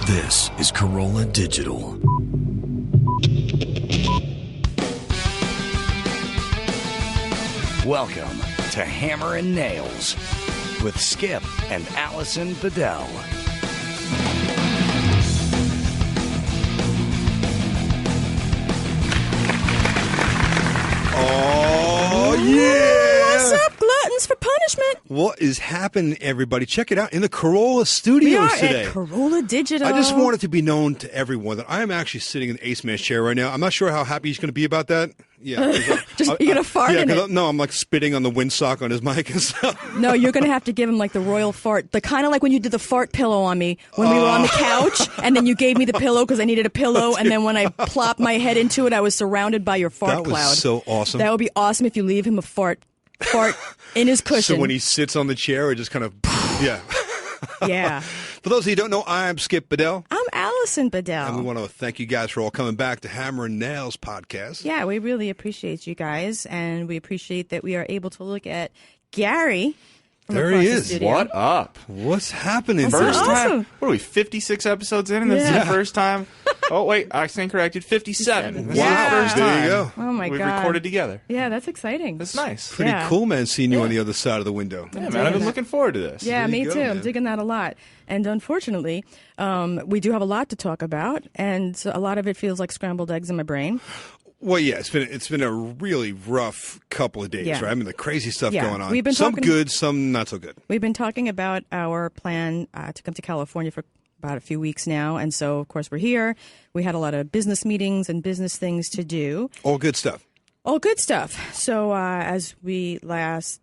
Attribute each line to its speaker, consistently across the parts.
Speaker 1: This is Carolla Digital.
Speaker 2: Welcome to Hammer and Nails with Skip and Alison Bedell.
Speaker 3: Oh, yeah!
Speaker 4: What's up, gluttons for punishment?
Speaker 3: What is happening, everybody? Check it out in the Carolla Studios
Speaker 4: We are
Speaker 3: today.
Speaker 4: at Carolla Digital.
Speaker 3: I just want it to be known to everyone that I am actually sitting in the Ace Man's chair right now. I'm not sure how happy he's going to be about that. Yeah,
Speaker 4: You're going to fart in it.
Speaker 3: No, I'm like spitting on the windsock on his mic and stuff.
Speaker 4: No, you're going to have to give him like the royal fart. The kind of like when you did the fart pillow on me when we were on the couch, and then you gave me the pillow because I needed a pillow, and then when I plopped my head into it, I was surrounded by your fart
Speaker 3: That was
Speaker 4: cloud.
Speaker 3: so awesome.
Speaker 4: That would be awesome if you leave him a fart in his cushion.
Speaker 3: So when he sits on the chair, it just kind of, yeah.
Speaker 4: Yeah.
Speaker 3: For those of you who don't know, I'm Skip Bedell.
Speaker 4: I'm Alison Bedell.
Speaker 3: And we want to thank you guys for all coming back to Hammer and Nails podcast.
Speaker 4: Yeah, we really appreciate you guys, and we appreciate that we are able to look at Gary from
Speaker 3: There
Speaker 4: across
Speaker 3: he
Speaker 4: the
Speaker 3: is.
Speaker 4: studio.
Speaker 5: What up?
Speaker 3: What's happening?
Speaker 4: That's
Speaker 5: First
Speaker 4: awesome.
Speaker 5: time. What are we, 56 episodes in, and this is
Speaker 4: Yeah.
Speaker 5: the first time? Oh, wait, I stand corrected. 57. This
Speaker 4: Wow.
Speaker 5: is the first time.
Speaker 3: There you go.
Speaker 4: Oh, my
Speaker 5: We've
Speaker 4: God.
Speaker 5: recorded together.
Speaker 4: Yeah, that's exciting.
Speaker 5: That's nice.
Speaker 3: Pretty
Speaker 4: Yeah.
Speaker 3: cool, man, seeing you on the other side of the window.
Speaker 5: Yeah, man, I've been looking forward to this.
Speaker 4: Yeah,
Speaker 3: There
Speaker 4: me
Speaker 3: you go,
Speaker 4: too. I'm
Speaker 3: man.
Speaker 4: digging that a lot. And unfortunately, we do have a lot to talk about, and so a lot of it feels like scrambled eggs in my brain.
Speaker 3: Well, yeah, it's been a really rough couple of days,
Speaker 4: Yeah.
Speaker 3: right? I mean, the crazy stuff
Speaker 4: Yeah.
Speaker 3: going on.
Speaker 4: We've been
Speaker 3: some
Speaker 4: talking-
Speaker 3: good, some not so good.
Speaker 4: We've been talking about our plan to come to California for about a few weeks now, and so, of course, we're here. We had a lot of business meetings and business things to do.
Speaker 3: All good stuff.
Speaker 4: All good stuff. So as we last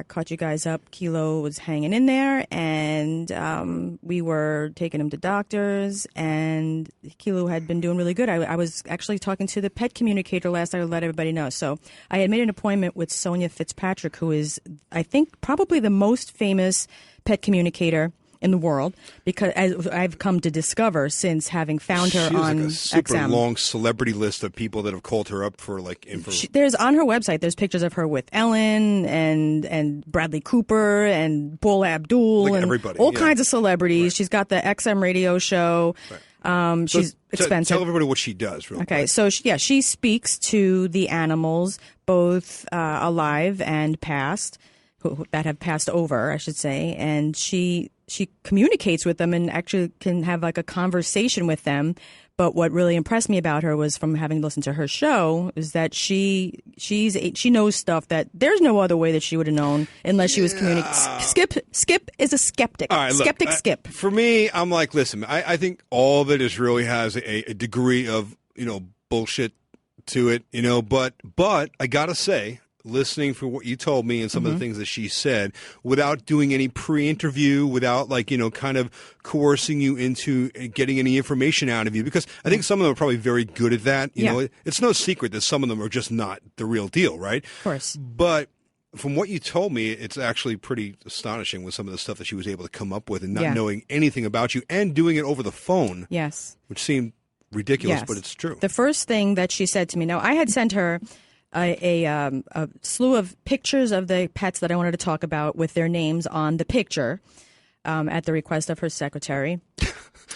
Speaker 4: caught you guys up, Kilo was hanging in there, and we were taking him to doctors, and Kilo had been doing really good. I was actually talking to the pet communicator last night to let everybody know. So I had made an appointment with Sonia Fitzpatrick, who is, I think, probably the most famous pet communicator in the world, because as I've come to discover since having found her
Speaker 3: She has
Speaker 4: on
Speaker 3: like a super
Speaker 4: XM.
Speaker 3: long celebrity list of people that have called her up for like info.
Speaker 4: There's on her website. There's pictures of her with Ellen and Bradley Cooper and Bull Abdul
Speaker 3: Like
Speaker 4: and
Speaker 3: everybody,
Speaker 4: all
Speaker 3: yeah.
Speaker 4: kinds of celebrities.
Speaker 3: Right.
Speaker 4: She's got the XM radio show.
Speaker 3: So
Speaker 4: She's expensive.
Speaker 3: Tell everybody what she does, real
Speaker 4: Okay,
Speaker 3: quick.
Speaker 4: so she speaks to the animals, both alive and past, that have passed over, I should say, and she communicates with them and actually can have like a conversation with them. But what really impressed me about her was, from having listened to her show, is that she knows stuff that there's no other way that she would have known unless she was communicating. Skip is a skeptic.
Speaker 3: All right, look,
Speaker 4: Skeptic Skip.
Speaker 3: For me, I'm like, listen, I think all of it is really has a degree of, bullshit to it, but I gotta say, listening for what you told me and some of the things that she said, without doing any pre-interview, without kind of coercing you into getting any information out of you, because I think some of them are probably very good at that. You know, it's no secret that some of them are just not the real deal, right?
Speaker 4: Of course.
Speaker 3: But from what you told me, it's actually pretty astonishing with some of the stuff that she was able to come up with and not knowing anything about you and doing it over the phone.
Speaker 4: Yes.
Speaker 3: Which seemed ridiculous,
Speaker 4: Yes.
Speaker 3: but it's true.
Speaker 4: The first thing that she said to me, now I had sent her a slew of pictures of the pets that I wanted to talk about with their names on the picture at the request of her secretary.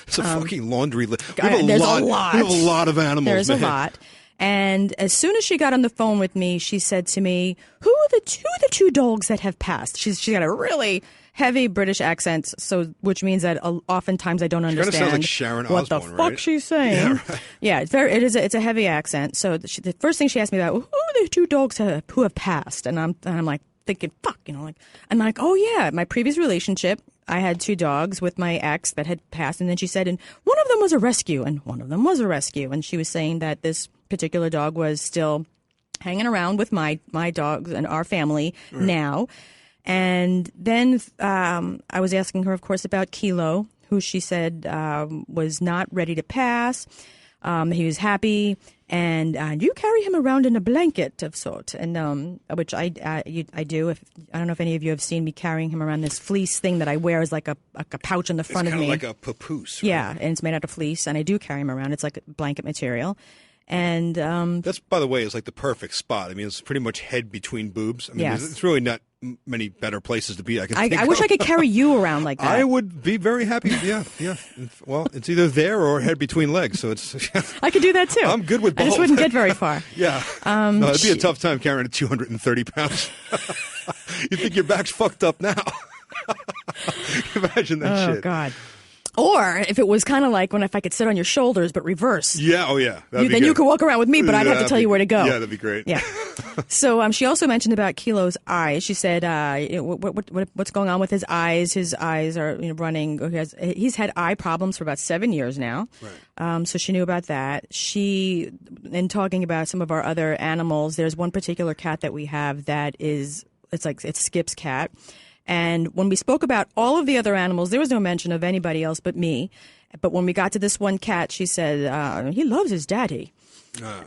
Speaker 3: It's a fucking laundry list.
Speaker 4: There's a lot.
Speaker 3: We have a lot of animals.
Speaker 4: There's
Speaker 3: man.
Speaker 4: a lot. And as soon as she got on the phone with me, she said to me, who are the two dogs that have passed? She's got a really heavy British accent, which means that oftentimes I don't understand
Speaker 3: sounds like Sharon
Speaker 4: what the
Speaker 3: Osbourne,
Speaker 4: fuck
Speaker 3: right?
Speaker 4: she's saying.
Speaker 3: Yeah, right.
Speaker 4: Yeah, it's a heavy accent. So the first thing she asked me about, who are the two dogs who have passed? And I'm like thinking, fuck, I'm like, oh yeah, my previous relationship, I had two dogs with my ex that had passed, and then she said, and one of them was a rescue, and one of them was a rescue, and she was saying that this particular dog was still hanging around with my dogs and our family now. And then I was asking her, of course, about Kilo, who she said was not ready to pass. He was happy, and you carry him around in a blanket of sort, and which I do. I don't know if any of you have seen me carrying him around this fleece thing that I wear as like a pouch in the front
Speaker 3: It's
Speaker 4: of
Speaker 3: kind
Speaker 4: me.
Speaker 3: of like a papoose. Right?
Speaker 4: Yeah, and it's made out of fleece, and I do carry him around. It's like blanket material. And
Speaker 3: That's, by the way, is like the perfect spot. I mean, it's pretty much head between boobs. I mean,
Speaker 4: Yes.
Speaker 3: it's really not many better places to be.
Speaker 4: I wish I could carry you around like that.
Speaker 3: I would be very happy. Yeah. Well, it's either there or head between legs. So it's.
Speaker 4: I could do that too.
Speaker 3: I'm good with both.
Speaker 4: I just wouldn't get very far.
Speaker 3: Yeah. No, it'd be a tough time carrying 230 pounds. You think your back's fucked up now? Imagine that shit.
Speaker 4: Oh God. Or if it was kind of like if I could sit on your shoulders but reverse.
Speaker 3: Yeah. Oh yeah.
Speaker 4: Then you could walk around with me, but I'd have to tell you where to go.
Speaker 3: Yeah, that'd be great.
Speaker 4: Yeah. So she also mentioned about Kilo's eyes. She said, what's going on with his eyes? His eyes are running. He's had eye problems for about 7 years now. Right. So she knew about that. In talking about some of our other animals, there's one particular cat that we have that it's Skip's cat. And when we spoke about all of the other animals, there was no mention of anybody else but me. But when we got to this one cat, she said, he loves his daddy.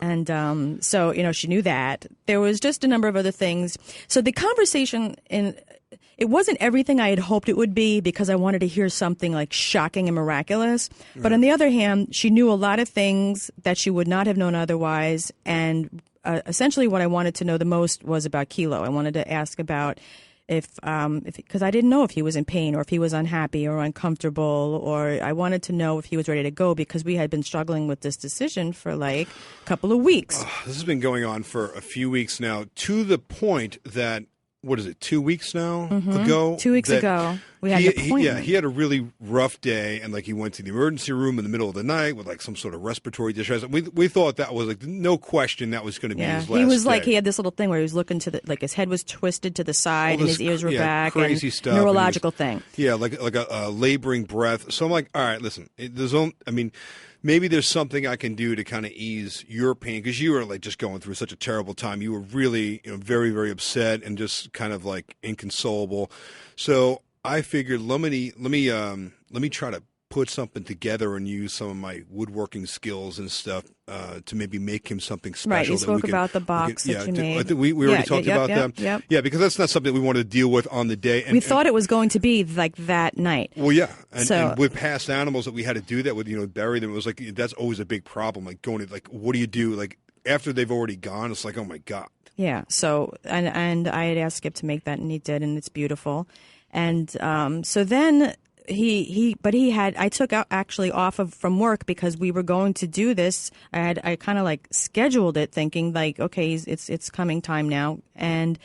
Speaker 4: And so, she knew that. There was just a number of other things. So the conversation, it wasn't everything I had hoped it would be because I wanted to hear something like shocking and miraculous. Right. But on the other hand, she knew a lot of things that she would not have known otherwise. And essentially what I wanted to know the most was about Kilo. I wanted to ask about because I didn't know if he was in pain or if he was unhappy or uncomfortable, or I wanted to know if he was ready to go because we had been struggling with this decision for like a couple of weeks.
Speaker 3: This has been going on for a few weeks now, to the point that, what is it, 2 weeks now ago?
Speaker 4: 2 weeks ago, we had an appointment.
Speaker 3: Yeah, he had a really rough day, and he went to the emergency room in the middle of the night with some sort of respiratory distress. We thought that was no question that was going to be his last
Speaker 4: he was
Speaker 3: day.
Speaker 4: He had this little thing where he was looking to his head was twisted to the side and his ears were back,
Speaker 3: crazy
Speaker 4: and
Speaker 3: stuff,
Speaker 4: neurological thing.
Speaker 3: Yeah, like a laboring breath. So I'm like, all right, listen, maybe there's something I can do to kind of ease your pain, because you were just going through such a terrible time. You were really, very, very upset and just kind of inconsolable. So I figured let me try to put something together and use some of my woodworking skills and stuff to maybe make him something special.
Speaker 4: Right, you spoke about the box that you made.
Speaker 3: I think we already talked about that.
Speaker 4: Yep.
Speaker 3: Yeah, because that's not something we wanted to deal with on the day.
Speaker 4: We thought it was going to be that night.
Speaker 3: Well, yeah, and with past animals that we had to do that with, bury them, it was that's always a big problem. Going to what do you do after they've already gone? It's oh my God.
Speaker 4: Yeah. So and I had asked Skip to make that, and he did, and it's beautiful. And so then. I took out actually off from work because we were going to do this. I kind of scheduled it thinking okay, it's coming time now. And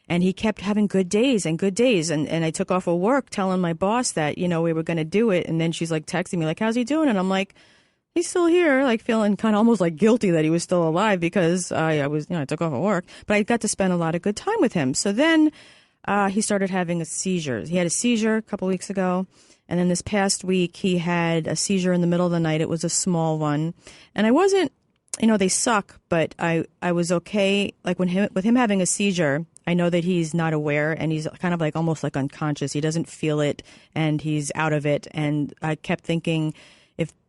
Speaker 4: he kept having good days. And I took off of work telling my boss that, we were going to do it. And then she's texting me how's he doing? And I'm like, he's still here, feeling kind of almost guilty that he was still alive because I took off of work, but I got to spend a lot of good time with him. So then, he started having a seizure. He had a seizure a couple weeks ago. And then this past week, he had a seizure in the middle of the night. It was a small one. And I wasn't, they suck, but I was okay. With him having a seizure, I know that he's not aware and he's kind of almost unconscious. He doesn't feel it and he's out of it. And I kept thinking,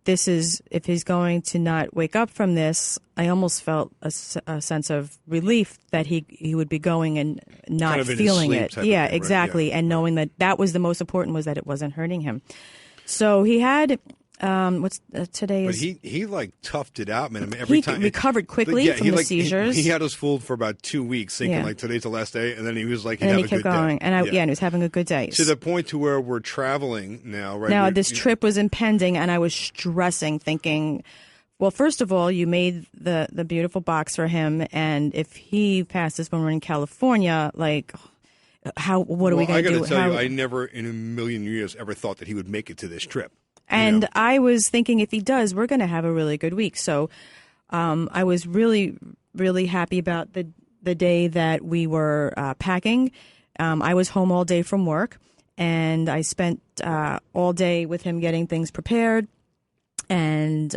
Speaker 4: if he's going to not wake up from this, I almost felt a sense of relief that he would be going and not
Speaker 3: kind of
Speaker 4: feeling it. Yeah,
Speaker 3: thing,
Speaker 4: exactly.
Speaker 3: Right? Yeah.
Speaker 4: And knowing that was the most important, was that it wasn't hurting him. So he had today is.
Speaker 3: But he toughed it out, man. Every time
Speaker 4: recovered quickly from the seizures.
Speaker 3: He had us fooled for about 2 weeks, thinking today's the last day, and then he was
Speaker 4: and then he kept going, and he was having a good day.
Speaker 3: To the point to where we're traveling now, right?
Speaker 4: Now this trip was impending, and I was stressing, thinking, well, first of all, you made the beautiful box for him, and if he passes when we're in California, what are we going to do?
Speaker 3: I got to tell you, I never in a million years ever thought that he would make it to this trip.
Speaker 4: And I was thinking, if he does, we're going to have a really good week. So I was really, really happy about the day that we were packing. I was home all day from work, and I spent all day with him getting things prepared. And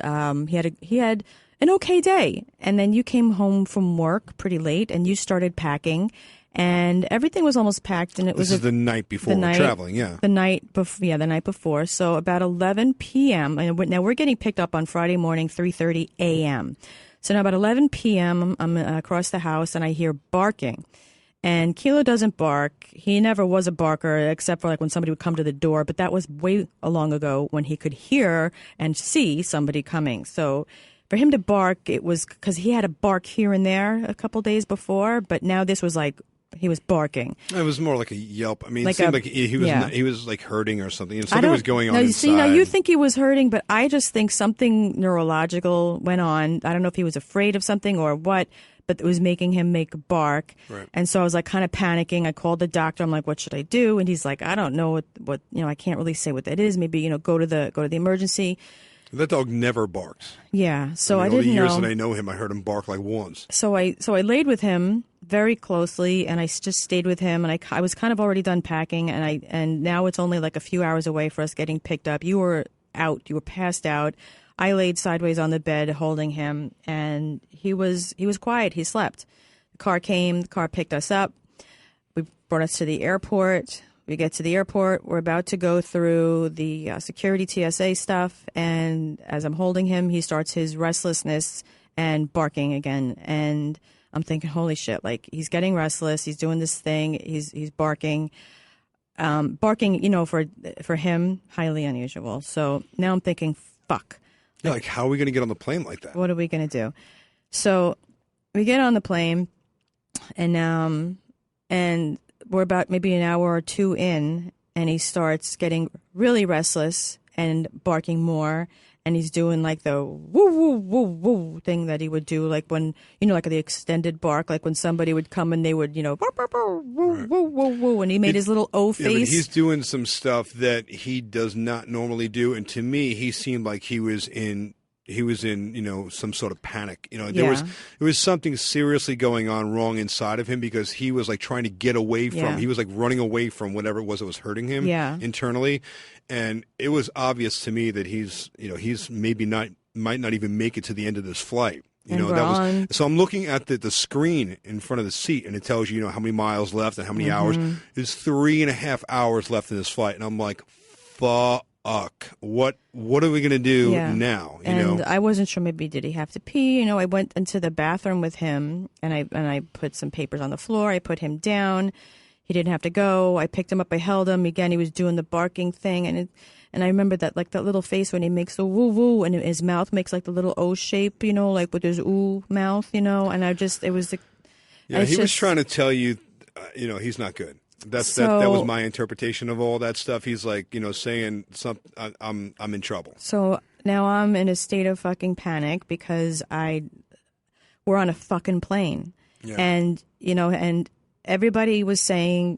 Speaker 4: he had an okay day. And then you came home from work pretty late, and you started packing. And everything was almost packed, and
Speaker 3: this is the night before we're traveling, yeah.
Speaker 4: The night before. So about 11 p.m. And now we're getting picked up on Friday morning, 3:30 a.m. So now about 11 p.m. I'm across the house, and I hear barking. And Kilo doesn't bark. He never was a barker, except for when somebody would come to the door. But that was way long ago when he could hear and see somebody coming. So for him to bark, it was because he had a bark here and there a couple days before. But now this was he was barking.
Speaker 3: It was more like a yelp. I mean,
Speaker 4: Like
Speaker 3: it seemed
Speaker 4: a-
Speaker 3: like he was
Speaker 4: yeah.
Speaker 3: he was like hurting or something.
Speaker 4: I
Speaker 3: Something
Speaker 4: don't-
Speaker 3: was going on
Speaker 4: no,
Speaker 3: inside.
Speaker 4: See, now you think he was hurting, but I just think something neurological went on. I don't know if he was afraid of something or what, but it was making him make a bark.
Speaker 3: Right.
Speaker 4: And so I was like kind of panicking. I called the doctor. I'm like, what should I do? And he's like, I don't know what I can't really say what that is. Maybe, go to the emergency.
Speaker 3: That dog never barks.
Speaker 4: Yeah. So I
Speaker 3: all the
Speaker 4: didn't
Speaker 3: years
Speaker 4: know.
Speaker 3: that I know him, I heard him bark like once.
Speaker 4: So I laid with him very closely, and I just stayed with him. And I was kind of already done packing, and now it's only like a few hours away for us getting picked up. You were out. You were passed out. I laid sideways on the bed holding him, and he was quiet. He slept. The car came. The car picked us up. We brought us to the airport. We get to the airport. We're about to go through the security TSA stuff, and as I'm holding him, he starts his restlessness and barking again. And I'm thinking, holy shit! Like, he's getting restless. He's doing this thing. He's barking. Barking, for him, highly unusual. So now I'm thinking, fuck.
Speaker 3: Yeah, like, how are we going to get on the plane like that?
Speaker 4: What are we going to do? So we get on the plane, and we're about maybe an hour or two in, and he starts getting really restless and barking more. And he's doing like the woo, woo, woo, woo thing that he would do, like when, like the extended bark, like when somebody would come and they would, bark, bark, bark, woo, woo, woo, woo. And he made his little O face.
Speaker 3: Yeah, but he's doing some stuff that he does not normally do. And to me, he seemed like he was in some sort of panic. There was something seriously going on wrong inside of him, because he was like trying to get away from, he was like running away from whatever it was that was hurting him internally. And it was obvious to me that he's maybe might not even make it to the end of this flight. So I'm looking at the screen in front of the seat, and it tells you, how many miles left and how many hours. There's 3.5 hours left in this flight. And I'm like, fuck. What are we gonna do now?
Speaker 4: And I wasn't sure. Maybe did he have to pee? I went into the bathroom with him, and I put some papers on the floor. I put him down. He didn't have to go. I picked him up. I held him again. He was doing the barking thing, and I remember that, like, that little face when he makes the woo woo, and his mouth makes like the little O shape, like with his ooh mouth, And it was the.
Speaker 3: He was trying to tell you, he's not good. That was my interpretation of all that stuff. He's like, saying something. I'm in trouble.
Speaker 4: So now I'm in a state of fucking panic because we're on a fucking plane, and and everybody was saying,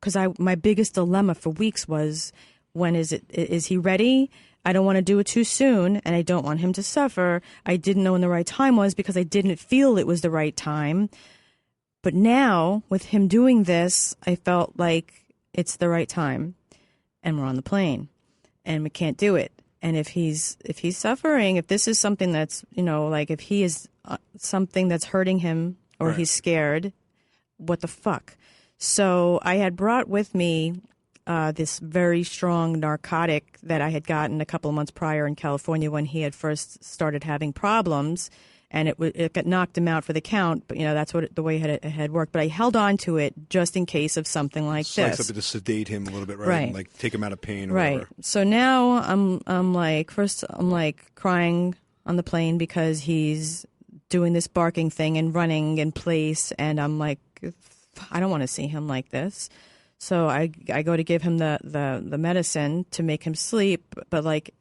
Speaker 4: because my biggest dilemma for weeks was, when is it? Is he ready? I don't want to do it too soon, and I don't want him to suffer. I didn't know when the right time was because I didn't feel it was the right time. But now, with him doing this, I felt like it's the right time, and we're on the plane, and we can't do it. And if he's suffering, if this is something that's, like if he is something that's hurting him, or he's scared, what the fuck? So I had brought with me this very strong narcotic that I had gotten a couple of months prior in California when he had first started having problems. And it got knocked him out for the count, but that's the way it had worked. But I held on to it just in case of something like this.
Speaker 3: Like something to sedate him a little bit, right? And like take him out of pain, or whatever.
Speaker 4: So now I'm like crying on the plane because he's doing this barking thing and running in place, and I'm like, I don't want to see him like this. So I go to give him the medicine to make him sleep, but like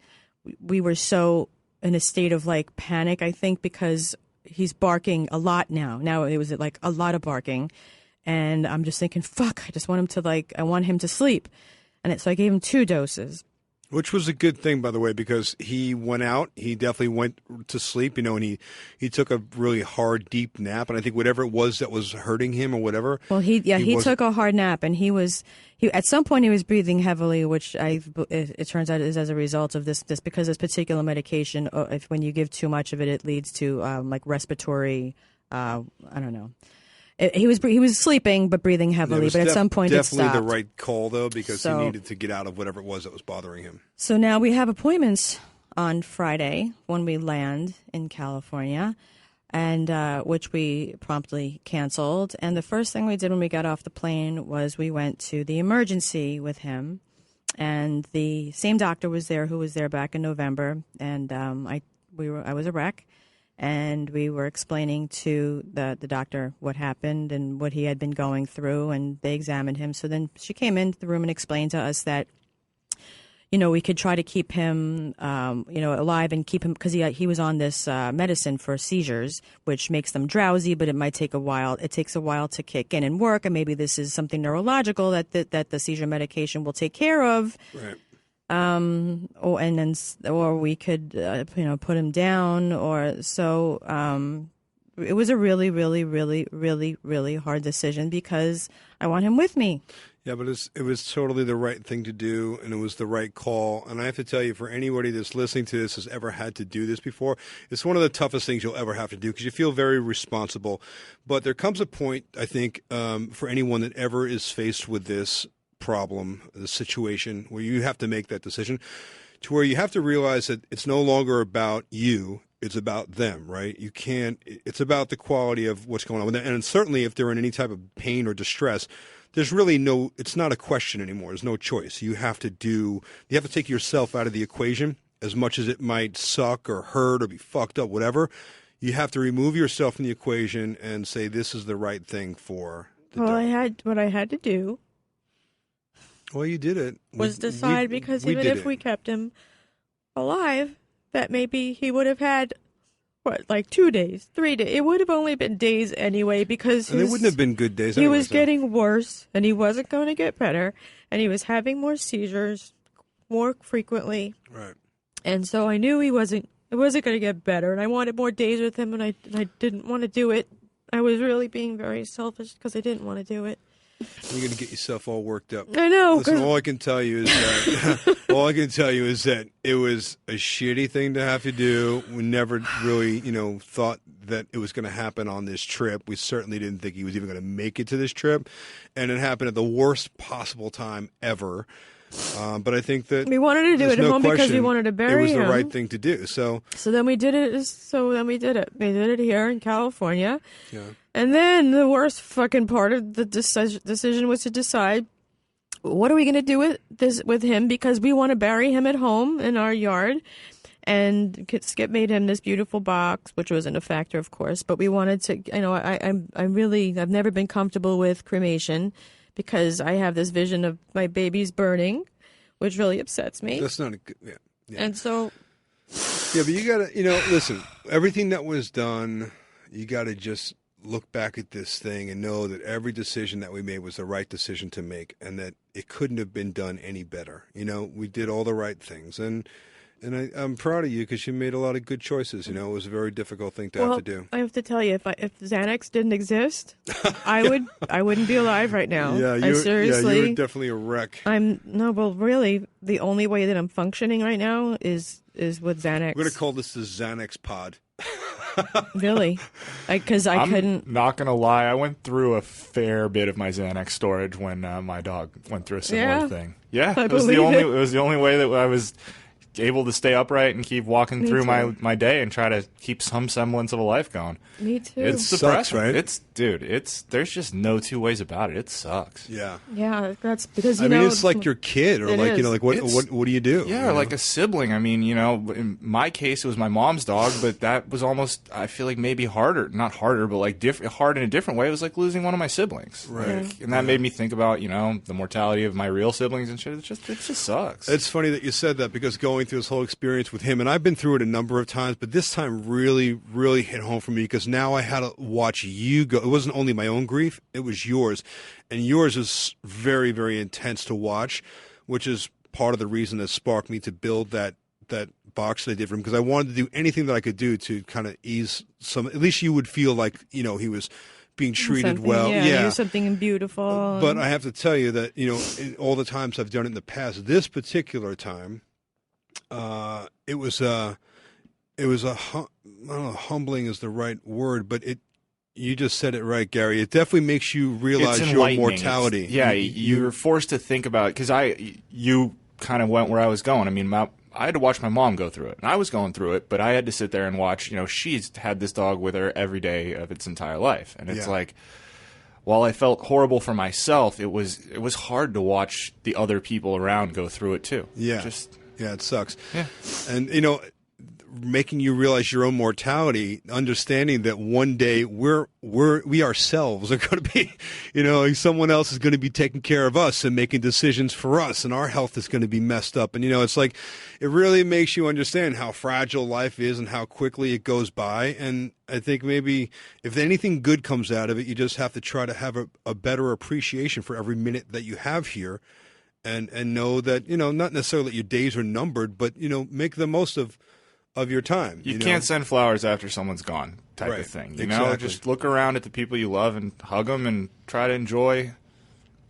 Speaker 4: we were so in a state of like panic, I think, because he's barking a lot now. Now it was like a lot of barking, and I'm just thinking, fuck, I just want him to I want him to sleep. And so I gave him 2 doses.
Speaker 3: Which was a good thing, by the way, because he went out. He definitely went to sleep, and he took a really hard, deep nap. And I think whatever it was that was hurting him or whatever.
Speaker 4: Well, he took a hard nap, and he at some point he was breathing heavily, which it turns out is as a result of this because this particular medication. When you give too much of it, it leads to like respiratory. I don't know. He was sleeping but breathing heavily, but at some point it stopped.
Speaker 3: Definitely the right call, though, because he needed to get out of whatever it was that was bothering him.
Speaker 4: So now we have appointments on Friday when we land in California, and which we promptly canceled. And the first thing we did when we got off the plane was we went to the emergency with him, and the same doctor was there who was there back in November, and I was a wreck. And we were explaining to the doctor what happened and what he had been going through, and they examined him. So then she came into the room and explained to us that, we could try to keep him, alive and keep him, because he was on this medicine for seizures, which makes them drowsy, but it might take a while. It takes a while to kick in and work, and maybe this is something neurological that the seizure medication will take care of.
Speaker 3: Right.
Speaker 4: Or we could, put him down, or so. It was a really, really, really, really, really hard decision because I want him with me.
Speaker 3: Yeah, but it was totally the right thing to do, and it was the right call. And I have to tell you, for anybody that's listening to this has ever had to do this before, it's one of the toughest things you'll ever have to do because you feel very responsible. But there comes a point, I think, for anyone that ever is faced with this problem, the situation where you have to make that decision, to where you have to realize that it's no longer about you. It's about them, right? It's about the quality of what's going on with them. And certainly if they're in any type of pain or distress, there's really it's not a question anymore. There's no choice. You have to take yourself out of the equation as much as it might suck or hurt or be fucked up, whatever. You have to remove yourself from the equation and say, this is the right thing for the dog.
Speaker 4: What I had to do.
Speaker 3: Well, you did it.
Speaker 4: Was decide because even if we kept him alive, that maybe he would have had, 2 days, 3 days. It would have only been days anyway because
Speaker 3: it wouldn't have been good days.
Speaker 4: He was getting worse, and he wasn't going to get better, and he was having more seizures more frequently.
Speaker 3: Right.
Speaker 4: And so I knew it wasn't going to get better, and I wanted more days with him, and I didn't want to do it. I was really being very selfish because I didn't want to do it.
Speaker 3: You're going to get yourself all worked up.
Speaker 4: I know.
Speaker 3: Listen, all I can tell you is that it was a shitty thing to have to do. We never really, thought that it was going to happen on this trip. We certainly didn't think he was even going to make it to this trip, and it happened at the worst possible time ever. But I think that
Speaker 4: we wanted to do it at home because we wanted to bury him.
Speaker 3: It was the right thing to do. So
Speaker 4: then we did it. We did it here in California.
Speaker 3: Yeah.
Speaker 4: And then the worst fucking part of the decision was to decide what are we going to do with him, because we want to bury him at home in our yard. And Skip made him this beautiful box, which wasn't a factor, of course, but we wanted to. I've never been comfortable with cremation because I have this vision of my babies burning, which really upsets me.
Speaker 3: That's not a good. Yeah.
Speaker 4: And so.
Speaker 3: Yeah, but you got to, listen. Everything that was done, you got to just look back at this thing and know that every decision that we made was the right decision to make, and that it couldn't have been done any better. We did all the right things, and I'm proud of you because you made a lot of good choices. It was a very difficult thing to have to do.
Speaker 4: I have to tell you, if Xanax didn't exist, I wouldn't be alive right now.
Speaker 3: Yeah,
Speaker 4: seriously,
Speaker 3: you were definitely a wreck.
Speaker 4: Really, the only way that I'm functioning right now is with Xanax.
Speaker 3: We're gonna call this the Xanax pod.
Speaker 4: Really? Because I couldn't.
Speaker 5: Not gonna lie, I went through a fair bit of my Xanax storage when my dog went through a similar thing. Yeah, it was the only way that I was able to stay upright and keep walking through my day and try to keep some semblance of a life going.
Speaker 4: Me too.
Speaker 5: It's
Speaker 3: sucks, right?
Speaker 5: There's just no two ways about it. It sucks.
Speaker 3: Yeah.
Speaker 4: Yeah, that's because
Speaker 3: it's like your kid, or what do you do?
Speaker 5: Yeah, or like a sibling. In my case, it was my mom's dog, but that was almost, I feel like maybe not harder, but hard in a different way. It was like losing one of my siblings.
Speaker 3: Right.
Speaker 5: And that made me think about, the mortality of my real siblings and shit. It just sucks.
Speaker 3: It's funny that you said that, because going through this whole experience with him, and I've been through it a number of times, but this time really, really hit home for me, because now I had to watch you go. It wasn't only my own grief, it was yours. And yours is very, very intense to watch, which is part of the reason that sparked me to build that box that I did for him, because I wanted to do anything that I could do to kind of ease some, at least you would feel like, he was being treated well.
Speaker 4: Yeah. Something beautiful.
Speaker 3: But I have to tell you that, in all the times I've done it in the past, this particular time, it was I don't know, humbling is the right word, but you just said it right, Gary. It definitely makes you realize your mortality.
Speaker 5: You're forced to think about it, because you kind of went where I was going. I had to watch my mom go through it, and I was going through it, but I had to sit there and watch. She's had this dog with her every day of its entire life, and it's like, while I felt horrible for myself, it was hard to watch the other people around go through it too.
Speaker 3: Yeah, yeah, it sucks.
Speaker 5: Yeah,
Speaker 3: and making you realize your own mortality, understanding that one day we ourselves are going to be, someone else is going to be taking care of us and making decisions for us, and our health is going to be messed up. And, it's like, it really makes you understand how fragile life is and how quickly it goes by. And I think maybe if anything good comes out of it, you just have to try to have a better appreciation for every minute that you have here. And know that, not necessarily that your days are numbered, but, make the most of your time.
Speaker 5: You can't send flowers after someone's gone type
Speaker 3: Right.
Speaker 5: of thing.
Speaker 3: Exactly.
Speaker 5: Just look around at the people you love and hug them and try to enjoy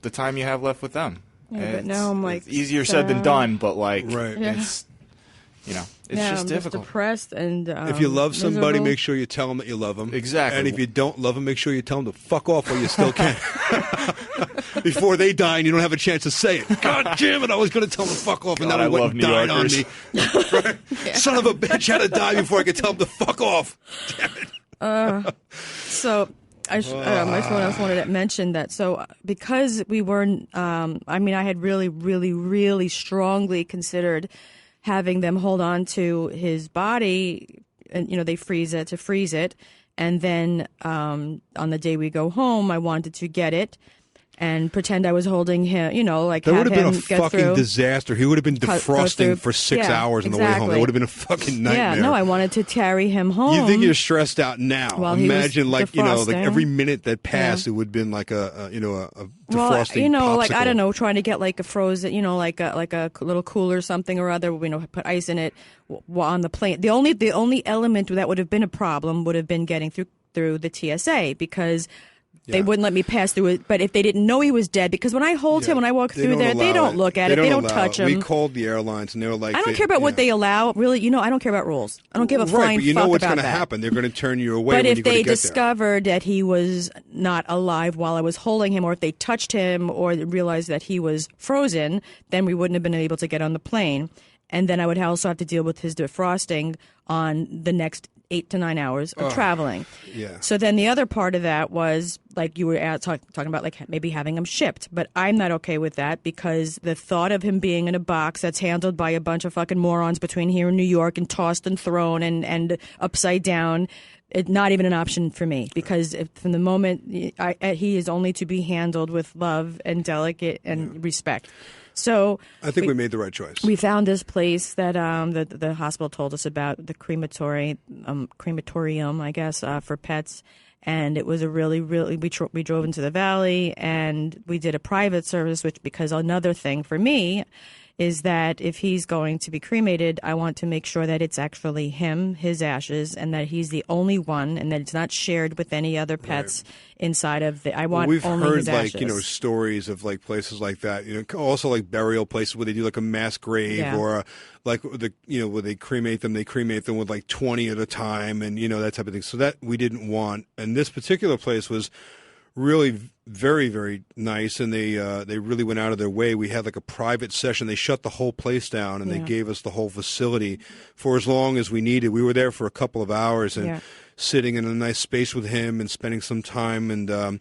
Speaker 5: the time you have left with them.
Speaker 4: Yeah, but now I'm like
Speaker 5: it's easier said than done, but
Speaker 3: Right.
Speaker 5: it's, it's just
Speaker 4: I'm
Speaker 5: difficult.
Speaker 4: Just depressed and
Speaker 3: If you love somebody,
Speaker 4: miserable.
Speaker 3: make sure you tell them that you love them.
Speaker 5: Exactly.
Speaker 3: And if you don't love them, make sure you tell them to fuck off while you still can. Before they die and you don't have a chance to say it. God damn it, I was going to tell them to fuck off, and
Speaker 5: God,
Speaker 3: now
Speaker 5: I
Speaker 3: they went
Speaker 5: love
Speaker 3: and
Speaker 5: New
Speaker 3: died on
Speaker 5: Yorkers.
Speaker 3: me. Right? Son of a bitch had to die before I could tell them to fuck off. Damn it.
Speaker 4: So I just wanted to mention that. So because we weren't, I had really, really, really strongly considered having them hold on to his body, and they freeze it, and then on the day we go home, I wanted to get it and pretend I was holding him,
Speaker 3: That
Speaker 4: have
Speaker 3: would have been
Speaker 4: him
Speaker 3: a
Speaker 4: get
Speaker 3: fucking
Speaker 4: through.
Speaker 3: disaster. He would have been
Speaker 4: Go
Speaker 3: defrosting
Speaker 4: through.
Speaker 3: for 6
Speaker 4: Yeah,
Speaker 3: hours on the way home.
Speaker 4: exactly.
Speaker 3: That would have been a fucking nightmare.
Speaker 4: Yeah, no, I wanted to carry him home.
Speaker 3: You think you're stressed out now?
Speaker 4: While he was
Speaker 3: Imagine, like
Speaker 4: defrosting.
Speaker 3: every minute that passed, it would have been like a defrosting.
Speaker 4: Well, I
Speaker 3: popsicle.
Speaker 4: don't know, trying to get like a frozen, like a little cooler, something or other. Put ice in it on the plane. The only element that would have been a problem would have been getting through the TSA, because they wouldn't let me pass through it. But if they didn't know he was dead, because when I hold him, when I walk through there, they don't look at it. They don't touch him.
Speaker 3: We called the airlines, and they were like,
Speaker 4: I don't care about what they allow. Really, I don't care about rules. I don't give a
Speaker 3: right,
Speaker 4: flying
Speaker 3: but you
Speaker 4: fuck
Speaker 3: know what's
Speaker 4: about
Speaker 3: going to
Speaker 4: that.
Speaker 3: happen. They're going to turn you away
Speaker 4: But
Speaker 3: when
Speaker 4: if
Speaker 3: you go to
Speaker 4: they
Speaker 3: get there.
Speaker 4: discovered that he was not alive while I was holding him, or if they touched him or realized that he was frozen, then we wouldn't have been able to get on the plane. And then I would also have to deal with his defrosting on the next 8 to 9 hours of traveling.
Speaker 3: Yeah.
Speaker 4: So then the other part of that was, like you were talking about, like maybe having him shipped. But I'm not okay with that, because the thought of him being in a box that's handled by a bunch of fucking morons between here and New York, and tossed and thrown and upside down, it's not even an option for me. Because from the moment he is only to be handled with love and delicate and respect. So
Speaker 3: I think we made the right choice.
Speaker 4: we found this place that the hospital told us about, the crematorium, I guess, for pets. And it was a really, really, we drove into the valley, and we did a private service, because another thing for me is that if he's going to be cremated, I want to make sure that it's actually him, his ashes, and that he's the only one, and that it's not shared with any other pets inside of the. I want
Speaker 3: We've
Speaker 4: only
Speaker 3: heard
Speaker 4: his ashes.
Speaker 3: stories of like places like that. Also like burial places where they do like a mass grave, or like where they cremate them with like 20 at a time, and that type of thing. So that we didn't want. And this particular place was really very, very nice, and they really went out of their way. We had like a private session. They shut the whole place down, and they gave us the whole facility for as long as we needed. We were there for a couple of hours, and sitting in a nice space with him and spending some time. And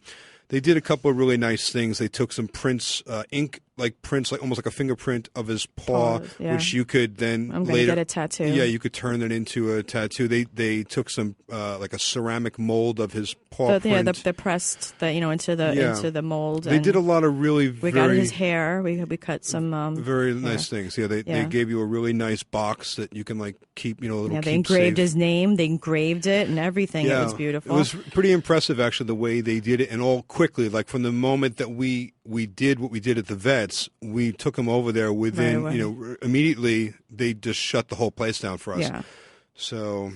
Speaker 3: they did a couple of really nice things. They took some prints, ink, like prints, like almost like a fingerprint of his paw, which you could then
Speaker 4: I'm gonna
Speaker 3: later
Speaker 4: get a tattoo.
Speaker 3: Yeah, you could turn that into a tattoo. They took some like a ceramic mold of his paw print.
Speaker 4: The pressed into the mold.
Speaker 3: They did a lot of really
Speaker 4: we got his hair. We cut some
Speaker 3: very nice things. Yeah, they gave you a really nice box that you can like keep little.
Speaker 4: Yeah, they engraved his name. They engraved it and everything.
Speaker 3: Yeah,
Speaker 4: it was beautiful.
Speaker 3: It was pretty impressive actually the way they did it, and all quickly. Like from the moment that we did what we did at the vets, we took them over there within immediately. They just shut the whole place down for us.
Speaker 4: Yeah.
Speaker 3: So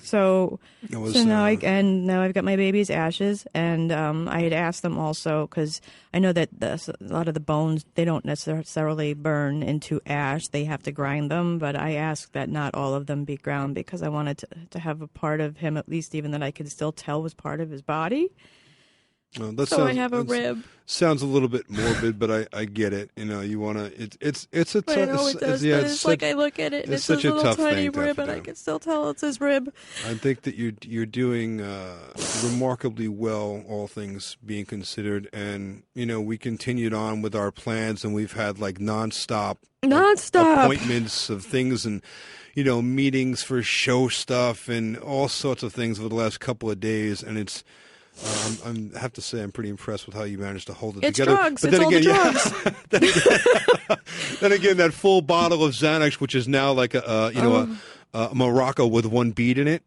Speaker 4: now I've got my baby's ashes, and I had asked them also, because I know that a lot of the bones, they don't necessarily burn into ash; they have to grind them. But I asked that not all of them be ground, because I wanted to have a part of him, at least even that I could still tell was part of his body.
Speaker 3: Well,
Speaker 4: so I have a rib.
Speaker 3: Sounds a little bit morbid, but I get it. You know, you want to. It's a tough.
Speaker 4: I know it does, but it's like I look at it and it's
Speaker 3: such
Speaker 4: a
Speaker 3: a
Speaker 4: little
Speaker 3: tough
Speaker 4: tiny
Speaker 3: thing to
Speaker 4: rib,
Speaker 3: have to
Speaker 4: and I
Speaker 3: do.
Speaker 4: can still tell it's his rib.
Speaker 3: I think that you're doing remarkably well, all things being considered, and you know we continued on with our plans, and we've had like nonstop appointments of things, and you know meetings for show stuff and all sorts of things over the last couple of days, and it's. I have to say, I'm pretty impressed with how you managed to hold it together.
Speaker 4: Drugs.
Speaker 3: But
Speaker 4: it's
Speaker 3: then
Speaker 4: all
Speaker 3: again,
Speaker 4: the drugs.
Speaker 3: then again, that full bottle of Xanax, which is now like a Morocco with one bead in it.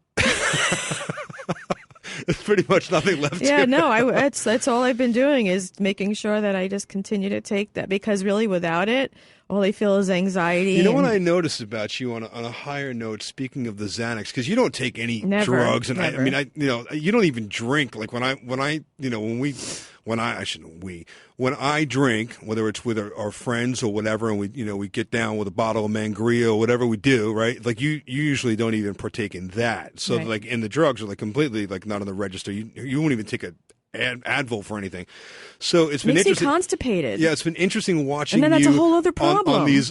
Speaker 3: There's pretty much nothing left.
Speaker 4: Yeah,
Speaker 3: to
Speaker 4: no, that's all I've been doing is making sure that I just continue to take that, because really without it, all I feel is anxiety.
Speaker 3: You know what I noticed about you on a higher note, speaking of the Xanax, because you don't take any drugs, and
Speaker 4: never.
Speaker 3: I mean, you don't even drink. Like when I drink, whether it's with our friends or whatever, and we get down with a bottle of Mangria or whatever we do, right? Like you usually don't even partake in that. So
Speaker 4: right.
Speaker 3: like, and the drugs are like completely like not on the register. You won't even take a Advil for anything. So it's been
Speaker 4: Makes
Speaker 3: interesting.
Speaker 4: me constipated.
Speaker 3: Yeah, it's been interesting watching
Speaker 4: and then that's
Speaker 3: you
Speaker 4: a whole other problem.
Speaker 3: on these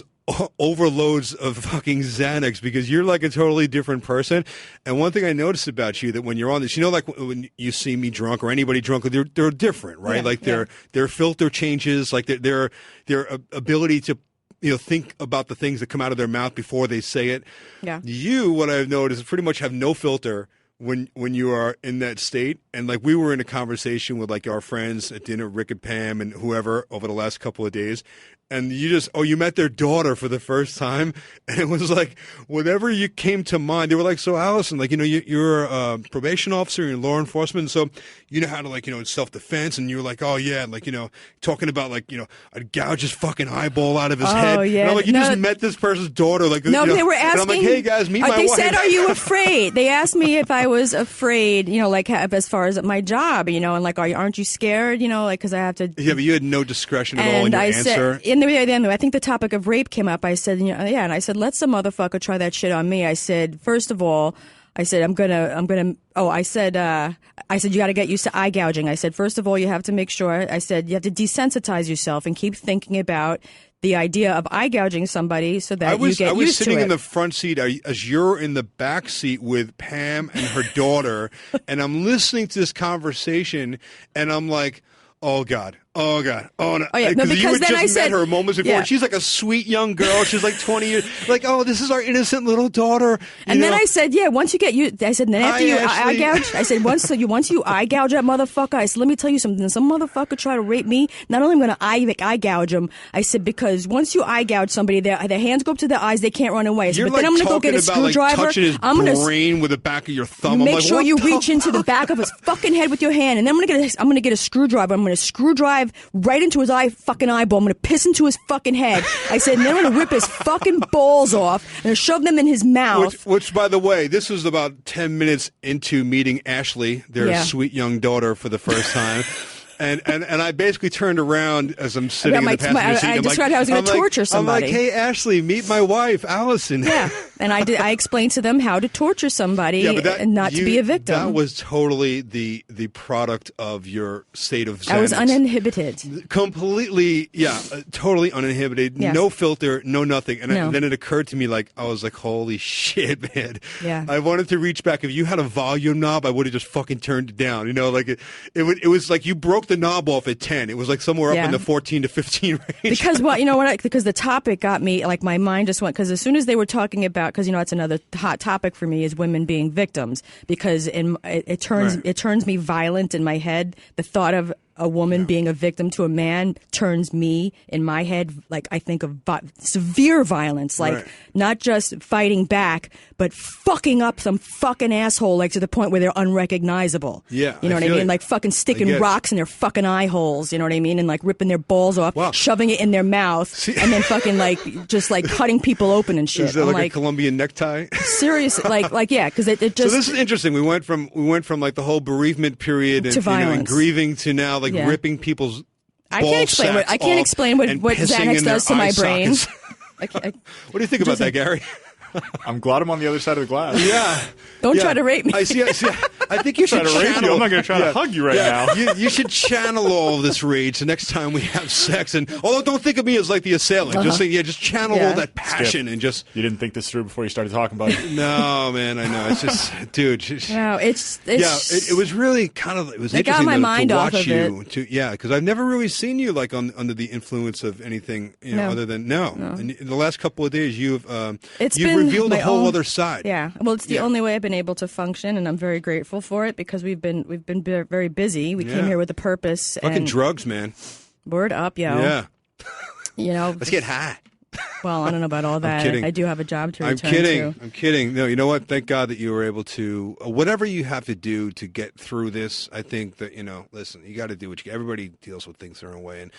Speaker 3: overloads of fucking Xanax, because you're like a totally different person. And one thing I noticed about you, that when you're on this, like when you see me drunk or anybody drunk, they're different, right?
Speaker 4: Yeah,
Speaker 3: like their filter changes, like their ability to think about the things that come out of their mouth before they say it.
Speaker 4: Yeah.
Speaker 3: You, what I've noticed, is pretty much have no filter when you are in that state. And like we were in a conversation with like our friends at dinner, Rick and Pam and whoever, over the last couple of days, and you met their daughter for the first time, and it was like whatever you came to mind. They were like, so Alison, like you're a probation officer, you're in law enforcement, so you know how to like it's self-defense, and you were like, oh yeah, and like talking about like I'd gouge his fucking eyeball out of his head.
Speaker 4: Yeah.
Speaker 3: And I'm like, you just met this person's daughter, like
Speaker 4: no, they were asking.
Speaker 3: And I'm like, hey guys, meet my
Speaker 4: they
Speaker 3: wife.
Speaker 4: said, are you afraid? They asked me if I was afraid, like as far as my job, and like, aren't you scared, like because I have to.
Speaker 3: Yeah, but you had no discretion at all in your answer.
Speaker 4: Said, I think the topic of rape came up. I said, and I said, let some motherfucker try that shit on me. I said, first of all, I said, I said, you got to get used to eye gouging. I said, first of all, you have to make sure, I said, you have to desensitize yourself and keep thinking about the idea of eye gouging somebody so that you get used to it.
Speaker 3: I was sitting in the front seat as you're in the back seat with Pam and her daughter, and I'm listening to this conversation, and I'm like, oh God. Oh God! Oh no!
Speaker 4: Oh, yeah. No,
Speaker 3: because you had
Speaker 4: then
Speaker 3: just
Speaker 4: I said,
Speaker 3: met her moments before.
Speaker 4: Yeah.
Speaker 3: And she's like a sweet young girl. She's like 20 years. Like, oh, this is our innocent little daughter.
Speaker 4: And then I said, once you get you, I said, then after you eye gouge, I said, once you eye gouge that motherfucker, I said, let me tell you something. Some motherfucker try to rape me. Not only am I going to eye gouge him, I said, because once you eye gouge somebody, their hands go up to their eyes, they can't run away. I said,
Speaker 3: You're
Speaker 4: but then I'm going to go get a screwdriver.
Speaker 3: Like touching his brain with the back of your thumb.
Speaker 4: Make sure you reach into the back of his fucking head with your hand, and then I'm going to get a screwdriver. I'm going to screwdrive right into his fucking eyeball. I'm going to piss into his fucking head. I said, and then I'm going to rip his fucking balls off and shove them in his mouth.
Speaker 3: Which, by the way, this was about 10 minutes into meeting Ashley, their sweet young daughter, for the first time. And I basically turned around as I'm sitting in the passenger seat.
Speaker 4: I described how I was going to torture somebody.
Speaker 3: I'm like, hey, Ashley, meet my wife, Alison.
Speaker 4: Yeah, and I explained to them how to torture somebody and not to be a victim.
Speaker 3: That was totally the product of your state of Xanax.
Speaker 4: I was uninhibited.
Speaker 3: Completely, totally uninhibited.
Speaker 4: Yes.
Speaker 3: No filter, no nothing. And then it occurred to me, like, I was like, holy shit, man.
Speaker 4: Yeah.
Speaker 3: I wanted to reach back. If you had a volume knob, I would have just fucking turned it down. Like it was like you broke the knob off at 10. It was like somewhere up in the 14 to 15 range.
Speaker 4: Because because the topic got me, like my mind just went, because as soon as they were talking about, because it's another hot topic for me is women being victims, because it turns me violent in my head. The thought of a woman being a victim to a man turns me in my head, like I think of severe violence, like not just fighting back, but fucking up some fucking asshole, like to the point where they're unrecognizable.
Speaker 3: Yeah,
Speaker 4: you know what I mean? Like fucking sticking rocks in their fucking eye holes. You know what I mean? And like ripping their balls off, shoving it in their mouth, and then fucking like just like cutting people open and shit.
Speaker 3: Is that like a Colombian necktie?
Speaker 4: Seriously, like yeah, because it just.
Speaker 3: So this is interesting. We went from like the whole bereavement period
Speaker 4: to
Speaker 3: and grieving to now like ripping people's.
Speaker 4: I can't explain what Xanax does to my brain.
Speaker 3: What do you think about that, Gary?
Speaker 5: I'm glad I'm on the other side of the glass.
Speaker 3: Yeah.
Speaker 4: Don't try to rape me.
Speaker 3: I see. I think you should
Speaker 5: Try to rape
Speaker 3: channel.
Speaker 5: you. I'm not going to try to hug you right now.
Speaker 3: You should channel all of this rage the next time we have sex. And although don't think of me as like the assailant, just channel all that passion and just.
Speaker 5: You didn't think this through before you started talking about it.
Speaker 3: No, man, I know. It's just, dude.
Speaker 4: No, it's
Speaker 3: it was really kind of. It was
Speaker 4: it got
Speaker 3: interesting
Speaker 4: my mind
Speaker 3: to
Speaker 4: off
Speaker 3: watch
Speaker 4: of
Speaker 3: you.
Speaker 4: it.
Speaker 3: Because I've never really seen you like under the influence of anything, other than no. And in the last couple of days, you've revealed a whole other side.
Speaker 4: Yeah, well, it's the only way I've been able to function, and I'm very grateful for it because we've been very busy. We came here with a purpose.
Speaker 3: Fucking
Speaker 4: and
Speaker 3: drugs, man.
Speaker 4: Word up, yo.
Speaker 3: Yeah.
Speaker 4: Let's
Speaker 3: get high.
Speaker 4: Well, I don't know about all that.
Speaker 3: I'm kidding.
Speaker 4: I do have a job to return
Speaker 3: to.
Speaker 4: to.
Speaker 3: I'm kidding. No, you know what? Thank God that you were able to, whatever you have to do to get through this, I think that, listen, you got to do what you can. Everybody deals with things their own way, and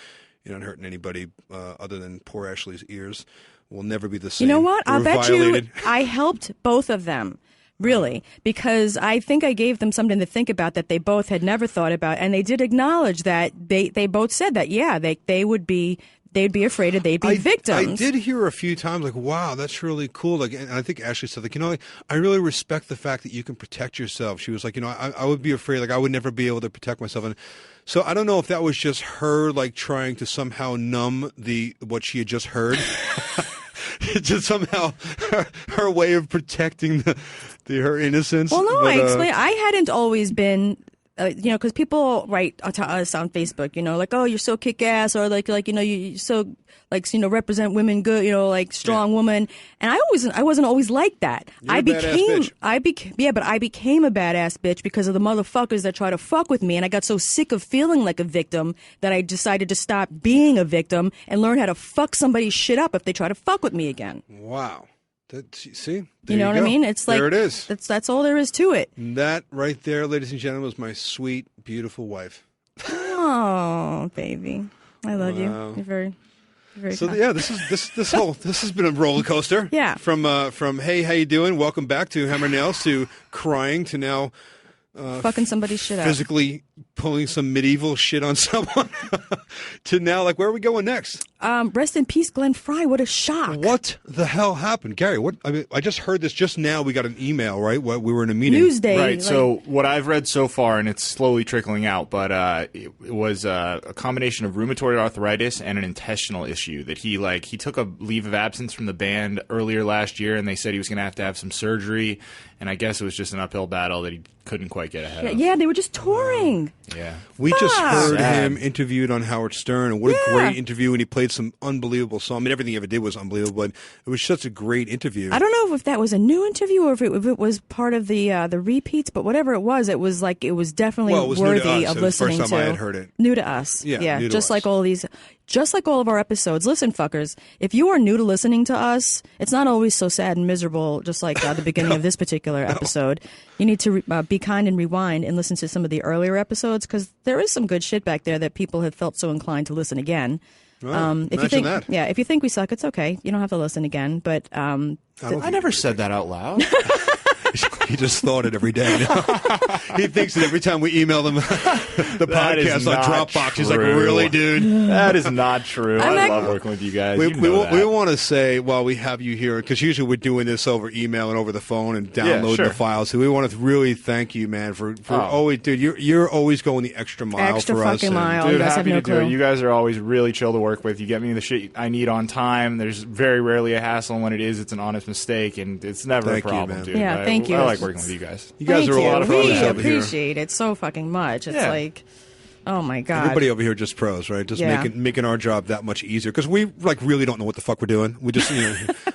Speaker 3: you're not hurting anybody other than poor Ashley's ears. Will never be the same.
Speaker 4: You know what? I'll bet
Speaker 3: violated.
Speaker 4: you I helped both of them. Really, because I think I gave them something to think about that they both had never thought about, and they did acknowledge that they both said that they'd be afraid of they'd be victims.
Speaker 3: I did hear a few times like, wow, that's really cool. Like, and I think Ashley said, like, I really respect the fact that you can protect yourself. She was like, I would be afraid, like I would never be able to protect myself. And so I don't know if that was just her like trying to somehow numb what she had just heard. Just somehow her way of protecting her innocence.
Speaker 4: Well, no, I explained. I hadn't always been, because people write to us on Facebook, like, oh, you're so kick-ass, or like, you so represent women good, like strong woman. And I wasn't always like that.
Speaker 3: You're a badass bitch.
Speaker 4: But I became a badass bitch because of the motherfuckers that try to fuck with me. And I got so sick of feeling like a victim that I decided to stop being a victim and learn how to fuck somebody's shit up if they try to fuck with me again.
Speaker 3: Wow. See?
Speaker 4: You know what I mean? It's like,
Speaker 3: there it is.
Speaker 4: That's all there is to it.
Speaker 3: And that right there, ladies and gentlemen, was my sweet, beautiful wife.
Speaker 4: Oh, baby. I love you. You're very
Speaker 3: so kind. Yeah, this has been a roller coaster.
Speaker 4: Yeah.
Speaker 3: From hey, how you doing? Welcome back to Hammer Nails, to crying, to now
Speaker 4: fucking somebody's shit up.
Speaker 3: Physically pulling some medieval shit on someone. To now, like, where are we going next?
Speaker 4: Rest in peace, Glenn Fry. What a shock.
Speaker 3: What the hell happened? Gary, I just heard this just now. We got an email, right? We were in a meeting.
Speaker 4: Newsday.
Speaker 5: Right, so what I've read so far, and it's slowly trickling out, but it was a combination of rheumatoid arthritis and an intestinal issue that he took a leave of absence from the band earlier last year, and they said he was going to have some surgery, and I guess it was just an uphill battle that he couldn't quite get ahead of.
Speaker 4: Yeah, they were just touring.
Speaker 5: Yeah.
Speaker 3: We just heard him interviewed on Howard Stern, and what a great interview, and he played some unbelievable songs. I mean, everything he ever did was unbelievable, but it was such a great interview.
Speaker 4: I don't know if that was a new interview or if it was part of the repeats, but whatever it was definitely worthy of listening to.
Speaker 3: It was the first time I had heard it.
Speaker 4: New to us.
Speaker 3: Yeah, new to
Speaker 4: just
Speaker 3: us.
Speaker 4: like all of our episodes. Listen, fuckers, if you are new to listening to us, it's not always so sad and miserable, just like the beginning of this particular episode. You need to be kind and rewind and listen to some of the earlier episodes, because there is some good shit back there that people have felt so inclined to listen again. If you think we suck, it's okay. You don't have to listen again. But
Speaker 5: I never said that out loud.
Speaker 3: He just thought it every day. He thinks that every time we email them the podcast on Dropbox, he's like, really, dude?
Speaker 5: That is not true. I love working with you guys.
Speaker 3: We want to say, while we have you here, because usually we're doing this over email and over the phone and downloading the files, so we want to really thank you, man, for always, dude, you're always going the extra mile for us.
Speaker 4: Fucking mile.
Speaker 5: Dude,
Speaker 4: you guys
Speaker 5: happy
Speaker 4: have no
Speaker 5: to do
Speaker 4: clue.
Speaker 5: it. You guys are always really chill to work with. You get me the shit I need on time. There's very rarely a hassle, and when it is, it's an honest mistake, and it's never a problem, dude.
Speaker 4: Yeah, thank you.
Speaker 5: I like working with you guys.
Speaker 3: You guys are a lot of fun.
Speaker 4: We appreciate it so fucking much. It's like, oh my god,
Speaker 3: everybody over here just pros, right? Just making our job that much easier, because we really don't know what the fuck we're doing. We just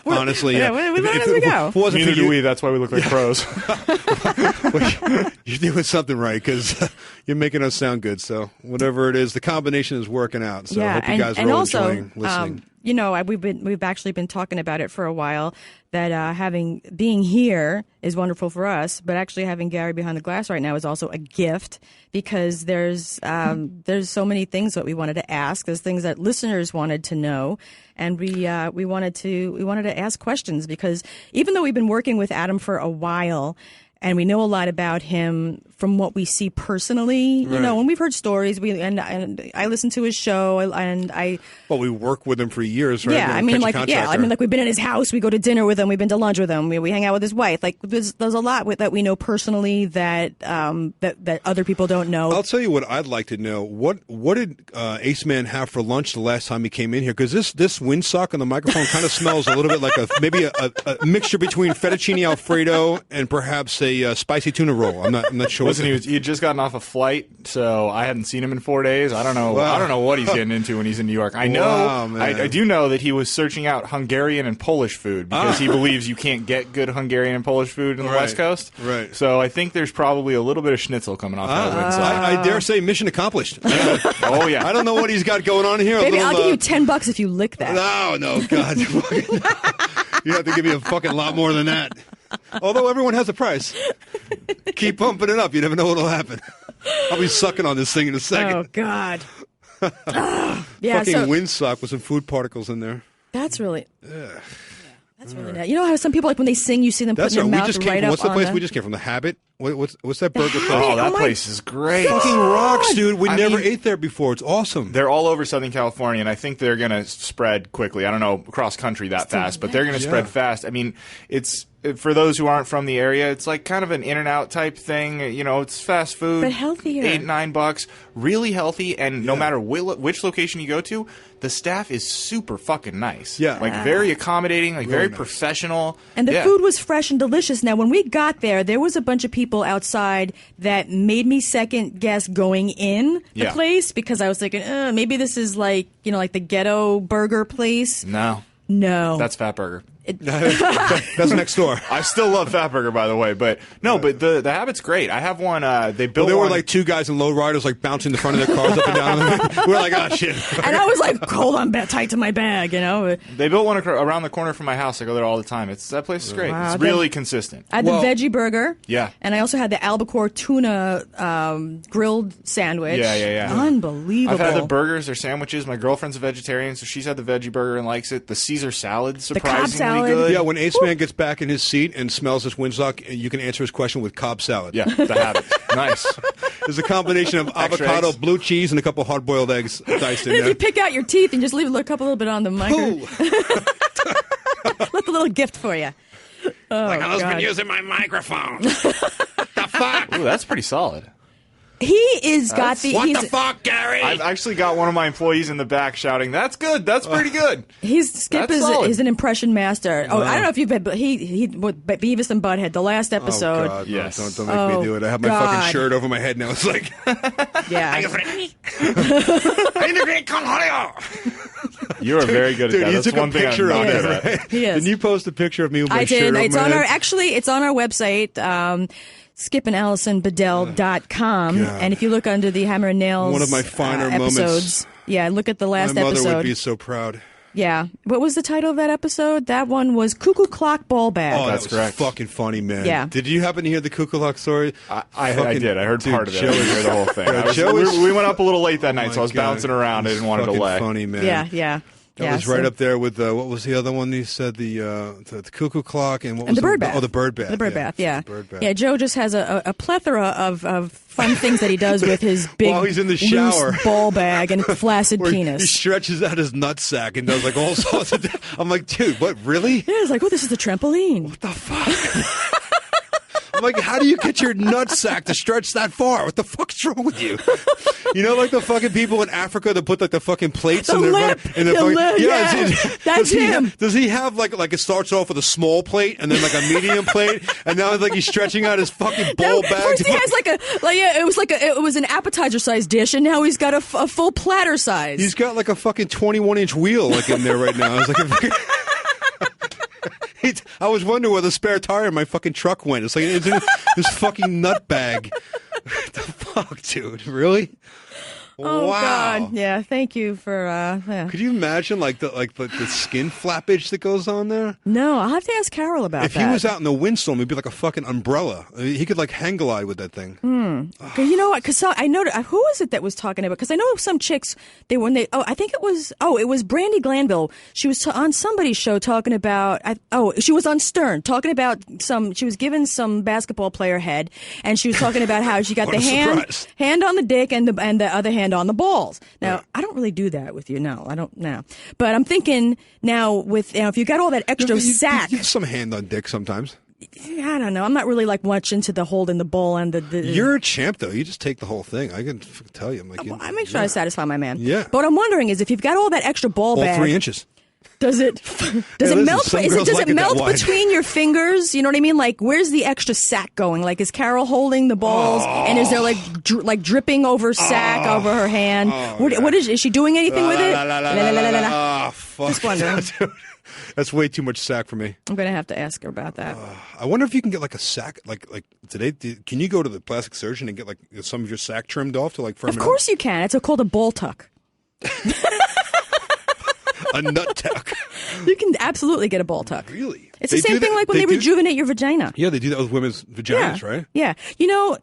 Speaker 3: honestly,
Speaker 4: we learn as we go.
Speaker 5: Neither do we. That's why we look like pros.
Speaker 3: You're doing something right, because you're making us sound good. So whatever it is, the combination is working out. So I hope you guys are all enjoying listening.
Speaker 4: We've actually been talking about it for a while, that being here is wonderful for us, but actually having Gary behind the glass right now is also a gift, because there's so many things that we wanted to ask. There's things that listeners wanted to know, and we wanted to ask questions, because even though we've been working with Adam for a while, and we know a lot about him from what we see personally. You know, when we've heard stories, and I listen to his show, and I.
Speaker 3: Well, we work with him for years, right?
Speaker 4: Yeah, I mean, like we've been in his house, we go to dinner with him, we've been to lunch with him, we hang out with his wife. Like, there's a lot that we know personally that that other people don't know.
Speaker 3: I'll tell you what I'd like to know. What did Ace Man have for lunch the last time he came in here? Because this windsock on the microphone kind of smells a little bit like maybe a mixture between fettuccine Alfredo and perhaps a spicy tuna roll. I'm not sure.
Speaker 5: Listen, he had just gotten off a flight, so I hadn't seen him in 4 days. I don't know.
Speaker 3: Wow.
Speaker 5: I don't know what he's getting into when he's in New York. I know.
Speaker 3: Wow, man.
Speaker 5: I do know that he was searching out Hungarian and Polish food because he believes you can't get good Hungarian and Polish food in the West Coast.
Speaker 3: Right.
Speaker 5: So I think there's probably a little bit of schnitzel coming off that windsock.
Speaker 3: I dare say mission accomplished.
Speaker 5: Oh yeah.
Speaker 3: I don't know what he's got going on here.
Speaker 4: Baby, I'll give you $10 if you lick that.
Speaker 3: No, God. You have to give me a fucking lot more than that. Although everyone has a price. Keep pumping it up. You never know what'll happen. I'll be sucking on this thing in a second.
Speaker 4: Oh, God.
Speaker 3: Fucking windsock with some food particles in there.
Speaker 4: That's really... That's really nice. You know how some people, like, when they sing, you see them putting their mouth right up
Speaker 3: what's the place
Speaker 4: on
Speaker 3: we just came from? The Habit? What's that burger place?
Speaker 5: Oh, that place is great.
Speaker 3: Fucking rocks, dude. We never
Speaker 5: mean,
Speaker 3: ate there before. It's awesome.
Speaker 5: They're all over Southern California, and I think they're going to spread quickly. I don't know across country that fast, but they're going to spread fast. I mean, it's for those who aren't from the area, it's like kind of an In-N-Out type thing. You know, it's fast food,
Speaker 4: but healthier.
Speaker 5: $8-9, really healthy, and no matter which location you go to, the staff is super fucking nice.
Speaker 3: Yeah,
Speaker 5: like very accommodating, like very professional,
Speaker 4: and the food was fresh and delicious. Now, when we got there was a bunch of people outside that made me second guess going in the place because I was thinking, maybe this is like like the ghetto burger place.
Speaker 5: No, that's Fat Burger.
Speaker 3: That's next door.
Speaker 5: I still love Fatburger, by the way, but no, but the Habit's great. I have one. They built.
Speaker 3: There were like two guys in lowriders like bouncing the front of their cars up and down. We're like, oh shit!
Speaker 4: And I was like, hold on, tight to my bag,
Speaker 5: They built one around the corner from my house. I go there all the time. That place is great.
Speaker 4: Wow,
Speaker 5: it's really consistent.
Speaker 4: I had the veggie burger.
Speaker 5: Yeah.
Speaker 4: And I also had the albacore tuna grilled sandwich.
Speaker 5: Yeah.
Speaker 4: Unbelievable.
Speaker 5: I've had the burgers or sandwiches. My girlfriend's a vegetarian, so she's had the veggie burger and likes it. The Caesar salad, surprisingly good.
Speaker 3: Yeah, when Ace Man gets back in his seat and smells this windsock, you can answer his question with Cobb salad.
Speaker 5: Yeah, the Habit. Nice.
Speaker 3: There's a combination of avocado,
Speaker 5: eggs,
Speaker 3: blue cheese, and a couple hard-boiled eggs diced in
Speaker 4: if
Speaker 3: there.
Speaker 4: you pick out your teeth and just leave a couple little bit on the microwave. Look, a little gift for you. Oh,
Speaker 3: like, I've been using my microphone. The fuck?
Speaker 5: Ooh, that's pretty solid.
Speaker 4: He is got the.
Speaker 3: What the fuck, Gary?
Speaker 5: I've actually got one of my employees in the back shouting, "That's good. That's pretty good."
Speaker 4: Skip is an impression master. Oh, I don't know if you've been, but he Beavis and Butthead, the last episode.
Speaker 3: Oh God,
Speaker 5: yes.
Speaker 3: Don't make me do it. I have my fucking shirt over my head now. It's like,
Speaker 4: yeah.
Speaker 5: You are very good at that.
Speaker 3: Dude,
Speaker 5: That's
Speaker 3: took
Speaker 5: one
Speaker 3: a
Speaker 5: thing
Speaker 3: picture
Speaker 5: I'm
Speaker 3: of
Speaker 5: not
Speaker 3: it,
Speaker 5: good at.
Speaker 3: right?
Speaker 4: He is.
Speaker 3: Didn't you post a picture of me with my shirt over
Speaker 4: It's
Speaker 3: my
Speaker 4: on
Speaker 3: head?
Speaker 4: it's on our website. SkipandAlisonBedell.com, and if you look under the Hammer and Nails,
Speaker 3: one of my finer
Speaker 4: episodes,
Speaker 3: moments.
Speaker 4: Yeah, look at the last
Speaker 3: my mother
Speaker 4: episode.
Speaker 3: would be so proud.
Speaker 4: Yeah, what was the title of that episode? That one was Cuckoo Clock Ball Bag.
Speaker 3: Oh,
Speaker 5: That's
Speaker 3: that was
Speaker 5: correct.
Speaker 3: fucking funny, man.
Speaker 4: Yeah.
Speaker 3: Did you happen to hear the Cuckoo Clock story?
Speaker 5: I did. I heard part of it. I didn't hear the whole thing. We went up a little late that night, so I was bouncing around. I didn't want to delay.
Speaker 3: Funny, man.
Speaker 4: Yeah.
Speaker 3: That was right up there with what was the other one? He said the cuckoo clock and what was
Speaker 4: the bird bath.
Speaker 3: Oh, the bird bath.
Speaker 4: The bird bath. Yeah.
Speaker 3: The bird bath.
Speaker 4: Yeah. Joe just has a plethora of fun things that he does with his big
Speaker 3: While he's in the shower.
Speaker 4: loose ball bag and flaccid
Speaker 3: Where
Speaker 4: penis.
Speaker 3: He stretches out his nutsack and does like all sorts of. I'm like, dude, what? Really?
Speaker 4: Yeah, it's like, this is a trampoline.
Speaker 3: What the fuck? I'm like, how do you get your nutsack to stretch that far? What the fuck's wrong with you? You know, like the fucking people in Africa that put like the fucking plates in their
Speaker 4: lip.
Speaker 3: in their fucking,
Speaker 4: Yeah, that's him.
Speaker 3: Does he have like it starts off with a small plate and then like a medium plate and now it's like he's stretching out his fucking ball bag?
Speaker 4: First he has it was an appetizer size dish and now he's got a full platter size.
Speaker 3: He's got like a fucking 21-inch wheel like in there right now. It's like I was wondering where the spare tire in my fucking truck went. It's like it's in this fucking nut bag. What the fuck, dude? Really?
Speaker 4: Oh
Speaker 3: Wow.
Speaker 4: God, yeah. Thank you for. Yeah.
Speaker 3: Could you imagine like the skin flappage that goes on there?
Speaker 4: No, I'll have to ask Carol about
Speaker 3: If
Speaker 4: that.
Speaker 3: he was out in the windstorm, it'd be like a fucking umbrella. I mean, he could like hang glide with that thing.
Speaker 4: 'Cause you know what? Because I noticed who was it that was talking about? Because I know some chicks. I think it was Brandy Glanville. She was on somebody's show talking about. She was on Stern talking about she was giving some basketball player head, and she was talking about how she got
Speaker 3: What
Speaker 4: the
Speaker 3: a surprise.
Speaker 4: hand on the dick and the other hand on the balls. Now, I don't really do that with you. No, I don't now. But I'm thinking now with if you got all that extra sack.
Speaker 3: You have some hand on dick sometimes.
Speaker 4: I don't know. I'm not really like much into the holding the ball and the.
Speaker 3: You're a champ though. You just take the whole thing. I can tell you. I'm like,
Speaker 4: I make sure I satisfy my man.
Speaker 3: Yeah.
Speaker 4: But what I'm wondering is if you've got all that extra ball
Speaker 3: all
Speaker 4: bag.
Speaker 3: 3 inches.
Speaker 4: Does it
Speaker 3: listen,
Speaker 4: melt?
Speaker 3: some
Speaker 4: Does
Speaker 3: girls
Speaker 4: it
Speaker 3: like it that
Speaker 4: melt
Speaker 3: wide.
Speaker 4: between your fingers? You know what I mean? Like, where's the extra sack going? Like, is Carol holding the balls, and is there like dripping over sack over her hand? What is she doing anything with it?
Speaker 3: Oh, fuck.
Speaker 4: Just wondering.
Speaker 3: That's way too much sack for me.
Speaker 4: I'm gonna have to ask her about that.
Speaker 3: I wonder if you can get like a sack, like today. Can you go to the plastic surgeon and get like some of your sack trimmed off to like firm
Speaker 4: Of
Speaker 3: it up?
Speaker 4: course you can. It's called a ball tuck.
Speaker 3: A nut tuck.
Speaker 4: You can absolutely get a ball tuck.
Speaker 3: Really?
Speaker 4: It's the same thing like when they rejuvenate your vagina.
Speaker 3: Yeah, they do that with women's vaginas,
Speaker 4: Yeah.
Speaker 3: right?
Speaker 4: Yeah. You know,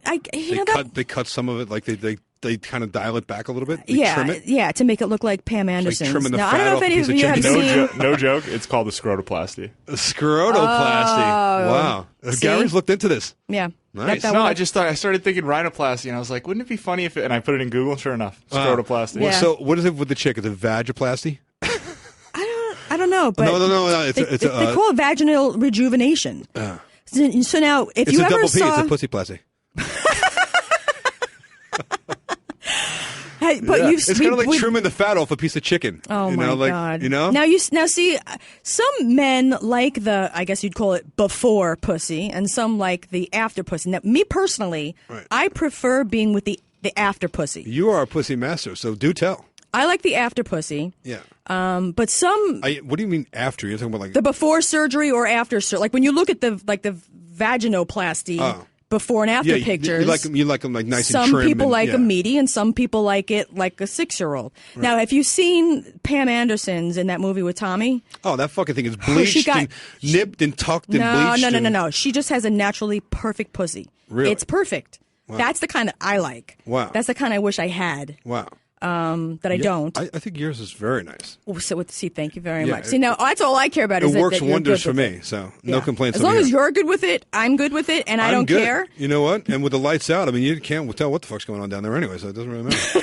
Speaker 3: They cut some of it, like they kind of dial it back a little bit. They
Speaker 4: yeah,
Speaker 3: trim it.
Speaker 4: yeah, to make it look like Pam Anderson's.
Speaker 3: trimming the
Speaker 4: Now, I don't
Speaker 3: fat
Speaker 4: know
Speaker 3: off
Speaker 4: if
Speaker 3: a
Speaker 4: any
Speaker 3: piece
Speaker 4: of
Speaker 3: of
Speaker 4: you have
Speaker 3: chicken.
Speaker 4: seen.
Speaker 5: No joke. It's called a scrotoplasty.
Speaker 3: A scrotoplasty. Wow.
Speaker 4: See?
Speaker 3: Gary's looked into this.
Speaker 4: Yeah.
Speaker 3: Nice.
Speaker 4: That
Speaker 5: No,
Speaker 4: one-
Speaker 5: I started thinking rhinoplasty, and I was like, wouldn't it be funny if and I put it in Google, and sure enough, scrotoplasty.
Speaker 4: Yeah.
Speaker 3: So what is it with the chick? Is it vagoplasty?
Speaker 4: I don't know, but
Speaker 3: No. It's
Speaker 4: they call it vaginal rejuvenation. So now, if
Speaker 3: it's
Speaker 4: you
Speaker 3: a
Speaker 4: ever
Speaker 3: double P.
Speaker 4: saw,
Speaker 3: It's a pussyplasty.
Speaker 4: hey, but
Speaker 3: Yeah.
Speaker 4: you've
Speaker 3: It's kind of like trimming the fat off a piece of chicken.
Speaker 4: Oh
Speaker 3: you
Speaker 4: my
Speaker 3: know, like,
Speaker 4: God!
Speaker 3: You know.
Speaker 4: Now see, some men like I guess you'd call it before pussy, and some like the after pussy. Now, me personally,
Speaker 3: Right.
Speaker 4: I prefer being with the after pussy.
Speaker 3: You are a pussy master, so do tell.
Speaker 4: I like the after pussy.
Speaker 3: Yeah.
Speaker 4: But some
Speaker 3: What do you mean after? You're talking about like
Speaker 4: the before surgery or after surgery. Like when you look at the vaginoplasty before and after
Speaker 3: yeah,
Speaker 4: pictures.
Speaker 3: You like them like nice and
Speaker 4: some
Speaker 3: trim.
Speaker 4: people
Speaker 3: and,
Speaker 4: like
Speaker 3: yeah.
Speaker 4: them meaty, and some people like it like a 6-year-old. Right. Now, have you seen Pam Anderson's in that movie with Tommy?
Speaker 3: Oh, that fucking thing is bleached and nipped and tucked and bleached.
Speaker 4: No. She just has a naturally perfect pussy.
Speaker 3: Really?
Speaker 4: It's perfect.
Speaker 3: Wow.
Speaker 4: That's the kind I like.
Speaker 3: Wow.
Speaker 4: That's the kind I wish I had.
Speaker 3: Wow.
Speaker 4: That I don't.
Speaker 3: I think yours is very nice.
Speaker 4: Thank you very
Speaker 3: Yeah,
Speaker 4: much. See, now that's all I care about.
Speaker 3: It
Speaker 4: Is
Speaker 3: works
Speaker 4: that you're
Speaker 3: wonders
Speaker 4: good
Speaker 3: for
Speaker 4: with
Speaker 3: me.
Speaker 4: it.
Speaker 3: So
Speaker 4: Yeah.
Speaker 3: no complaints.
Speaker 4: As
Speaker 3: over
Speaker 4: long as
Speaker 3: here.
Speaker 4: you're good with it, I'm good with it, and I
Speaker 3: I'm
Speaker 4: don't
Speaker 3: good.
Speaker 4: care.
Speaker 3: You know what? And with the lights out, I mean, you can't tell what the fuck's going on down there anyway, so it doesn't really matter.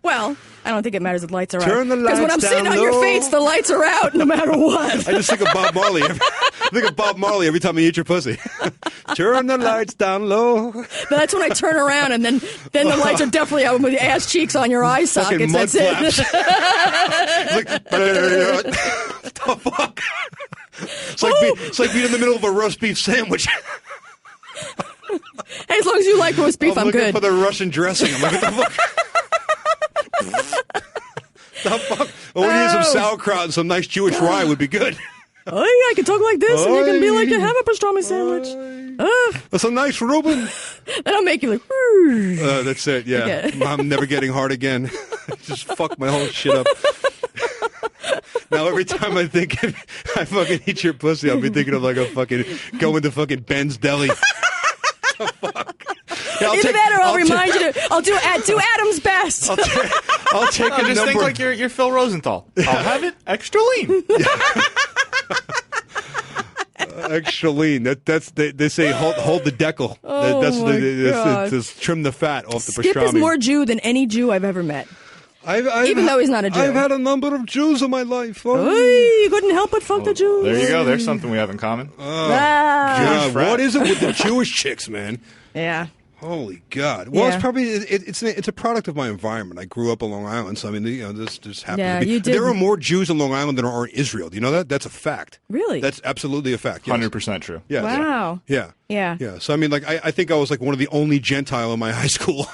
Speaker 4: Well, I don't think it matters if the lights are out.
Speaker 3: Turn the
Speaker 4: Because when
Speaker 3: lights
Speaker 4: I'm sitting
Speaker 3: down
Speaker 4: on your
Speaker 3: low.
Speaker 4: face, the lights are out no matter what.
Speaker 3: I just think of Bob Marley. I think of Bob Marley every time I eat your pussy. Turn the lights down low.
Speaker 4: That's when I turn around, and then the lights are definitely out with your ass cheeks on your eye
Speaker 3: Fucking
Speaker 4: sockets.
Speaker 3: mud
Speaker 4: That's it.
Speaker 3: flaps. What the fuck? It's like being in the middle of a roast beef sandwich.
Speaker 4: Hey, as long as you like roast beef, I'm
Speaker 3: looking
Speaker 4: good.
Speaker 3: for the Russian dressing. I'm like, what the fuck? The fuck? Oh, we need some sauerkraut and some nice Jewish rye would be good.
Speaker 4: Oh, yeah, I can talk like this, and you can be like, have a pastrami sandwich.
Speaker 3: That's a nice Reuben.
Speaker 4: That'll make you like,
Speaker 3: That's it, yeah.
Speaker 4: Okay.
Speaker 3: I'm never getting hard again. Just fuck my whole shit up. Now every time I think I fucking eat your pussy, I'll be thinking of like a fucking going to fucking Ben's Deli. The fuck? Yeah,
Speaker 4: either that or I'll remind you to, I'll do Adam's best.
Speaker 3: I'll take a
Speaker 5: Just
Speaker 3: number.
Speaker 5: think like you're Phil Rosenthal. I'll have it extra lean.
Speaker 3: Extra lean. They say hold the decal.
Speaker 4: Oh, my God.
Speaker 3: Just trim the fat off the
Speaker 4: Skip
Speaker 3: pastrami.
Speaker 4: is more Jew than any Jew I've ever met. Even though he's not a Jew.
Speaker 3: I've had a number of Jews in my life. Oh,
Speaker 4: You couldn't help but fuck the Jews.
Speaker 5: There you go. There's something we have in common.
Speaker 3: God,
Speaker 5: frat.
Speaker 3: what is it with the Jewish chicks, man?
Speaker 4: Yeah.
Speaker 3: Holy God! Well,
Speaker 4: Yeah.
Speaker 3: it's probably it's a product of my environment. I grew up on Long Island, so I mean, this happened
Speaker 4: Yeah,
Speaker 3: to be.
Speaker 4: you did.
Speaker 3: There are more Jews in Long Island than there are in Israel. Do you know that? That's a fact.
Speaker 4: Really?
Speaker 3: That's absolutely a fact. Yes.
Speaker 5: 100% true.
Speaker 3: Yeah.
Speaker 4: Wow.
Speaker 3: Yeah.
Speaker 4: Yeah.
Speaker 3: Yeah. So I mean, like, I think I was like one of the only Gentile in my high school.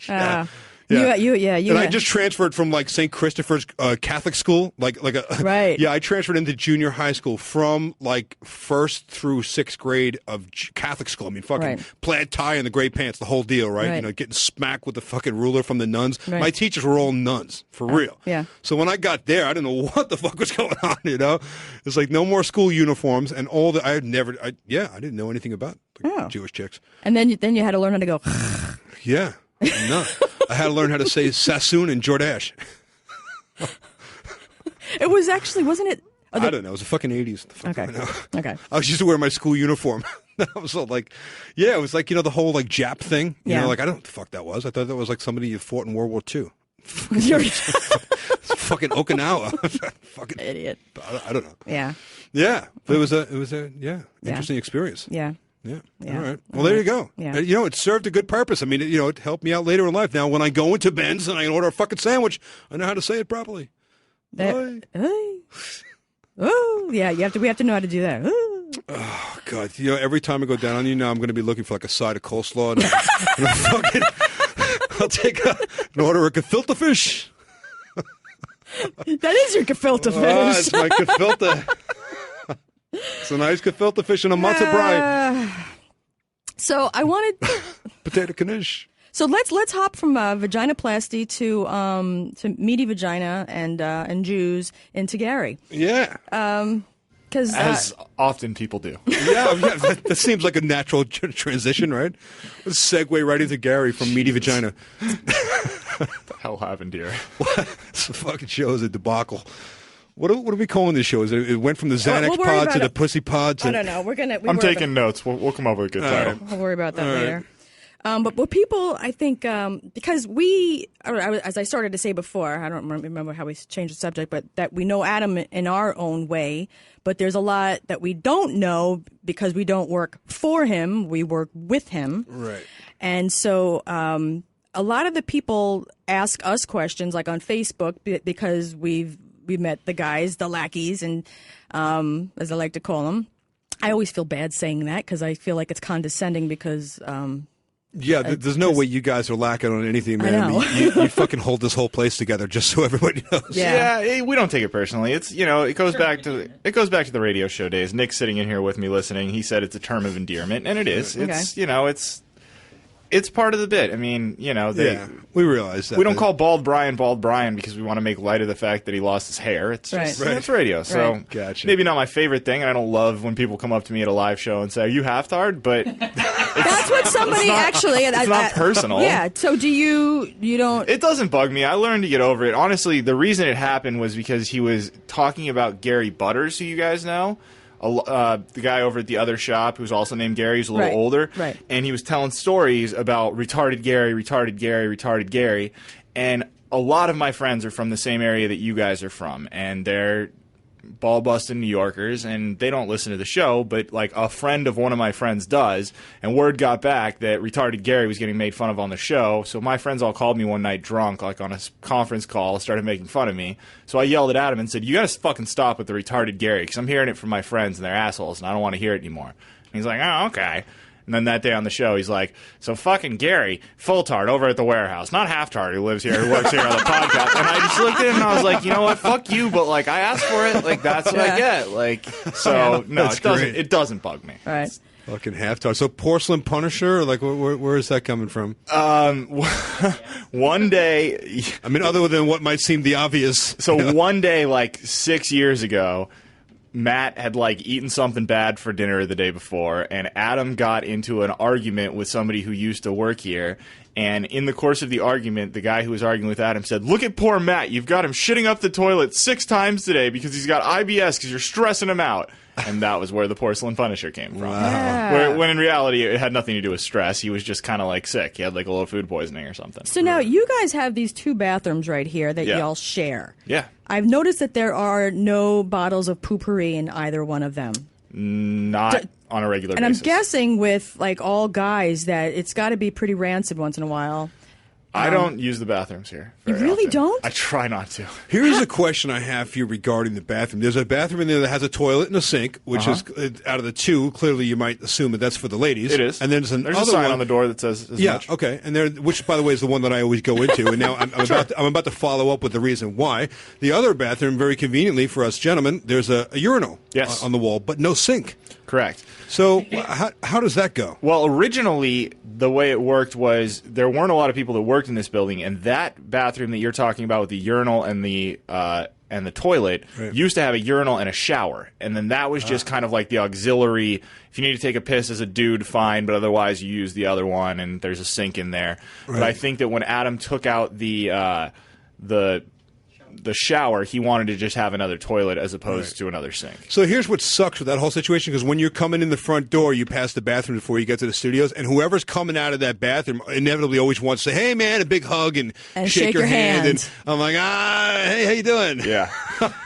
Speaker 3: Yeah. Yeah.
Speaker 4: You.
Speaker 3: I just transferred from like St. Christopher's Catholic school,
Speaker 4: Right.
Speaker 3: Yeah, I transferred into junior high school from like 1st through 6th grade of Catholic school. I mean, fucking plaid tie and the gray pants, the whole deal, right? You know, getting smacked with the fucking ruler from the nuns.
Speaker 4: Right.
Speaker 3: My teachers were all nuns, for real.
Speaker 4: Yeah.
Speaker 3: So when I got there, I didn't know what the fuck was going on. You know, it's like no more school uniforms and all the. I didn't know anything about Jewish chicks.
Speaker 4: And then you had to learn how to go.
Speaker 3: Yeah. No. I had to learn how to say Sassoon and Jordache.
Speaker 4: It was actually, wasn't it?
Speaker 3: I don't know. It was the fucking 80s. The fuck
Speaker 4: Okay.
Speaker 3: I know.
Speaker 4: Okay.
Speaker 3: I was used to wear my school uniform. I was all like, yeah, it was like, you know, the whole like Jap thing. You know, like I don't know what the fuck that was. I thought that was like somebody you fought in World War II. Fucking Okinawa. Fucking
Speaker 4: idiot.
Speaker 3: I don't know.
Speaker 4: Yeah.
Speaker 3: Yeah. But it was a interesting experience.
Speaker 4: Yeah.
Speaker 3: Yeah.
Speaker 4: Yeah.
Speaker 3: All right. Well, there you go.
Speaker 4: Yeah.
Speaker 3: You know, it served a good purpose. I mean, you know, it helped me out later in life. Now, when I go into Ben's and I order a fucking sandwich, I know how to say it properly.
Speaker 4: Oh, yeah. We have to know how to do that.
Speaker 3: Oh God! You know, every time I go down on you now, I'm going to be looking for like a side of coleslaw. And I'll take an order of gefilte fish.
Speaker 4: That is your gefilte fish.
Speaker 3: Oh, it's my gefilte. It's a nice gefilte fish and a matzo brie.
Speaker 4: So I wanted
Speaker 3: Potato knish.
Speaker 4: So let's hop from vaginoplasty to meaty vagina and Jews into Gary.
Speaker 3: Yeah.
Speaker 4: Because
Speaker 5: as often people do.
Speaker 3: Yeah, that seems like a natural transition, right? Let's segue right into Gary from meaty vagina.
Speaker 5: What the hell happened here?
Speaker 3: This fucking show is a debacle. What are we calling this show? It went from the Xanax pod to the pussy pod.
Speaker 4: I don't know.
Speaker 5: I'm taking notes. We'll come up with a good title.
Speaker 4: We'll worry about that later. But what people, I think, because as I started to say before, I don't remember how we changed the subject, but that we know Adam in our own way, but there's a lot that we don't know because we don't work for him, we work with him.
Speaker 3: Right.
Speaker 4: And so a lot of the people ask us questions, like on Facebook, because we've met the guys, the lackeys, and as I like to call them. I always feel bad saying that because I feel like it's condescending because...
Speaker 3: Yeah, there's no way you guys are lacking on anything, man.
Speaker 4: I know.
Speaker 3: You fucking hold this whole place together, just so everybody knows.
Speaker 5: Yeah, we don't take it personally. It's it goes back to the radio show days. Nick's sitting in here with me listening. He said it's a term of endearment, and it is. It's it's part of the bit. I mean,
Speaker 3: we realize that.
Speaker 5: We don't call Bald Brian because we want to make light of the fact that he lost his hair. It's just it's radio. So
Speaker 3: Gotcha.
Speaker 5: Maybe not my favorite thing, and I don't love when people come up to me at a live show and say, "Are you half-tard?" But
Speaker 4: that's what somebody actually.
Speaker 5: It's not personal.
Speaker 4: Yeah. So do you don't?
Speaker 5: It doesn't bug me. I learned to get over it. Honestly, the reason it happened was because he was talking about Gary Butters, who you guys know. The guy over at the other shop who's also named Gary, who's a little older.
Speaker 4: Right.
Speaker 5: And he was telling stories about retarded Gary. And a lot of my friends are from the same area that you guys are from. And they're ball-busting New Yorkers, and they don't listen to the show, but like a friend of one of my friends does, and word got back that retarded Gary was getting made fun of on the show, so my friends all called me one night drunk, like on a conference call, started making fun of me. So I yelled at Adam and said, "You gotta fucking stop with the retarded Gary, because I'm hearing it from my friends, and they're assholes, and I don't want to hear it anymore." And he's like, "Oh, okay." And then that day on the show, he's like, "So fucking Gary, full-tard over at the warehouse, not half-tard who lives here, who works here on the podcast." And I just looked at him and I was like, you know what, fuck you, but like I asked for it, like that's what I get. Like, so no, it doesn't bug me.
Speaker 4: All right.
Speaker 3: Fucking half-tard. So porcelain Punisher, like where is that coming from?
Speaker 5: One day,
Speaker 3: I mean, other than what might seem the obvious.
Speaker 5: So one day, like 6 years ago, Matt had like eaten something bad for dinner the day before, and Adam got into an argument with somebody who used to work here. And in the course of the argument, the guy who was arguing with Adam said, "Look at poor Matt. You've got him shitting up the toilet 6 times today because he's got IBS because you're stressing him out." And that was where the porcelain Punisher came from.
Speaker 3: Wow.
Speaker 4: Yeah.
Speaker 5: When in reality, it had nothing to do with stress. He was just kind of like sick. He had like a little food poisoning or something.
Speaker 4: So now you guys have these 2 bathrooms right here that y'all share.
Speaker 5: Yeah.
Speaker 4: I've noticed that there are no bottles of poopery in either one of them.
Speaker 5: Not on a regular basis.
Speaker 4: And I'm guessing with like all guys that it's got to be pretty rancid once in a while.
Speaker 5: I don't use the bathrooms here.
Speaker 4: You really
Speaker 5: often.
Speaker 4: don't?
Speaker 5: I try not to.
Speaker 3: Here's a question I have for you regarding the bathroom. There's a bathroom in there that has a toilet and a sink, which is out of the two. Clearly, you might assume that that's for the ladies.
Speaker 5: It is.
Speaker 3: And then there's
Speaker 5: a sign on the door that says as much.
Speaker 3: Okay. And there, which, by the way, is the one that I always go into. And now I'm about to follow up with the reason why. The other bathroom, very conveniently for us gentlemen, there's a urinal on the wall, but no sink.
Speaker 5: Correct.
Speaker 3: So how does that go?
Speaker 5: Well, originally, the way it worked was there weren't a lot of people that worked in this building, and that bathroom that you're talking about with the urinal and the toilet used to have a urinal and a shower, and then that was just kind of like the auxiliary. If you need to take a piss as a dude, fine, but otherwise you use the other one, and there's a sink in there. Right. But I think that when Adam took out the shower, he wanted to just have another toilet as opposed to another sink.
Speaker 3: So here's what sucks with that whole situation, because when you're coming in the front door, you pass the bathroom before you get to the studios, and whoever's coming out of that bathroom inevitably always wants to say, hey, man, a big hug and shake your hand. And I'm like, hey, how you doing?
Speaker 5: Yeah.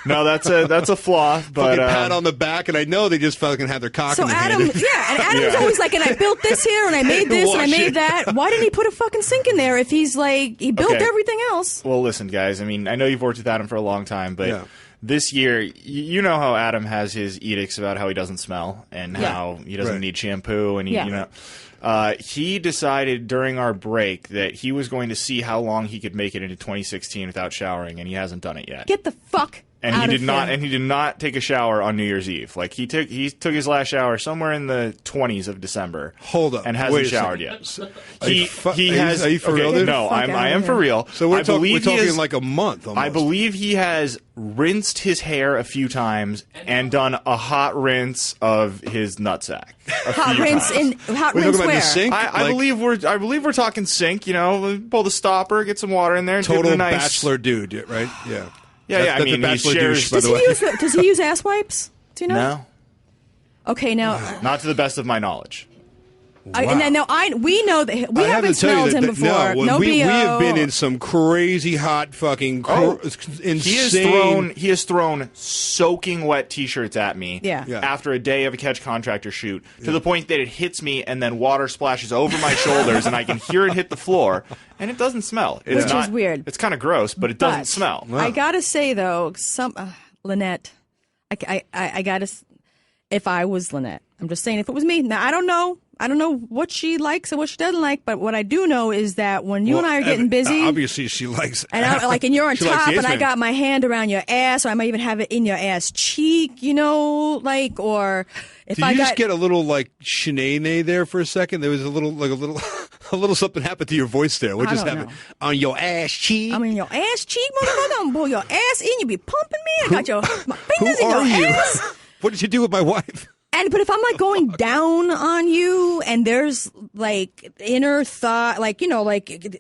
Speaker 5: No, that's a flaw. But
Speaker 3: fucking pat on the back, and I know they just fucking have their cock in their hand.
Speaker 4: And Adam's always like, and I built this here, and I made this, and I made that. Why didn't he put a fucking sink in there if he's like, he built everything else?
Speaker 5: Well, listen, guys, I mean, I know you've worked with Adam for a long time, but this year, you know how Adam has his edicts about how he doesn't smell and how he doesn't need shampoo, and he decided during our break that he was going to see how long he could make it into 2016 without showering, and he hasn't done it yet.
Speaker 4: Get the fuck
Speaker 5: and
Speaker 4: out
Speaker 5: he
Speaker 4: of
Speaker 5: did not,
Speaker 4: here.
Speaker 5: and he did not take a shower on New Year's Eve. Like he took his last shower somewhere in the 20s of December.
Speaker 3: Hold up,
Speaker 5: and hasn't showered yet. Are you for real?
Speaker 3: Dude?
Speaker 5: No, I am for real.
Speaker 3: So we're talking like a month. Almost.
Speaker 5: I believe he has rinsed his hair a few times and done a hot rinse of his nutsack.
Speaker 4: Hot rinse where?
Speaker 3: Sink?
Speaker 5: I believe we're talking sink. You know, pull the stopper, get some water in there, and
Speaker 3: total
Speaker 5: give it a nice
Speaker 3: bachelor dude, right? Yeah.
Speaker 5: Yeah,
Speaker 3: I mean,
Speaker 5: he shares.
Speaker 4: Does he use ass wipes? Do you know?
Speaker 5: No.
Speaker 4: Okay, now.
Speaker 5: Not to the best of my knowledge.
Speaker 3: Wow.
Speaker 4: We know that we haven't smelled him before. No,
Speaker 3: we
Speaker 4: BO.
Speaker 3: have been in some crazy hot fucking insane.
Speaker 5: He has thrown soaking wet T-shirts at me.
Speaker 4: Yeah.
Speaker 5: After a day of a catch contractor shoot, to the point that it hits me and then water splashes over my shoulders and I can hear it hit the floor, and it doesn't smell. Which
Speaker 4: is weird.
Speaker 5: It's kind of gross, but it doesn't smell.
Speaker 4: I gotta say though, Lynette, I gotta. If I was Lynette, I'm just saying, if it was me. Now I don't know what she likes and what she doesn't like, but what I do know is that when you and I are getting busy,
Speaker 3: obviously she likes,
Speaker 4: and you're on top, and I
Speaker 3: man.
Speaker 4: got my hand around your ass, or I might even have it in your ass cheek, or if
Speaker 3: Did you just get a little like shenane there for a second? There was a little something happened to your voice there. What just happened? On your ass cheek?
Speaker 4: I'm in your ass cheek, motherfucker. I'm gonna pull your ass in. You be pumping me. I got my fingers in your ass.
Speaker 3: What did you do with my wife?
Speaker 4: But if I'm like going down on you and there's like inner thought,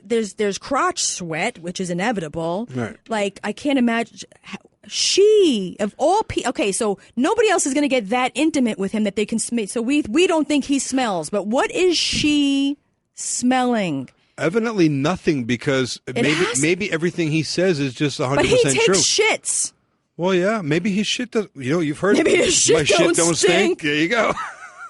Speaker 4: there's crotch sweat, which is inevitable.
Speaker 3: Right.
Speaker 4: Like I can't imagine she of all people. Okay, so nobody else is going to get that intimate with him that they can smell. So we don't think he smells. But what is she smelling?
Speaker 3: Evidently nothing, because maybe everything he says is just 100% true.
Speaker 4: But he takes shits.
Speaker 3: Well, yeah, maybe his shit does. You've heard
Speaker 4: maybe his shit
Speaker 3: my shit don't stink. There you go.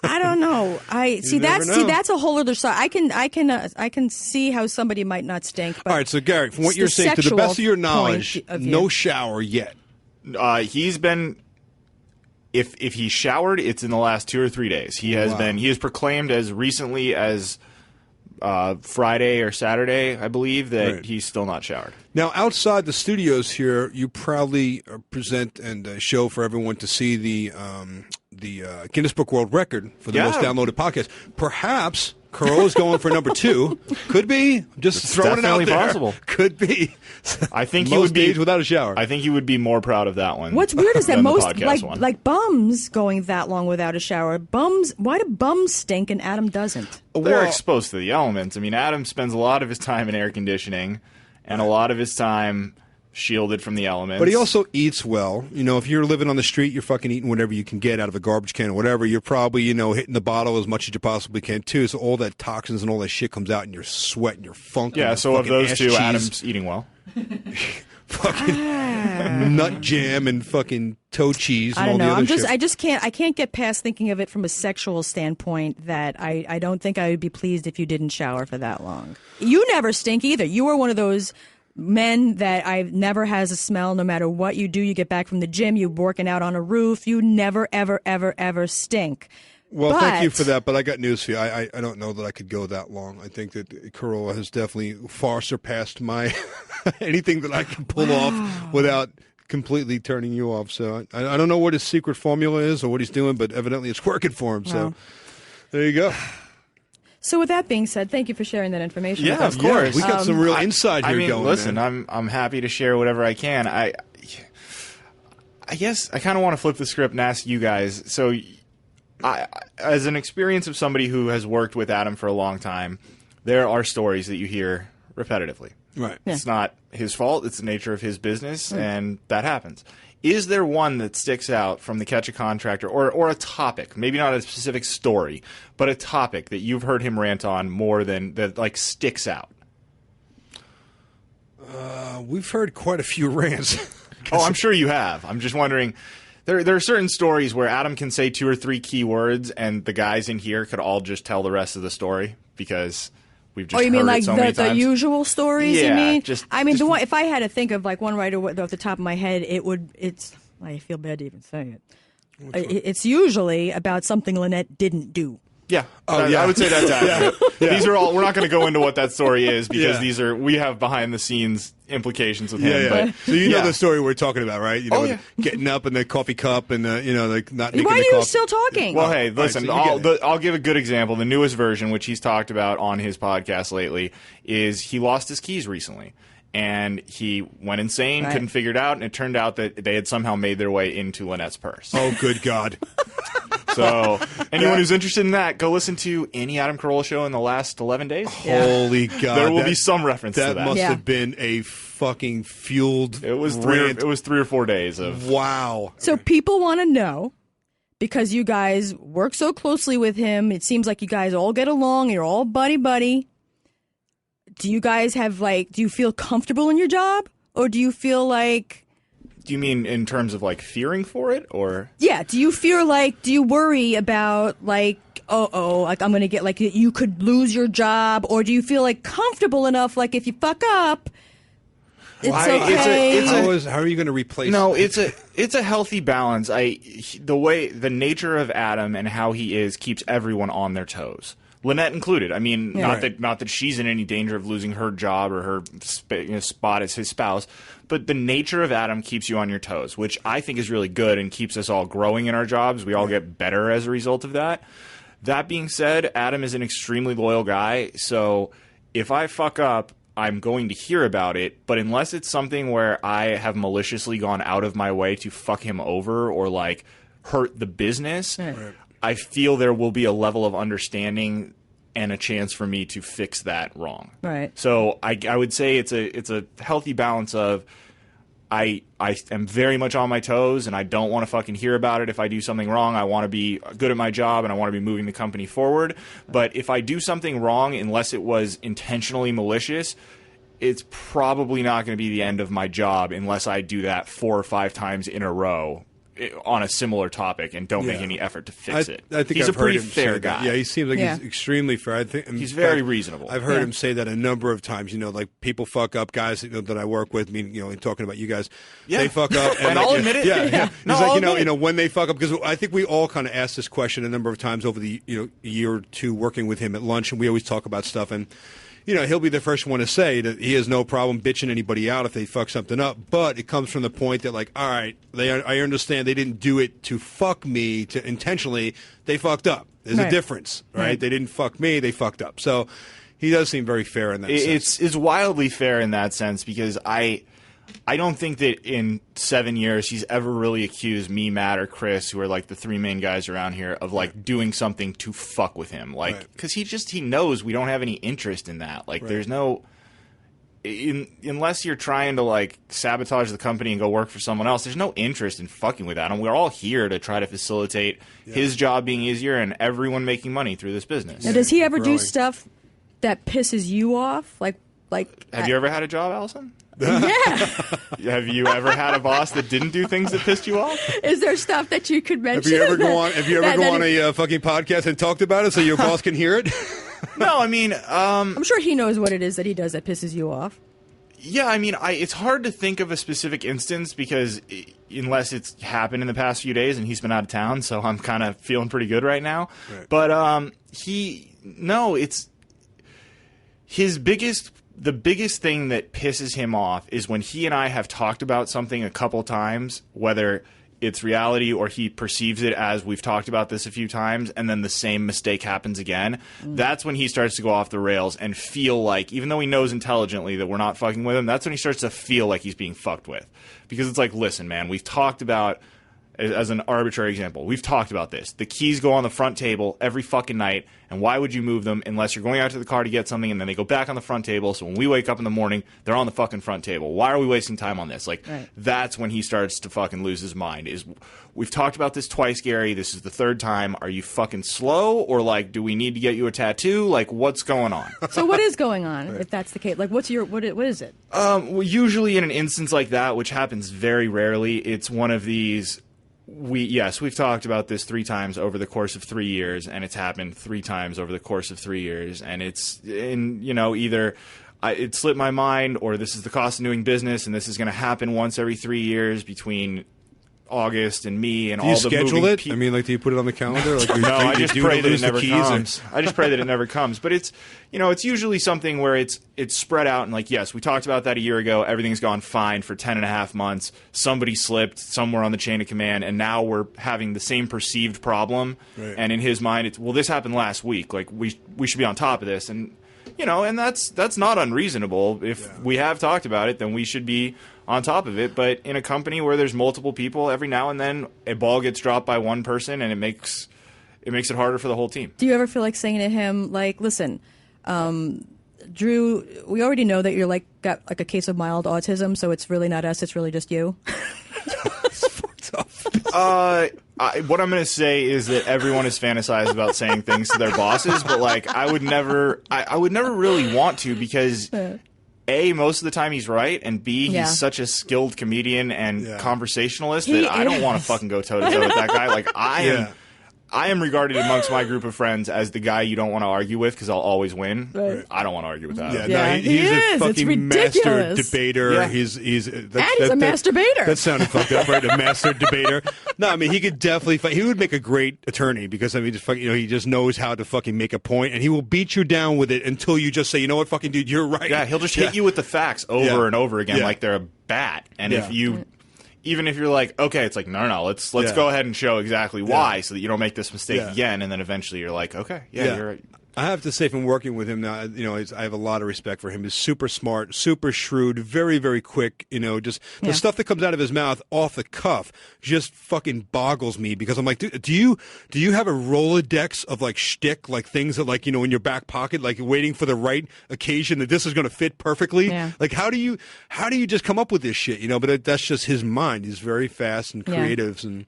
Speaker 4: I don't know. That's a whole other side. I can see how somebody might not stink. But
Speaker 3: all right, so Gary, from what you're saying, to the best of your knowledge, no shower yet.
Speaker 5: He's been. If he showered, it's in the last 2 or 3 days. He has been. He has proclaimed as recently as Friday or Saturday, I believe, that he's still not showered.
Speaker 3: Now, outside the studios here, you proudly present and show for everyone to see the Guinness Book World Record for the most downloaded podcast. Perhaps Carolla's going for number 2. Could be. Just throwing it out there. Possible. Could be.
Speaker 5: I think
Speaker 3: he would be without a shower.
Speaker 5: I think he would be more proud of that one.
Speaker 4: What's weird is that most like bums going that long without a shower. Why do bums stink and Adam doesn't?
Speaker 5: They're exposed to the elements. I mean, Adam spends a lot of his time in air conditioning and a lot of his time shielded from the elements.
Speaker 3: But he also eats well. If you're living on the street, you're fucking eating whatever you can get out of a garbage can or whatever. You're probably, hitting the bottle as much as you possibly can, too. So all that toxins and all that shit comes out and you're sweating, you're funky.
Speaker 5: Yeah, so of those two, Adam's eating well.
Speaker 3: fucking nut jam and fucking toe cheese and
Speaker 4: I don't
Speaker 3: all
Speaker 4: know.
Speaker 3: the other shit.
Speaker 4: I can't get past thinking of it from a sexual standpoint that I don't think I would be pleased if you didn't shower for that long. You never stink either. You are one of those men that I've never has a smell no matter what you do. You get back from the gym, you're working out on a roof. You never, ever, ever, ever stink.
Speaker 3: Well, thank you for that, but I got news for you. I don't know that I could go that long. I think that Carolla has definitely far surpassed my anything that I can pull off without completely turning you off. So I don't know what his secret formula is or what he's doing, but evidently it's working for him. Wow. So there you go.
Speaker 4: So with that being said, thank you for sharing that information.
Speaker 5: Yeah, of course.
Speaker 3: We got some real insight here going.
Speaker 5: Listen,
Speaker 3: man.
Speaker 5: I'm happy to share whatever I can. I guess I kind of want to flip the script and ask you guys. So, as an experience of somebody who has worked with Adam for a long time, there are stories that you hear repetitively.
Speaker 3: Right.
Speaker 4: Yeah.
Speaker 5: It's not his fault. It's the nature of his business, and that happens. Is there one that sticks out from the Catch a Contractor or a topic, maybe not a specific story, but a topic that you've heard him rant on more than that like sticks out?
Speaker 3: We've heard quite a few rants.
Speaker 5: Oh, I'm sure you have. I'm just wondering. There are certain stories where Adam can say 2 or 3 key words, and the guys in here could all just tell the rest of the story because we've just
Speaker 4: you mean
Speaker 5: heard
Speaker 4: like
Speaker 5: it so many
Speaker 4: the
Speaker 5: times.
Speaker 4: usual stories?
Speaker 5: Yeah,
Speaker 4: you mean?
Speaker 5: just
Speaker 4: the one. If I had to think of like one right off the top of my head, it's. I feel bad to even say it. It's usually about something Lynette didn't do.
Speaker 5: Yeah. I would say that's accurate.
Speaker 3: Yeah.
Speaker 5: These are all. We're not going to go into what that story is because
Speaker 3: Yeah.
Speaker 5: we have behind the scenes implications with him.
Speaker 3: Yeah.
Speaker 5: But,
Speaker 3: So you know
Speaker 5: yeah.
Speaker 3: the story we're talking about, right? You know, getting up in the coffee cup and like not making
Speaker 4: Why
Speaker 3: the
Speaker 4: are you
Speaker 3: coffee.
Speaker 4: still talking?
Speaker 5: Well, hey, listen,
Speaker 3: so you get
Speaker 5: I'll give a good example. The newest version, which he's talked about on his podcast lately, is he lost his keys recently. And he went insane,
Speaker 4: Right.
Speaker 5: couldn't figure it out, and it turned out that they had somehow made their way into Lynette's purse.
Speaker 3: Oh, good God.
Speaker 5: So anyone who's interested in that, go listen to any Adam Carolla show in the last 11 days.
Speaker 3: Holy God.
Speaker 5: There will be some reference to
Speaker 3: That
Speaker 5: that.
Speaker 3: must
Speaker 4: Yeah.
Speaker 3: have been a fucking fueled
Speaker 5: It was
Speaker 3: rant.
Speaker 5: 3 or 4 days of.
Speaker 3: Wow.
Speaker 4: So people want to know, because you guys work so closely with him, it seems like you guys all get along, you're all buddy-buddy. Do you guys have, do you feel comfortable in your job? Or do you feel like...
Speaker 5: Do you mean in terms of like fearing for it, or?
Speaker 4: Yeah, do you do you worry about, I'm going to get, you could lose your job? Or do you feel, comfortable enough, if you fuck up, it's okay?
Speaker 3: How are you going to replace
Speaker 5: No, it's a healthy balance. The nature of Adam and how he is keeps everyone on their toes. Lynette included. I mean, not that she's in any danger of losing her job or her spot as his spouse, but the nature of Adam keeps you on your toes, which I think is really good and keeps us all growing in our jobs. We all get better as a result of that. That being said, Adam is an extremely loyal guy, so if I fuck up, I'm going to hear about it, but unless it's something where I have maliciously gone out of my way to fuck him over or hurt the business, I feel there will be a level of understanding and a chance for me to fix that wrong.
Speaker 4: Right.
Speaker 5: So I would say it's a healthy balance of I am very much on my toes and I don't want to fucking hear about it if I do something wrong. I want to be good at my job and I want to be moving the company forward. But if I do something wrong, unless it was intentionally malicious, it's probably not going to be the end of my job unless I do that 4 or 5 times in a row on a similar topic and don't make any effort to fix it.
Speaker 3: I think
Speaker 5: he's
Speaker 3: I've
Speaker 5: a pretty
Speaker 3: heard him
Speaker 5: fair
Speaker 3: say that.
Speaker 5: guy.
Speaker 3: Yeah, he seems like he's extremely fair. I think
Speaker 5: he's very reasonable.
Speaker 3: I've heard him say that a number of times. People fuck up. Guys that I work with. In talking about you guys, they fuck up,
Speaker 5: and I'll admit it.
Speaker 3: Yeah.
Speaker 5: No,
Speaker 3: He's like, when they fuck up, because I think we all kind of asked this question a number of times over the year or two working with him at lunch, and we always talk about stuff and. He'll be the first one to say that he has no problem bitching anybody out if they fuck something up. But it comes from the point that, all right, I understand they didn't do it to fuck me to intentionally. They fucked up. There's a difference, right? They didn't fuck me. They fucked up. So he does seem very fair in that sense.
Speaker 5: It's wildly fair in that sense because I don't think that in 7 years he's ever really accused me, Matt, or Chris, who are the 3 main guys around here, of doing something to fuck with him. Because he knows we don't have any interest in that. There's no unless you're trying to sabotage the company and go work for someone else, there's no interest in fucking with Adam. We're all here to try to facilitate his job being easier and everyone making money through this business.
Speaker 4: Now, does he ever do stuff that pisses you off?
Speaker 5: Have you ever had a job, Alison?
Speaker 4: Yeah.
Speaker 5: Have you ever had a boss that didn't do things that pissed you off?
Speaker 4: Is there stuff that you could mention?
Speaker 3: Have you ever go on a fucking podcast and talked about it so your boss can hear it?
Speaker 5: No, I mean,
Speaker 4: I'm sure he knows what it is that he does that pisses you off.
Speaker 5: Yeah, I mean, it's hard to think of a specific instance because unless it's happened in the past few days and he's been out of town, so I'm kind of feeling pretty good right now.
Speaker 3: Right.
Speaker 5: But it's the biggest thing that pisses him off is when he and I have talked about something a couple times, whether it's reality or he perceives it as we've talked about this a few times, and then the same mistake happens again. That's when he starts to go off the rails and feel like, even though he knows intelligently that we're not fucking with him, that's when he starts to feel like he's being fucked with. Because it's like, listen, man, we've talked about, as an arbitrary example, we've talked about this. The keys go on the front table every fucking night, and why would you move them unless you're going out to the car to get something and then they go back on the front table, so when we wake up in the morning, they're on the fucking front table. Why are we wasting time on this? Like,
Speaker 4: right.
Speaker 5: That's when he starts to fucking lose his mind. We've talked about this twice, Gary. This is the third time. Are you fucking slow? Or, like, do we need to get you a tattoo? Like, what's going on?
Speaker 4: So what is going on, if that's the case? Like, what is it?
Speaker 5: Well, usually in an instance like that, which happens very rarely, it's one of these... We've talked about this 3 times over the course of 3 years, and it's happened 3 times over the course of 3 years, and it's either it slipped my mind, or this is the cost of doing business, and this is going to happen once every 3 years between August and me and all the moving.
Speaker 3: Do you schedule it? I mean, like, do you put it on the calendar? Like,
Speaker 5: no, I just pray that it never comes.
Speaker 3: And...
Speaker 5: I just pray that it never comes. But it's usually something where it's spread out and like, yes, we talked about that a year ago. Everything's gone fine for 10.5 months. Somebody slipped somewhere on the chain of command, and now we're having the same perceived problem. Right. And in his mind, it's, well, this happened last week. Like, we should be on top of this. And and that's not unreasonable. If we have talked about it, then we should be on top of it. But in a company where there's multiple people, every now and then a ball gets dropped by one person, and it makes it harder for the whole team.
Speaker 4: Do you ever feel like saying to him, like, listen, Drew, we already know that you're like got like a case of mild autism, so it's really not us, it's really just you?
Speaker 5: What I'm going to say is that everyone has fantasized about saying things to their bosses, but like I would never really want to, because A, most of the time he's right, and B, he's such a skilled comedian and conversationalist that I don't want to fucking go toe to toe with that guy. Like I am regarded amongst my group of friends as the guy you don't want to argue with because I'll always win. Right. I don't want to argue with that.
Speaker 3: He's a fucking master debater.
Speaker 4: Yeah.
Speaker 3: He's a
Speaker 4: masturbator.
Speaker 3: That sounded fucked up, right? A master debater. No, I mean, he could definitely fight. He would make a great attorney because, I mean, he just knows how to fucking make a point, and he will beat you down with it until you just say, you know what, fucking dude, you're right.
Speaker 5: Yeah, he'll just hit you with the facts over and over again like they're a bat. And if you... Even if you're like, okay, it's like, no, let's go ahead and show exactly why so that you don't make this mistake again. And then eventually you're like, okay, you're right.
Speaker 3: I have to say, from working with him now, I have a lot of respect for him. He's super smart, super shrewd, very, very quick. Just the stuff that comes out of his mouth off the cuff just fucking boggles me, because I'm like, dude, do you have a Rolodex of like shtick, like things that like, in your back pocket, like waiting for the right occasion that this is going to fit perfectly? Yeah. Like, how do you just come up with this shit? But that's just his mind. He's very fast and creative, and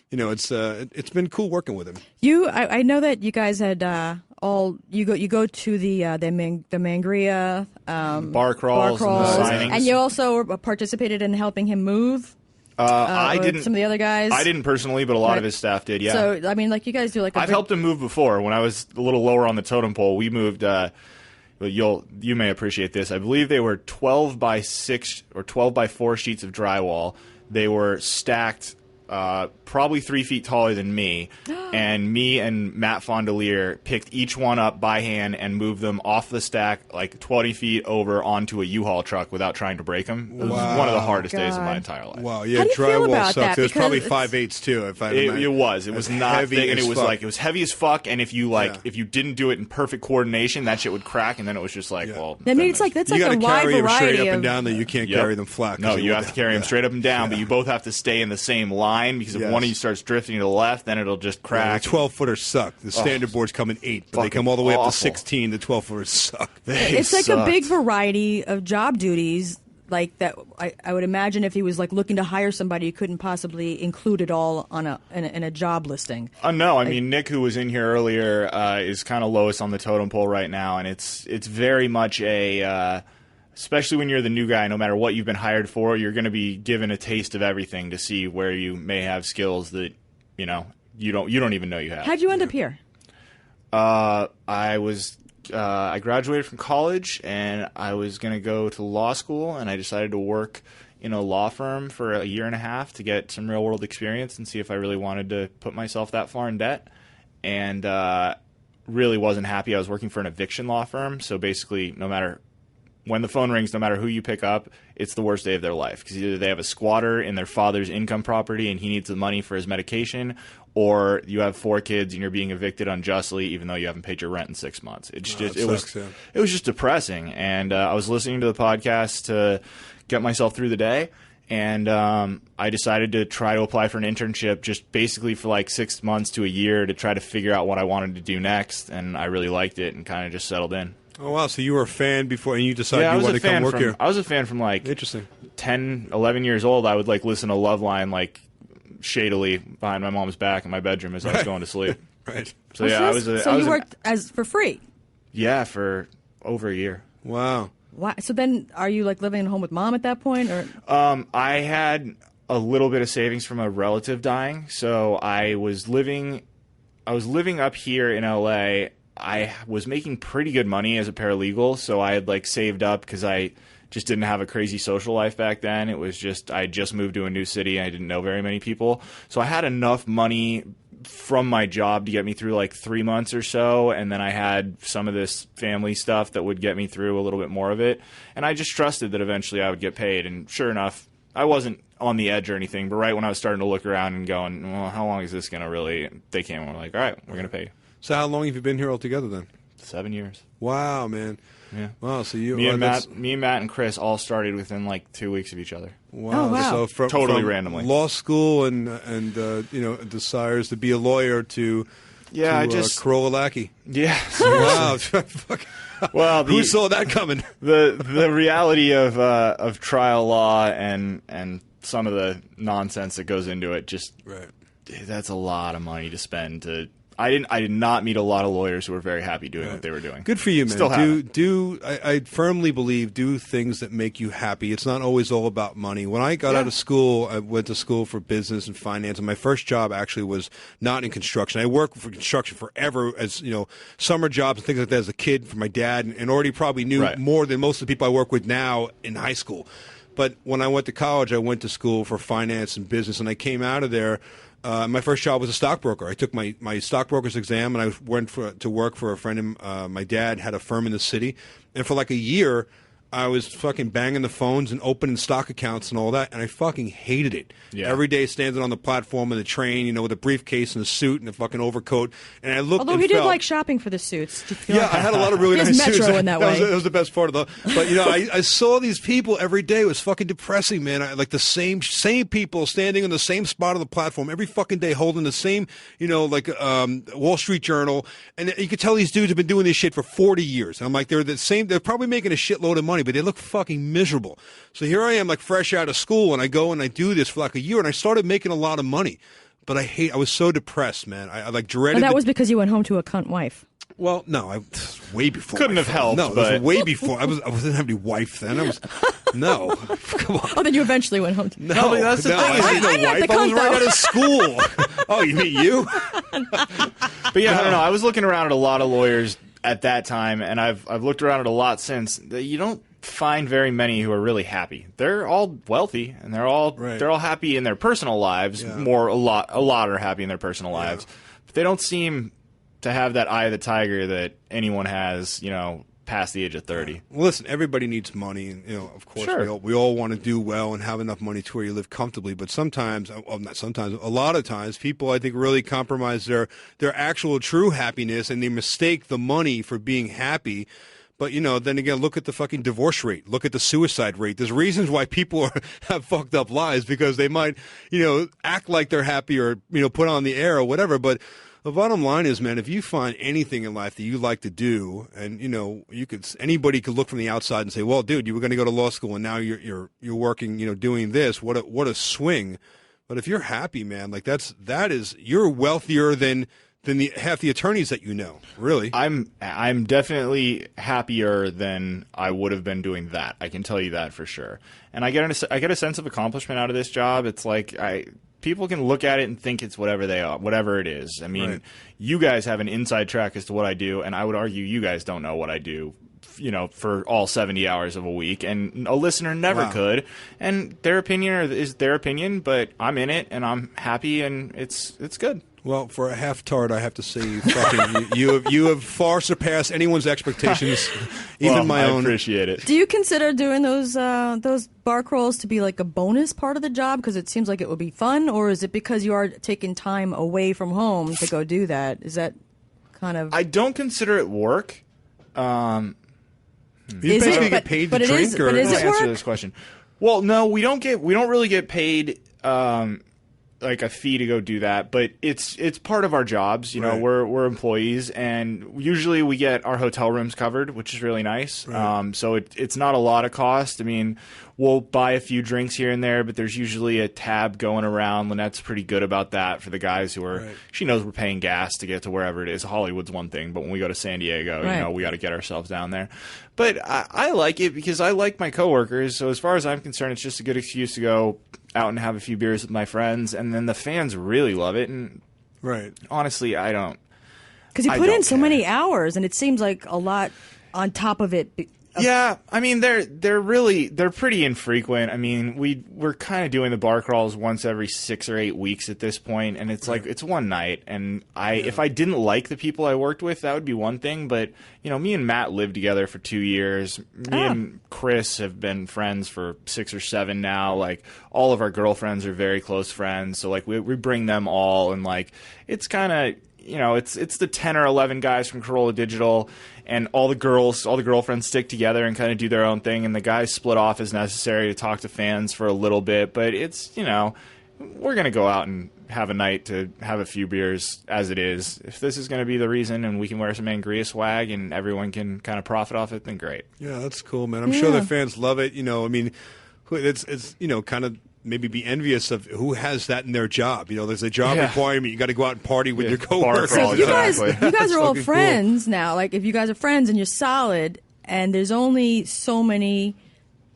Speaker 3: it's been cool working with him.
Speaker 4: I know that you guys had you go to the Mangria
Speaker 5: bar crawls and the signings,
Speaker 4: and you also participated in helping him move.
Speaker 5: I didn't.
Speaker 4: Some of the other guys.
Speaker 5: I didn't personally, but a lot of his staff did. Yeah.
Speaker 4: So I mean, like, you guys do like.
Speaker 5: I've helped him move before. When I was a little lower on the totem pole, we moved. You may appreciate this. I believe they were 12 by 6 or 12 by 4 sheets of drywall. They were stacked. Probably 3 feet taller than me, and me and Matt Fondelier picked each one up by hand and moved them off the stack like 20 feet over onto a U-Haul truck without trying to break them. It was one of the hardest days of my entire life.
Speaker 3: Wow, yeah,
Speaker 4: How do you feel about
Speaker 3: sucks.
Speaker 4: that?
Speaker 3: It was probably 5/8 too. If I remember.
Speaker 5: It was not
Speaker 3: heavy,
Speaker 5: thick, and it was
Speaker 3: fuck.
Speaker 5: like it was heavy as fuck. And if you if you didn't do it in perfect coordination, that shit would crack, and then it was just like, well.
Speaker 4: I mean, it's like that's
Speaker 3: you
Speaker 4: like a wide
Speaker 3: carry them
Speaker 4: variety
Speaker 3: straight up
Speaker 4: of.
Speaker 3: and down. That you can't carry them flat.
Speaker 5: No, you have to carry them straight up and down, but you both have to stay in the same line, because if one of you starts drifting to the left, then it'll just crack.
Speaker 3: The 12-footers suck. The standard boards come in 8, but they come all the way up to 16. The 12-footers suck.
Speaker 4: It's like a big variety of job duties. Like that, I would imagine if he was like looking to hire somebody, you couldn't possibly include it all on in a job listing.
Speaker 5: No, I mean, Nick, who was in here earlier, is kind of lowest on the totem pole right now, and it's very much a especially when you're the new guy, no matter what you've been hired for, you're going to be given a taste of everything to see where you may have skills that, you know, you don't even know you have.
Speaker 4: How'd you end up here?
Speaker 5: I graduated from college and I was going to go to law school, and I decided to work in a law firm for a year and a half to get some real world experience and see if I really wanted to put myself that far in debt. And really wasn't happy. I was working for an eviction law firm, so basically no matter when the phone rings, no matter who you pick up, it's the worst day of their life, because either they have a squatter in their father's income property and he needs the money for his medication, or you have 4 kids and you're being evicted unjustly even though you haven't paid your rent in 6 months. It was just depressing. And I was listening to the podcast to get myself through the day, and I decided to try to apply for an internship just basically for like 6 months to a year to try to figure out what I wanted to do next, and I really liked it and kind of just settled in.
Speaker 3: Oh, wow. So you were a fan before, and you decided you wanted to come work here.
Speaker 5: I was a fan from like
Speaker 3: Interesting.
Speaker 5: 10, 11 years old. I would like listen to Loveline like shadily behind my mom's back in my bedroom as I was going to sleep.
Speaker 3: Right.
Speaker 5: So yeah,
Speaker 4: you worked for free?
Speaker 5: Yeah, for over a year.
Speaker 3: Wow.
Speaker 4: Wow. So then are you like living at home with mom at that point? Or
Speaker 5: I had a little bit of savings from a relative dying. So I was living up here in LA. I was making pretty good money as a paralegal, so I had like saved up because I just didn't have a crazy social life back then. It was just I just moved to a new city and I didn't know very many people. So I had enough money from my job to get me through like 3 months or so, and then I had some of this family stuff that would get me through a little bit more of it. And I just trusted that eventually I would get paid, and sure enough, I wasn't on the edge or anything, but right when I was starting to look around and going, well, how long is this going to really, they came and were like, all right, we're going to pay you.
Speaker 3: So how long have you been here altogether then?
Speaker 5: 7 years.
Speaker 3: Wow, man.
Speaker 5: Yeah.
Speaker 3: Wow. So
Speaker 5: me and Matt and Chris all started within like 2 weeks of each other.
Speaker 3: Wow.
Speaker 4: Oh, wow.
Speaker 3: So from
Speaker 5: randomly.
Speaker 3: Law school and you know, desires to be a lawyer to Carolla Lackey.
Speaker 5: Yeah.
Speaker 3: Wow.
Speaker 5: Well,
Speaker 3: who saw that coming?
Speaker 5: The reality of trial law and some of the nonsense that goes into it, just that's a lot of money to spend to. I did not meet a lot of lawyers who were very happy doing what they were doing.
Speaker 3: Good for you, man.
Speaker 5: Still
Speaker 3: I firmly believe do things that make you happy. It's not always all about money. When I got out of school, I went to school for business and finance, and my first job actually was not in construction. I worked for construction forever as, you know, summer jobs and things like that as a kid for my dad, and already probably knew more than most of the people I work with now in high school. But when I went to college, I went to school for finance and business, and I came out of there. My first job was a stockbroker. I took my stockbroker's exam, and I went to work for a friend of my dad had a firm in the city. And for like a year, I was fucking banging the phones and opening stock accounts and all that, and I fucking hated it. Yeah. Every day standing on the platform of the train, you know, with a briefcase and a suit and a fucking overcoat. And I looked.
Speaker 4: Although he did like shopping for the suits.
Speaker 3: Yeah, I had a lot of really nice suits.
Speaker 4: Metro in that way.
Speaker 3: That was the best part of the. But you know, I saw these people every day. It was fucking depressing, man. Like the same people standing on the same spot of the platform every fucking day, holding the same, you know, like Wall Street Journal, and you could tell these dudes have been doing this shit for 40 years. And I'm like, they're the same. They're probably making a shitload of money, but they look fucking miserable. So here I am, like fresh out of school, and I go and I do this for like a year, and I started making a lot of money. But I was so depressed, man. I like dreaded.
Speaker 4: And that was because you went home to a cunt wife.
Speaker 3: Well, no, way before.
Speaker 5: Couldn't have helped.
Speaker 3: No,
Speaker 5: but...
Speaker 3: it was way before. I wasn't having any wife then. No. Come on.
Speaker 4: Oh, then you eventually went home.
Speaker 3: No, that's the thing. I had no wife. I was right out of school. Oh, you mean you?
Speaker 5: But yeah, I don't know. I was looking around at a lot of lawyers at that time, and I've looked around at a lot since. You don't find very many who are really happy. They're all wealthy, and they're all happy in their personal lives.
Speaker 3: Yeah.
Speaker 5: A lot are happy in their personal lives, but they don't seem to have that eye of the tiger that anyone has, you know, past the age of 30.
Speaker 3: Well, listen, everybody needs money, and you know, of course, we all want to do well and have enough money to where you live comfortably. But sometimes, not sometimes, a lot of times, people I think really compromise their actual true happiness, and they mistake the money for being happy. But, you know, then again, look at the fucking divorce rate. Look at the suicide rate. There's reasons why people have fucked up lives, because they might, you know, act like they're happy or, you know, put on the air or whatever. But the bottom line is, man, if you find anything in life that you like to do, and, you know, anybody could look from the outside and say, well, dude, you were going to go to law school and now you're working, you know, doing this. What a swing. But if you're happy, man, like that is, you're wealthier than than half the attorneys that you know. Really,
Speaker 5: I'm definitely happier than I would have been doing that. I can tell you that for sure. And I get a sense of accomplishment out of this job. It's like people can look at it and think it's whatever they are, whatever it is. I mean,
Speaker 3: Right.
Speaker 5: You guys have an inside track as to what I do, and I would argue you guys don't know what I do, for all 70 hours of a week, and a listener never could. And their opinion is their opinion, but I'm in it, and I'm happy, and it's good.
Speaker 3: well, for a half-tard, I have to say you have far surpassed anyone's expectations, even my own.
Speaker 5: I appreciate it.
Speaker 4: Do you consider doing those bar crawls to be like a bonus part of the job because it seems like it would be fun, or is it because you are taking time away from home to go do that? Is that kind of?
Speaker 5: I don't consider it work.
Speaker 3: You
Speaker 4: Is
Speaker 3: basically
Speaker 4: it?
Speaker 3: get paid
Speaker 4: But
Speaker 3: to
Speaker 4: it
Speaker 3: drink,
Speaker 4: is- but is
Speaker 5: I'll
Speaker 4: it
Speaker 5: answer
Speaker 4: work?
Speaker 5: this question. Well, no, we don't really get paid like a fee to go do that, but it's part of our jobs.
Speaker 3: Right.
Speaker 5: We're employees, and usually we get our hotel rooms covered, which is really nice.
Speaker 3: Right.
Speaker 5: So it's not a lot of cost. I mean, we'll buy a few drinks here and there, but there's usually a tab going around. Lynette's pretty good about that for the guys who are.
Speaker 3: Right.
Speaker 5: She knows we're paying gas to get to wherever it is. Hollywood's one thing, but when we go to San Diego,
Speaker 4: Right.
Speaker 5: we got to get ourselves down there. But I like it because I like my coworkers. So as far as I'm concerned, it's just a good excuse to go out and have a few beers with my friends, and then the fans really love it. And
Speaker 3: right?
Speaker 5: honestly, I don't.
Speaker 4: Because you
Speaker 5: I
Speaker 4: put in
Speaker 5: don't
Speaker 4: so
Speaker 5: care.
Speaker 4: many hours, and it seems like a lot on top of it.
Speaker 5: Yeah, I mean they're pretty infrequent. I mean we're kind of doing the bar crawls once every 6 or 8 weeks at this point, and it's like it's one night. And if I didn't like the people I worked with, that would be one thing. But me and Matt lived together for 2 years. Me and Chris have been friends for 6 or 7 now. Like all of our girlfriends are very close friends, so like we bring them all, and like it's kind of. It's the 10 or 11 guys from Carolla Digital, and all the girlfriends stick together and kind of do their own thing, and the guys split off as necessary to talk to fans for a little bit. But it's, we're going to go out and have a night to have a few beers as it is. If this is going to be the reason and we can wear some Angria swag and everyone can kind of profit off it, then great.
Speaker 3: Yeah, that's cool, man. I'm sure the fans love it. I mean, it's kind of maybe be envious of who has that in their job. There's a job requirement. You got to go out and party with your coworkers.
Speaker 5: crawl,
Speaker 4: So you guys
Speaker 5: exactly.
Speaker 4: are all
Speaker 3: fucking cool.
Speaker 4: friends now. Like if you guys are friends and you're solid, and there's only so many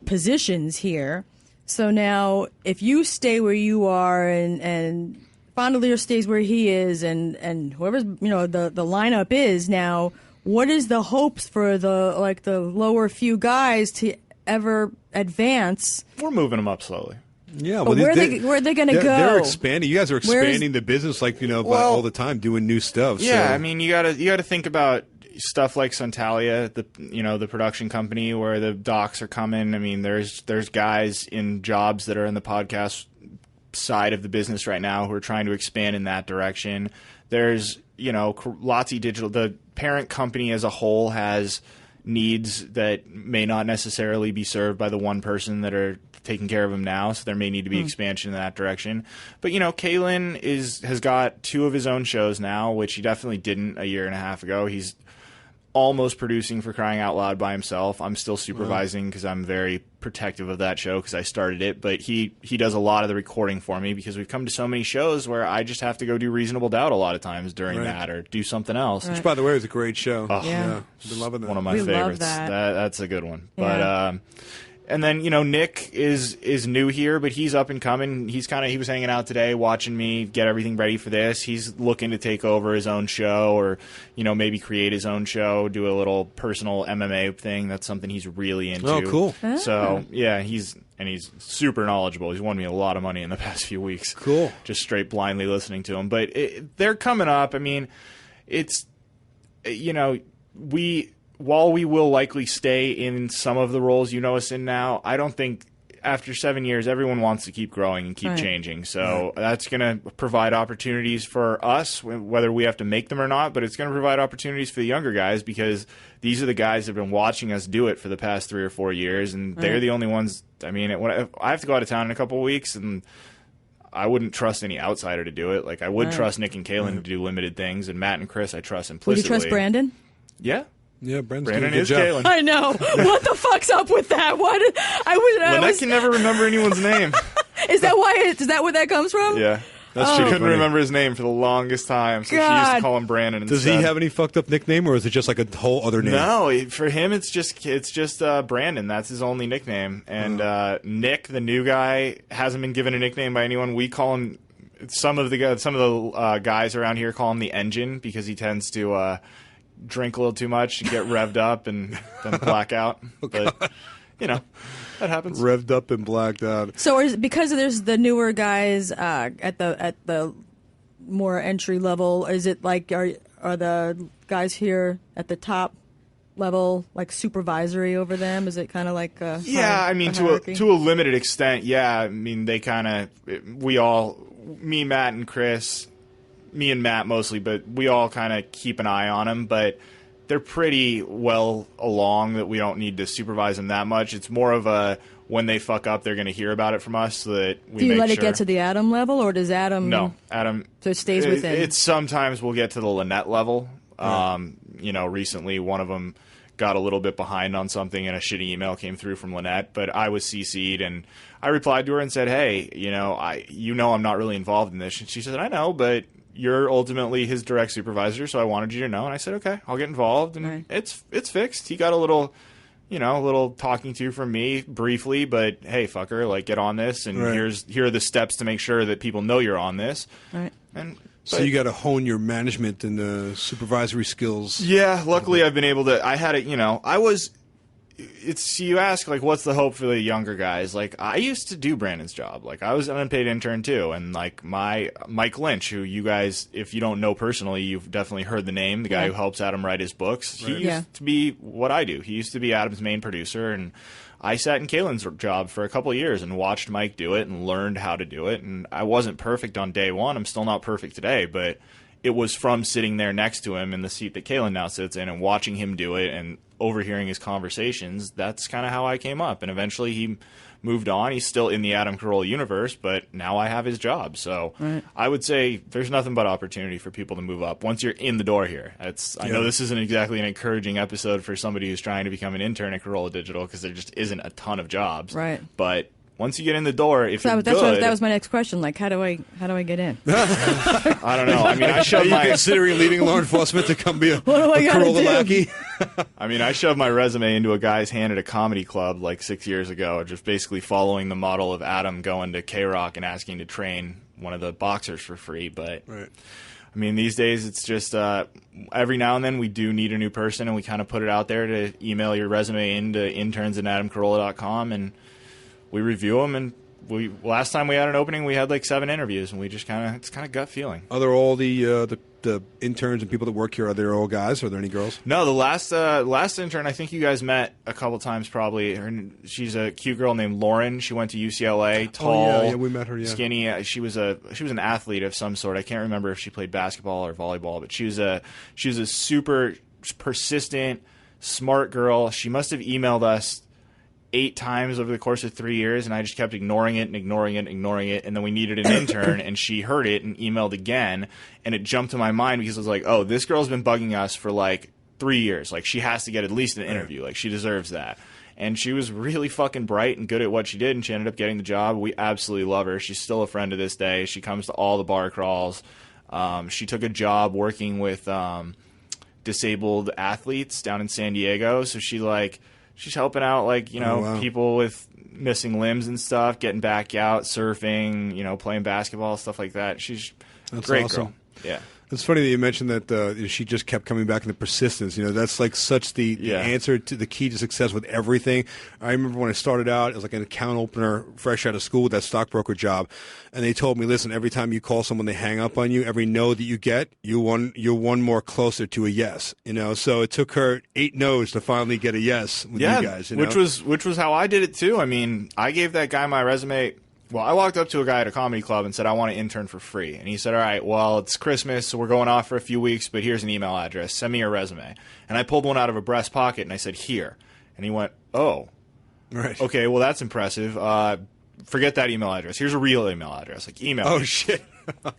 Speaker 4: positions here. So now, if you stay where you are, and Fondelier stays where he is, and whoever's the lineup is now, what is the hopes for the lower few guys to ever advance?
Speaker 5: We're moving them up slowly.
Speaker 3: Yeah,
Speaker 4: But where are they going to go?
Speaker 3: They're expanding. You guys are expanding the business, all the time, doing new stuff.
Speaker 5: Yeah,
Speaker 3: so.
Speaker 5: I mean, you gotta think about stuff like Santalia, the production company where the docs are coming. I mean, there's guys in jobs that are in the podcast side of the business right now who are trying to expand in that direction. There's Lotzi Digital, the parent company as a whole, has needs that may not necessarily be served by the one person that are taking care of them now, so there may need to be expansion in that direction. But Kalen has got 2 of his own shows now, which he definitely didn't a year and a half ago. He's almost producing for crying out loud by himself. I'm still supervising because I'm very protective of that show because I started it, but he does a lot of the recording for me because we've come to so many shows where I just have to go do Reasonable Doubt a lot of times during that or do something else.
Speaker 3: Which, by the way, was a great show.
Speaker 5: Oh,
Speaker 4: Yeah.
Speaker 3: I've been loving that.
Speaker 5: One of my
Speaker 4: We love
Speaker 5: favorites.
Speaker 4: that.
Speaker 5: That's a good one.
Speaker 4: Yeah.
Speaker 5: But and then Nick is new here, but he's up and coming. He was hanging out today, watching me get everything ready for this. He's looking to take over his own show, or maybe create his own show, do a little personal MMA thing. That's something he's really into.
Speaker 3: Oh, cool.
Speaker 5: So yeah, he's super knowledgeable. He's won me a lot of money in the past few weeks.
Speaker 3: Cool.
Speaker 5: Just straight blindly listening to him. But they're coming up. I mean, it's while we will likely stay in some of the roles you know us in now, I don't think after 7 years everyone wants to keep growing and keep changing. So that's going to provide opportunities for us, whether we have to make them or not, but it's going to provide opportunities for the younger guys because these are the guys that have been watching us do it for the past 3 or 4 years, and they're the only ones. I mean, I have to go out of town in a couple of weeks, and I wouldn't trust any outsider to do it. Like I would trust Nick and Kalen to do limited things, and Matt and Chris I trust
Speaker 4: Would
Speaker 5: implicitly.
Speaker 4: you trust Brandon?
Speaker 5: Yeah.
Speaker 3: Yeah, Brandon's
Speaker 5: Brandon
Speaker 3: doing a
Speaker 5: is
Speaker 3: good job.
Speaker 5: Kalen.
Speaker 4: I know. What the fuck's up with that?
Speaker 5: Lynette can never remember anyone's name.
Speaker 4: Is that why? Is that where that comes from?
Speaker 5: Yeah. She couldn't remember his name for the longest time, so she used to call him Brandon instead.
Speaker 3: Does he have any fucked up nickname, or is it just like a whole other name?
Speaker 5: No, for him it's just Brandon. That's his only nickname. And Nick, the new guy, hasn't been given a nickname by anyone. We call him some of the guys around here call him the Engine because he tends to drink a little too much and get revved up and then black out. But you know, that happens.
Speaker 3: Revved up and blacked out.
Speaker 4: So because there's the newer guys at the more entry level, is it like are the guys here at the top level like supervisory over them? Is it kind of like
Speaker 5: I mean to a limited extent, yeah. I mean they kind of me, Matt, and Chris, me and Matt mostly, but we all kind of keep an eye on them. But they're pretty well along that we don't need to supervise them that much. It's more of a when they fuck up, they're going to hear about it from us. So that we
Speaker 4: do you
Speaker 5: make
Speaker 4: let
Speaker 5: sure.
Speaker 4: it get to the Adam level, or does Adam?
Speaker 5: No, Adam.
Speaker 4: So it stays within.
Speaker 5: It's sometimes we'll get to the Lynette level.
Speaker 3: Right.
Speaker 5: You know, recently one of them got a little bit behind on something, and a shitty email came through from Lynette. But I was CC'd, and I replied to her and said, "Hey, I'm not really involved in this." And she said, "I know, but you're ultimately his direct supervisor, so I wanted you to know." And I said, "Okay, I'll get involved." And it's fixed. He got a little talking to from me briefly, but hey, fucker, like get on this, and here are the steps to make sure that people know you're on this.
Speaker 4: Right.
Speaker 3: So you got to hone your management and the supervisory skills.
Speaker 5: Yeah, luckily I've been able to. I had it. You ask like, what's the hope for the younger guys? Like I used to do Brandon's job. Like I was an unpaid intern too, and like Mike Lynch, who you guys, if you don't know personally, you've definitely heard the name. The guy who helps Adam write his books. He used to be what I do. He used to be Adam's main producer, and I sat in Kaylin's job for a couple of years and watched Mike do it and learned how to do it. And I wasn't perfect on day one. I'm still not perfect today, but it was from sitting there next to him in the seat that Kaylin now sits in and watching him do it and overhearing his conversations. That's kind of how I came up. And eventually he moved on. He's still in the Adam Carolla universe, but now I have his job. So I would say there's nothing but opportunity for people to move up once you're in the door here. I know this isn't exactly an encouraging episode for somebody who's trying to become an intern at Carolla Digital because there just isn't a ton of jobs.
Speaker 4: Right.
Speaker 5: But once you get in the door, if you're good,
Speaker 4: that was my next question. Like, how do I get in?
Speaker 5: I don't know. I mean, I shoved
Speaker 3: Are you considering leaving law enforcement to come be a Carolla lackey?
Speaker 5: I mean, I shoved my resume into a guy's hand at a comedy club like 6 years ago, just basically following the model of Adam going to K-Rock and asking to train one of the boxers for free. But I mean, these days it's just every now and then we do need a new person, and we kind of put it out there to email your resume into interns@adamcarolla.com, and we review them, and last time we had an opening, we had like 7 interviews, and we just it's kind of gut feeling.
Speaker 3: Are there all the interns and people that work here? Are they all guys? Or are there any girls?
Speaker 5: No, the last intern I think you guys met a couple times probably. She's a cute girl named Lauren. She went to UCLA. Tall,
Speaker 3: yeah, we met her. Yeah,
Speaker 5: skinny. She was an athlete of some sort. I can't remember if she played basketball or volleyball, but she was a super persistent, smart girl. She must have emailed us 8 times over the course of 3 years, and I just kept ignoring it, and then we needed an intern, and she heard it and emailed again, and it jumped to my mind because I was like, oh, this girl's been bugging us for like 3 years. Like, she has to get at least an interview. Like, she deserves that. And she was really fucking bright and good at what she did, and she ended up getting the job. We absolutely love her. She's still a friend to this day. She comes to all the bar crawls. She took a job working with disabled athletes down in San Diego, so she's helping out, people with missing limbs and stuff, getting back out, surfing, playing basketball, stuff like that. She's a great
Speaker 3: awesome.
Speaker 5: girl. Yeah.
Speaker 3: It's funny that you mentioned that she just kept coming back in the persistence. That's like such the answer to the key to success with everything. I remember when I started out as like an account opener fresh out of school with that stockbroker job, and they told me, listen, every time you call someone, they hang up on you. Every no that you get, you're one more closer to a yes. So it took her 8 no's to finally get a yes with you guys.
Speaker 5: Which was how I did it too. I mean, I gave that guy my resume. Well, I walked up to a guy at a comedy club and said, I want to intern for free. And he said, all right, well, it's Christmas, so we're going off for a few weeks, but here's an email address. Send me your resume. And I pulled one out of a breast pocket, and I said, here. And he went, oh.
Speaker 3: Right.
Speaker 5: Okay, well, that's impressive. Forget that email address. Here's a real email address. Like, email.
Speaker 3: Oh, shit.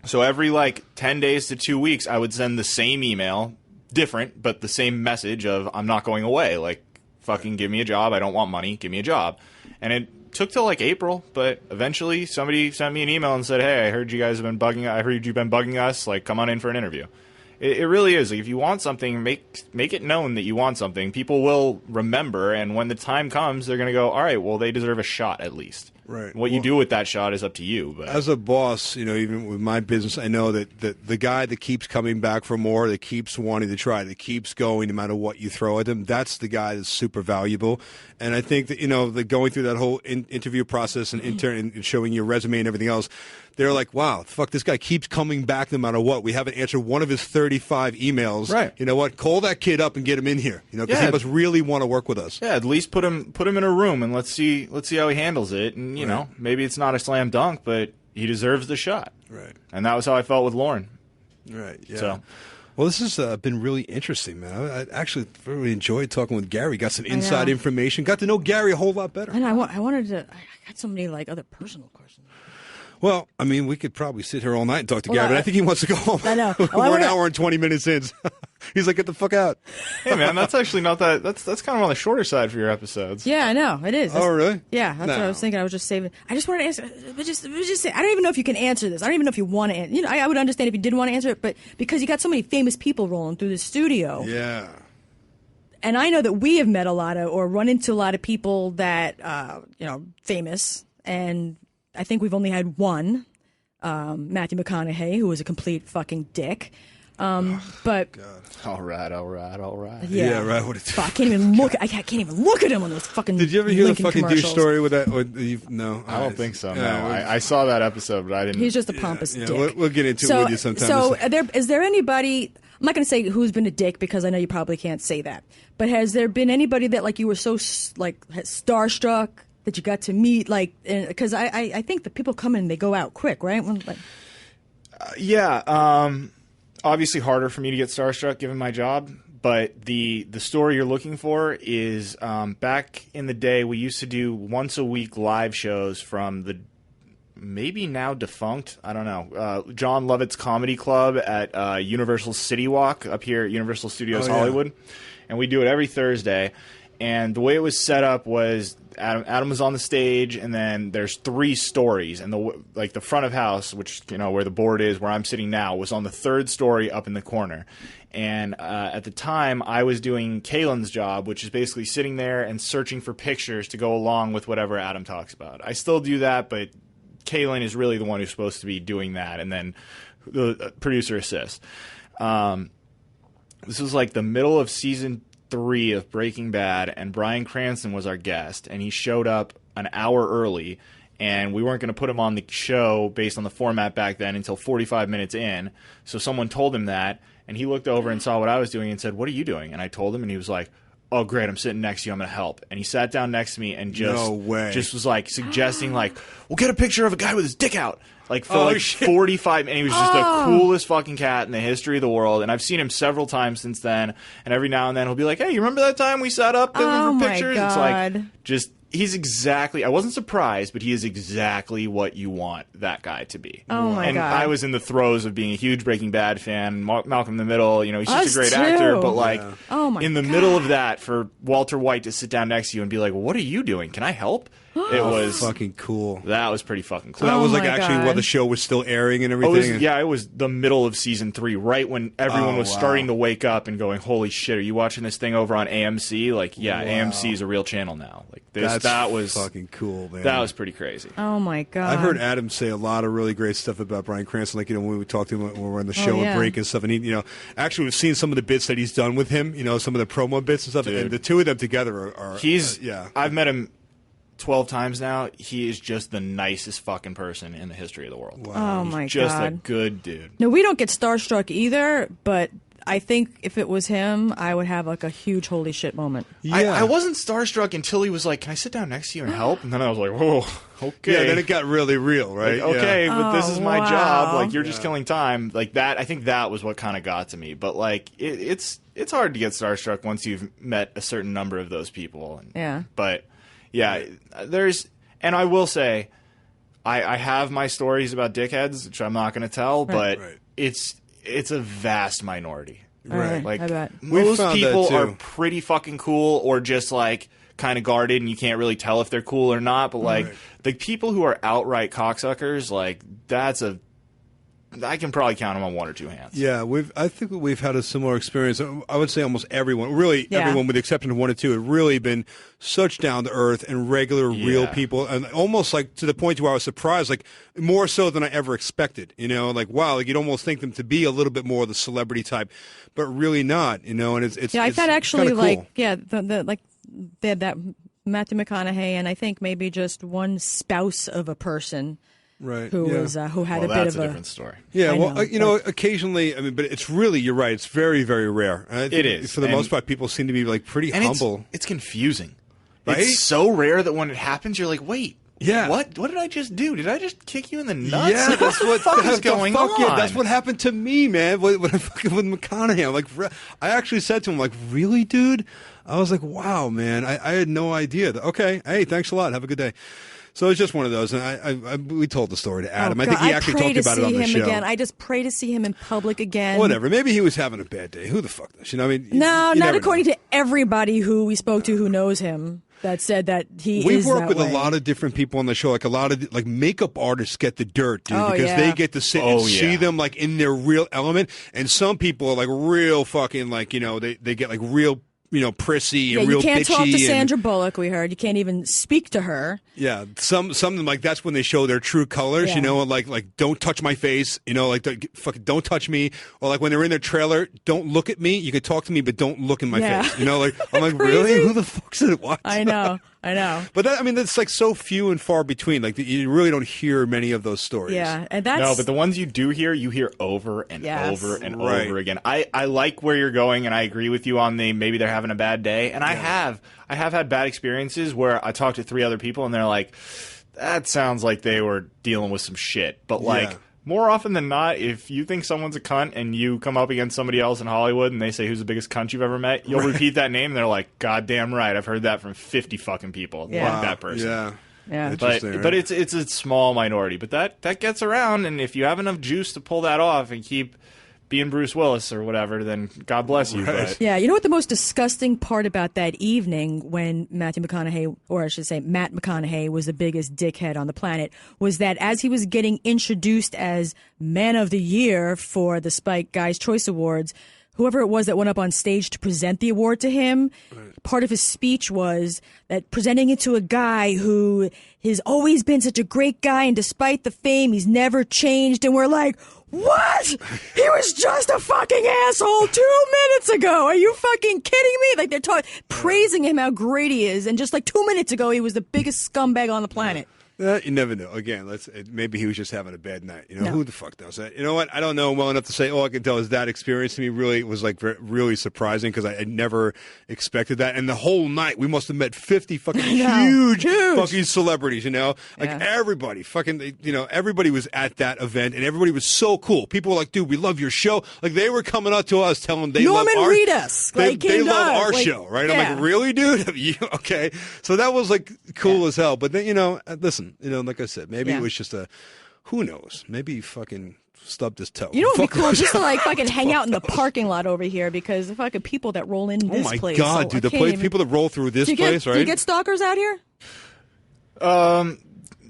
Speaker 5: So every, 10 days to 2 weeks, I would send the same email, different, but the same message of, I'm not going away. Like, fucking give me a job. I don't want money. Give me a job. And it took till like April, but eventually somebody sent me an email and said, "Hey, I heard you guys have been bugging. I heard you've been bugging us. Like, come on in for an interview." It really is. Like, if you want something, make it known that you want something. People will remember, and when the time comes, they're going to go, all right, well, they deserve a shot at least.
Speaker 3: Right.
Speaker 5: What you do with that shot is up to you. But
Speaker 3: as a boss, even with my business, I know that the guy that keeps coming back for more, that keeps wanting to try, that keeps going no matter what you throw at them, that's the guy that's super valuable. And I think that, that going through that whole interview process and and showing your resume and everything else, they're like, wow, fuck, this guy keeps coming back no matter what. We haven't answered one of his 35 emails.
Speaker 5: Right.
Speaker 3: You know what? Call that kid up and get him in here. Because he must really want to work with us.
Speaker 5: Yeah, at least put him in a room and let's see how he handles it. And maybe it's not a slam dunk, but he deserves the shot.
Speaker 3: Right.
Speaker 5: And that was how I felt with Lauren.
Speaker 3: Right. Yeah.
Speaker 5: So.
Speaker 3: Well, this has been really interesting, man. I actually really enjoyed talking with Gary. Got some inside information. Got to know Gary a whole lot better.
Speaker 4: And I wanted to. I got so many other personal questions.
Speaker 3: Well, I mean, we could probably sit here all night and talk to Gary, but I think he wants to go home.
Speaker 4: I know.
Speaker 3: We're an hour and 20 minutes in. He's like, get the fuck out.
Speaker 5: Hey, man, that's actually not that. That's kind of on the shorter side for your episodes.
Speaker 4: Yeah, I know. It is.
Speaker 3: Oh, really?
Speaker 4: Yeah, that's what I was thinking. I was just saving. I just wanted to answer. But just say, I don't even know if you can answer this. I don't even know if you want to answer. I would understand if you didn't want to answer it, but because you got so many famous people rolling through the studio.
Speaker 3: Yeah. And
Speaker 4: I know that we have met a lot of, or run into a lot of people that, famous. And I think we've only had one. Matthew McConaughey, who was a complete fucking dick. But
Speaker 3: God.
Speaker 5: All right.
Speaker 3: Yeah, right. What
Speaker 4: I can't even look. I can't even look at him on those fucking.
Speaker 3: Did you ever hear
Speaker 4: Lincoln
Speaker 3: the fucking douche
Speaker 4: commercials.
Speaker 3: story with that? No,
Speaker 5: I don't think so. No,
Speaker 3: Yeah,
Speaker 5: I saw that episode, but I didn't.
Speaker 4: He's just a pompous dick.
Speaker 3: We'll get into it with you sometime.
Speaker 4: So, is there anybody? I'm not going to say who's been a dick because I know you probably can't say that. But has there been anybody that you were so starstruck that you got to meet? Because I think the people come in and they go out quick, right?
Speaker 5: Obviously harder for me to get starstruck given my job, but the story you're looking for is back in the day we used to do once a week live shows from the maybe now defunct, I don't know, John Lovett's Comedy Club at Universal City Walk up here at Universal Studios Hollywood, and we do it every Thursday. And the way it was set up was Adam was on the stage, and then there's 3 stories, and the front of house, which where the board is, where I'm sitting now, was on the 3rd story up in the corner. And at the time, I was doing Kaylin's job, which is basically sitting there and searching for pictures to go along with whatever Adam talks about. I still do that, but Kaylin is really the one who's supposed to be doing that, and then the producer assists. This was like the middle of season 3 of Breaking Bad, and Bryan Cranston was our guest, and he showed up an hour early, and we weren't going to put him on the show based on the format back then until 45 minutes in. So someone told him that, and he looked over and saw what I was doing and said, "What are you doing?" And I told him, and he was like, "Oh, great, I'm sitting next to you, I'm going to help." And he sat down next to me and just was suggesting we'll get a picture of a guy with his dick out. For 45, and he was just the coolest fucking cat in the history of the world. And I've seen him several times since then. And every now and then he'll be like, "Hey, you remember that time we sat up for pictures?"
Speaker 4: God.
Speaker 5: It's he's exactly, I wasn't surprised, but he is exactly what you want that guy to be.
Speaker 4: Oh my
Speaker 5: and
Speaker 4: God.
Speaker 5: I was in the throes of being a huge Breaking Bad fan, Malcolm in the Middle, he's just
Speaker 4: Us
Speaker 5: a great
Speaker 4: too.
Speaker 5: actor, but
Speaker 4: in
Speaker 5: the middle of that, for Walter White to sit down next to you and be like, "What are you doing? Can I help?" It was
Speaker 3: fucking cool.
Speaker 5: That was pretty fucking cool.
Speaker 3: So that was actually
Speaker 4: God.
Speaker 3: while the show was still airing and everything.
Speaker 5: It was the middle of season 3, right when everyone was starting to wake up and going, "Holy shit, are you watching this thing over on AMC?" AMC is a real channel now. That was
Speaker 3: fucking cool, man.
Speaker 5: That was pretty crazy.
Speaker 4: Oh my God.
Speaker 3: I've heard Adam say a lot of really great stuff about Bryan Cranston. When we talked to him when we were on the show and break and stuff, and he, actually we've seen some of the bits that he's done with him. Some of the promo bits and stuff,
Speaker 5: Dude.
Speaker 3: and the two of them together are.
Speaker 5: I've met him 12 times now. He is just the nicest fucking person in the history of the world.
Speaker 4: Wow. Oh my God.
Speaker 5: Just a good dude.
Speaker 4: No, we don't get starstruck either, but I think if it was him, I would have a huge holy shit moment.
Speaker 3: Yeah.
Speaker 5: I wasn't starstruck until he was like, "Can I sit down next to you and help?" And then I was like, "Whoa, okay."
Speaker 3: Yeah, then it got really real, right?
Speaker 5: Okay, but this is my
Speaker 4: wow.
Speaker 5: job. You're just killing time. That, I think that was what kind of got to me. But it's hard to get starstruck once you've met a certain number of those people. But yeah, and I will say, I have my stories about dickheads, which I'm not going to tell, but it's a vast minority.
Speaker 4: Right. I bet.
Speaker 5: Most
Speaker 3: found
Speaker 5: people
Speaker 3: that too.
Speaker 5: are pretty fucking cool, or just kind of guarded and you can't really tell if they're cool or not. But like the people who are outright cocksuckers, like I can probably count them on one or two hands.
Speaker 3: Yeah, I think we've had a similar experience. I would say almost everyone, really everyone with the exception of one or two, have really been such down to earth and regular, real people, and almost like to the point where I was surprised, like more so than I ever expected. You know, like wow, like you'd almost think them to be a little bit more of the celebrity type, but really not. You know, and it's
Speaker 4: I thought actually
Speaker 3: cool.
Speaker 4: like they had that Matthew McConaughey and I think maybe just one spouse of a person.
Speaker 3: Right.
Speaker 4: Who was who had a bit
Speaker 5: that's
Speaker 4: of
Speaker 5: a different story.
Speaker 3: Yeah, occasionally, I mean, but it's really, you're right, it's very, very rare.
Speaker 5: It is.
Speaker 3: For the most part, people seem to be like pretty humble.
Speaker 5: It's confusing.
Speaker 3: Right?
Speaker 5: It's so rare that when it happens, you're like, wait.
Speaker 3: Yeah.
Speaker 5: What did I just do? Did I just kick you in the nuts?
Speaker 3: Yeah,
Speaker 5: like,
Speaker 3: that's
Speaker 5: what the fuck is going on?
Speaker 3: Yeah, that's what happened to me, man. With McConaughey, I'm like, I actually said to him, like, really, dude? I was like, wow, man, I had no idea. Okay, hey, thanks a lot. Have a good day. So it's just one of those, and we told the story to Adam.
Speaker 4: Oh,
Speaker 3: I think he actually talked about it on the show.
Speaker 4: Again. I just pray to see him in public again.
Speaker 3: Whatever. Maybe he was having a bad day. Who the fuck knows? You know, I mean,
Speaker 4: no,
Speaker 3: you
Speaker 4: not according to everybody who we spoke to who knows him. That said that
Speaker 3: We've worked with a lot of different people on the show. Like a lot of like makeup artists get the dirt, dude, because they get to sit and see them like in their real element. And some people are like real fucking like, you know, they get like real, you know, prissy and real bitchy.
Speaker 4: You can't talk to Sandra Bullock, we heard. You can't even speak to her.
Speaker 3: Yeah, some of them, like, that's when they show their true colors, you know, and like, don't touch my face, you know, like, fucking don't touch me. Or like when they're in their trailer, don't look at me. You can talk to me, but don't look in my face. You know, like, I'm like, really? Who the fuck's it? What?
Speaker 4: I know.
Speaker 3: But that, I mean, that's like so few and far between. Like, you really don't hear many of those stories.
Speaker 4: Yeah, and that's...
Speaker 5: No, but the ones you do hear, you hear over and over and over again. I like where you're going, and I agree with you on the maybe they're having a bad day. And I have had bad experiences where I talked to 3 other people, and they're like, that sounds like they were dealing with some shit. But like... More often than not, if you think someone's a cunt and you come up against somebody else in Hollywood and they say, who's the biggest cunt you've ever met, you'll repeat that name and they're like, God damn right, I've heard that from 50 fucking people. Like that person.
Speaker 4: Yeah.
Speaker 5: But it's a small minority. But that gets around, and if you have enough juice to pull that off and keep being Bruce Willis or whatever, then God bless you. But.
Speaker 4: Yeah, you know what the most disgusting part about that evening when Matthew McConaughey, or I should say Matt McConaughey, was the biggest dickhead on the planet, was that as he was getting introduced as Man of the Year for the Spike Guys' Choice Awards, whoever it was that went up on stage to present the award to him, part of his speech was that presenting it to a guy who has always been such a great guy, and despite the fame, he's never changed. And we're like, what? He was just a fucking asshole 2 minutes ago. Are you fucking kidding me? Like, they're praising him how great he is, and just like 2 minutes ago, he was the biggest scumbag on the planet.
Speaker 3: You never know. Again, maybe he was just having a bad night. You know, who the fuck knows that? You know what? I don't know him well enough to say. All I can tell is that experience to me really was like really surprising because I never expected that. And the whole night, we must have met 50 fucking huge fucking celebrities. You know, like everybody, fucking, you know, everybody was at that event, and everybody was so cool. People were like, "Dude, we love your show." Like they were coming up to us, telling them
Speaker 4: Norman Reedus.
Speaker 3: They love our show, right?
Speaker 4: Yeah.
Speaker 3: I'm like, really, dude? Okay, so that was like cool as hell. But then, you know, listen. You know, like I said, maybe it was just who knows? Maybe he fucking stubbed his toe.
Speaker 4: You know what would be cool? Just to like fucking hang out in the parking lot over here, because the fucking people that roll in this place.
Speaker 3: Oh my God, dude, people that roll through this place, right?
Speaker 4: Do you get stalkers out here?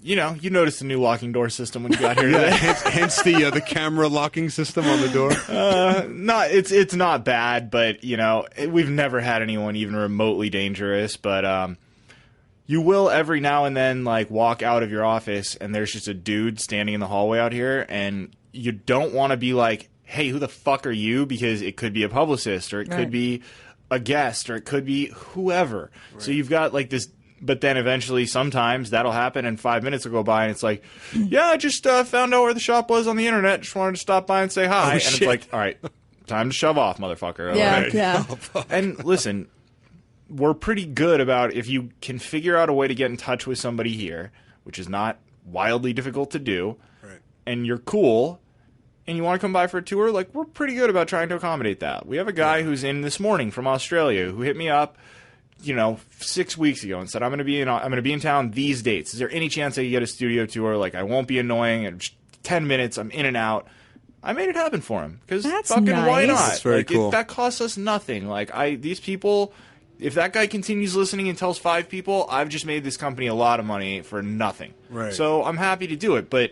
Speaker 5: You know, you noticed the new locking door system when you got here today.
Speaker 3: hence the camera locking system on the door.
Speaker 5: It's not bad, but you know, we've never had anyone even remotely dangerous, but you will every now and then like walk out of your office and there's just a dude standing in the hallway out here, and you don't want to be like, hey, who the fuck are you? Because it could be a publicist, or it could be a guest, or it could be whoever. Right. So you've got like this, but then eventually sometimes that'll happen and 5 minutes will go by and it's like, yeah, I just found out where the shop was on the internet. Just wanted to stop by and say hi. And it's like, all right, time to shove off, motherfucker.
Speaker 4: Yeah,
Speaker 5: right.
Speaker 4: yeah.
Speaker 5: And listen, we're pretty good about if you can figure out a way to get in touch with somebody here, which is not wildly difficult to do, and you're cool, and you want to come by for a tour, like, we're pretty good about trying to accommodate that. We have a guy who's in this morning from Australia who hit me up, you know, 6 weeks ago and said, I'm going to be in town these dates. Is there any chance I can get a studio tour? Like, I won't be annoying. In 10 minutes, I'm in and out. I made it happen for him because fucking why not?
Speaker 3: That's very cool.
Speaker 5: That costs us nothing. Like, these people if that guy continues listening and tells 5 people, I've just made this company a lot of money for nothing.
Speaker 3: Right.
Speaker 5: So I'm happy to do it, but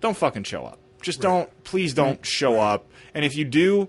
Speaker 5: don't fucking show up. Just please don't show up. And if you do,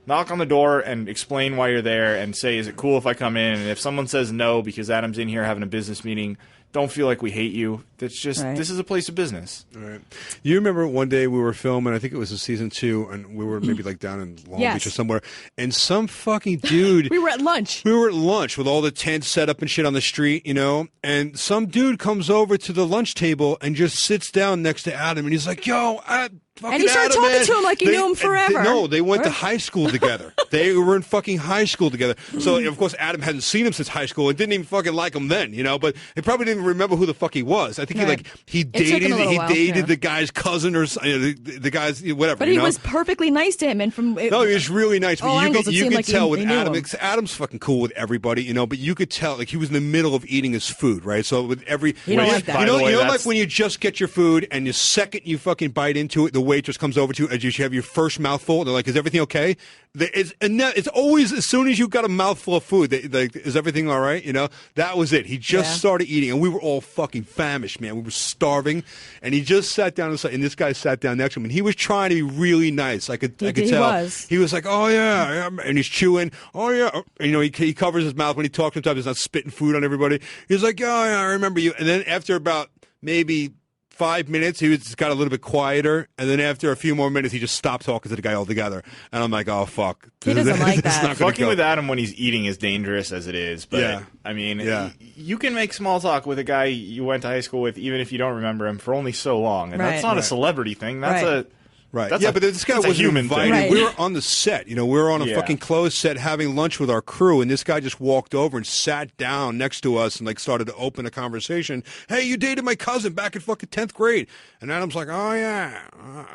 Speaker 5: knock on the door and explain why you're there and say, is it cool if I come in? And if someone says no because Adam's in here having a business meeting, don't feel like we hate you. That's just, this is a place of business.
Speaker 3: Right. You remember one day we were filming, I think it was in season 2, and we were maybe like down in Long Beach or somewhere, and some fucking dude.
Speaker 4: We were at lunch.
Speaker 3: We were at lunch with all the tents set up and shit on the street, you know, and some dude comes over to the lunch table and just sits down next to Adam, and he's like, yo,
Speaker 4: and he started talking to him like he knew him forever.
Speaker 3: No, they went to high school together. They were in fucking high school together. So, of course, Adam hadn't seen him since high school and didn't even fucking like him then, you know, but he probably didn't remember who the fuck he was. I think he dated the guy's cousin or the guy's whatever.
Speaker 4: But he was perfectly nice to him, and he
Speaker 3: was really nice. But you could tell with Adam.
Speaker 4: Adam's
Speaker 3: fucking cool with everybody, you know. But you could tell like he was in the middle of eating his food, right? So with every,
Speaker 4: you don't like that.
Speaker 3: You know, like when you just get your food and the second you fucking bite into it, the waitress comes over to you as you have your first mouthful. And they're like, "Is everything okay?" It's always as soon as you got a mouthful of food, like, is everything all right? You know, that was it. He just started eating, and we were all fucking famished, man. We were starving, and he just sat down and this guy sat down next to him, and he was trying to be really nice. I could tell. He was like, "Oh yeah," and he's chewing. "Oh yeah," and, you know, he covers his mouth when he talks. Sometimes he's not spitting food on everybody. He's like, "Oh yeah, I remember you." And then after about maybe 5 minutes, he got a little bit quieter, and then after a few more minutes, he just stopped talking to the guy altogether. And I'm like, oh, fuck.
Speaker 4: He doesn't like that.
Speaker 5: Fucking with Adam when he's eating is dangerous as it is. But, I mean, you can make small talk with a guy you went to high school with, even if you don't remember him, for only so long. And that's not a celebrity thing. That's a...
Speaker 3: Right. But this guy was invited.
Speaker 4: Right.
Speaker 3: We were on the set. You know, we were on a fucking closed set having lunch with our crew, and this guy just walked over and sat down next to us and like started to open a conversation. "Hey, you dated my cousin back in fucking 10th grade." And Adam's like, "Oh yeah,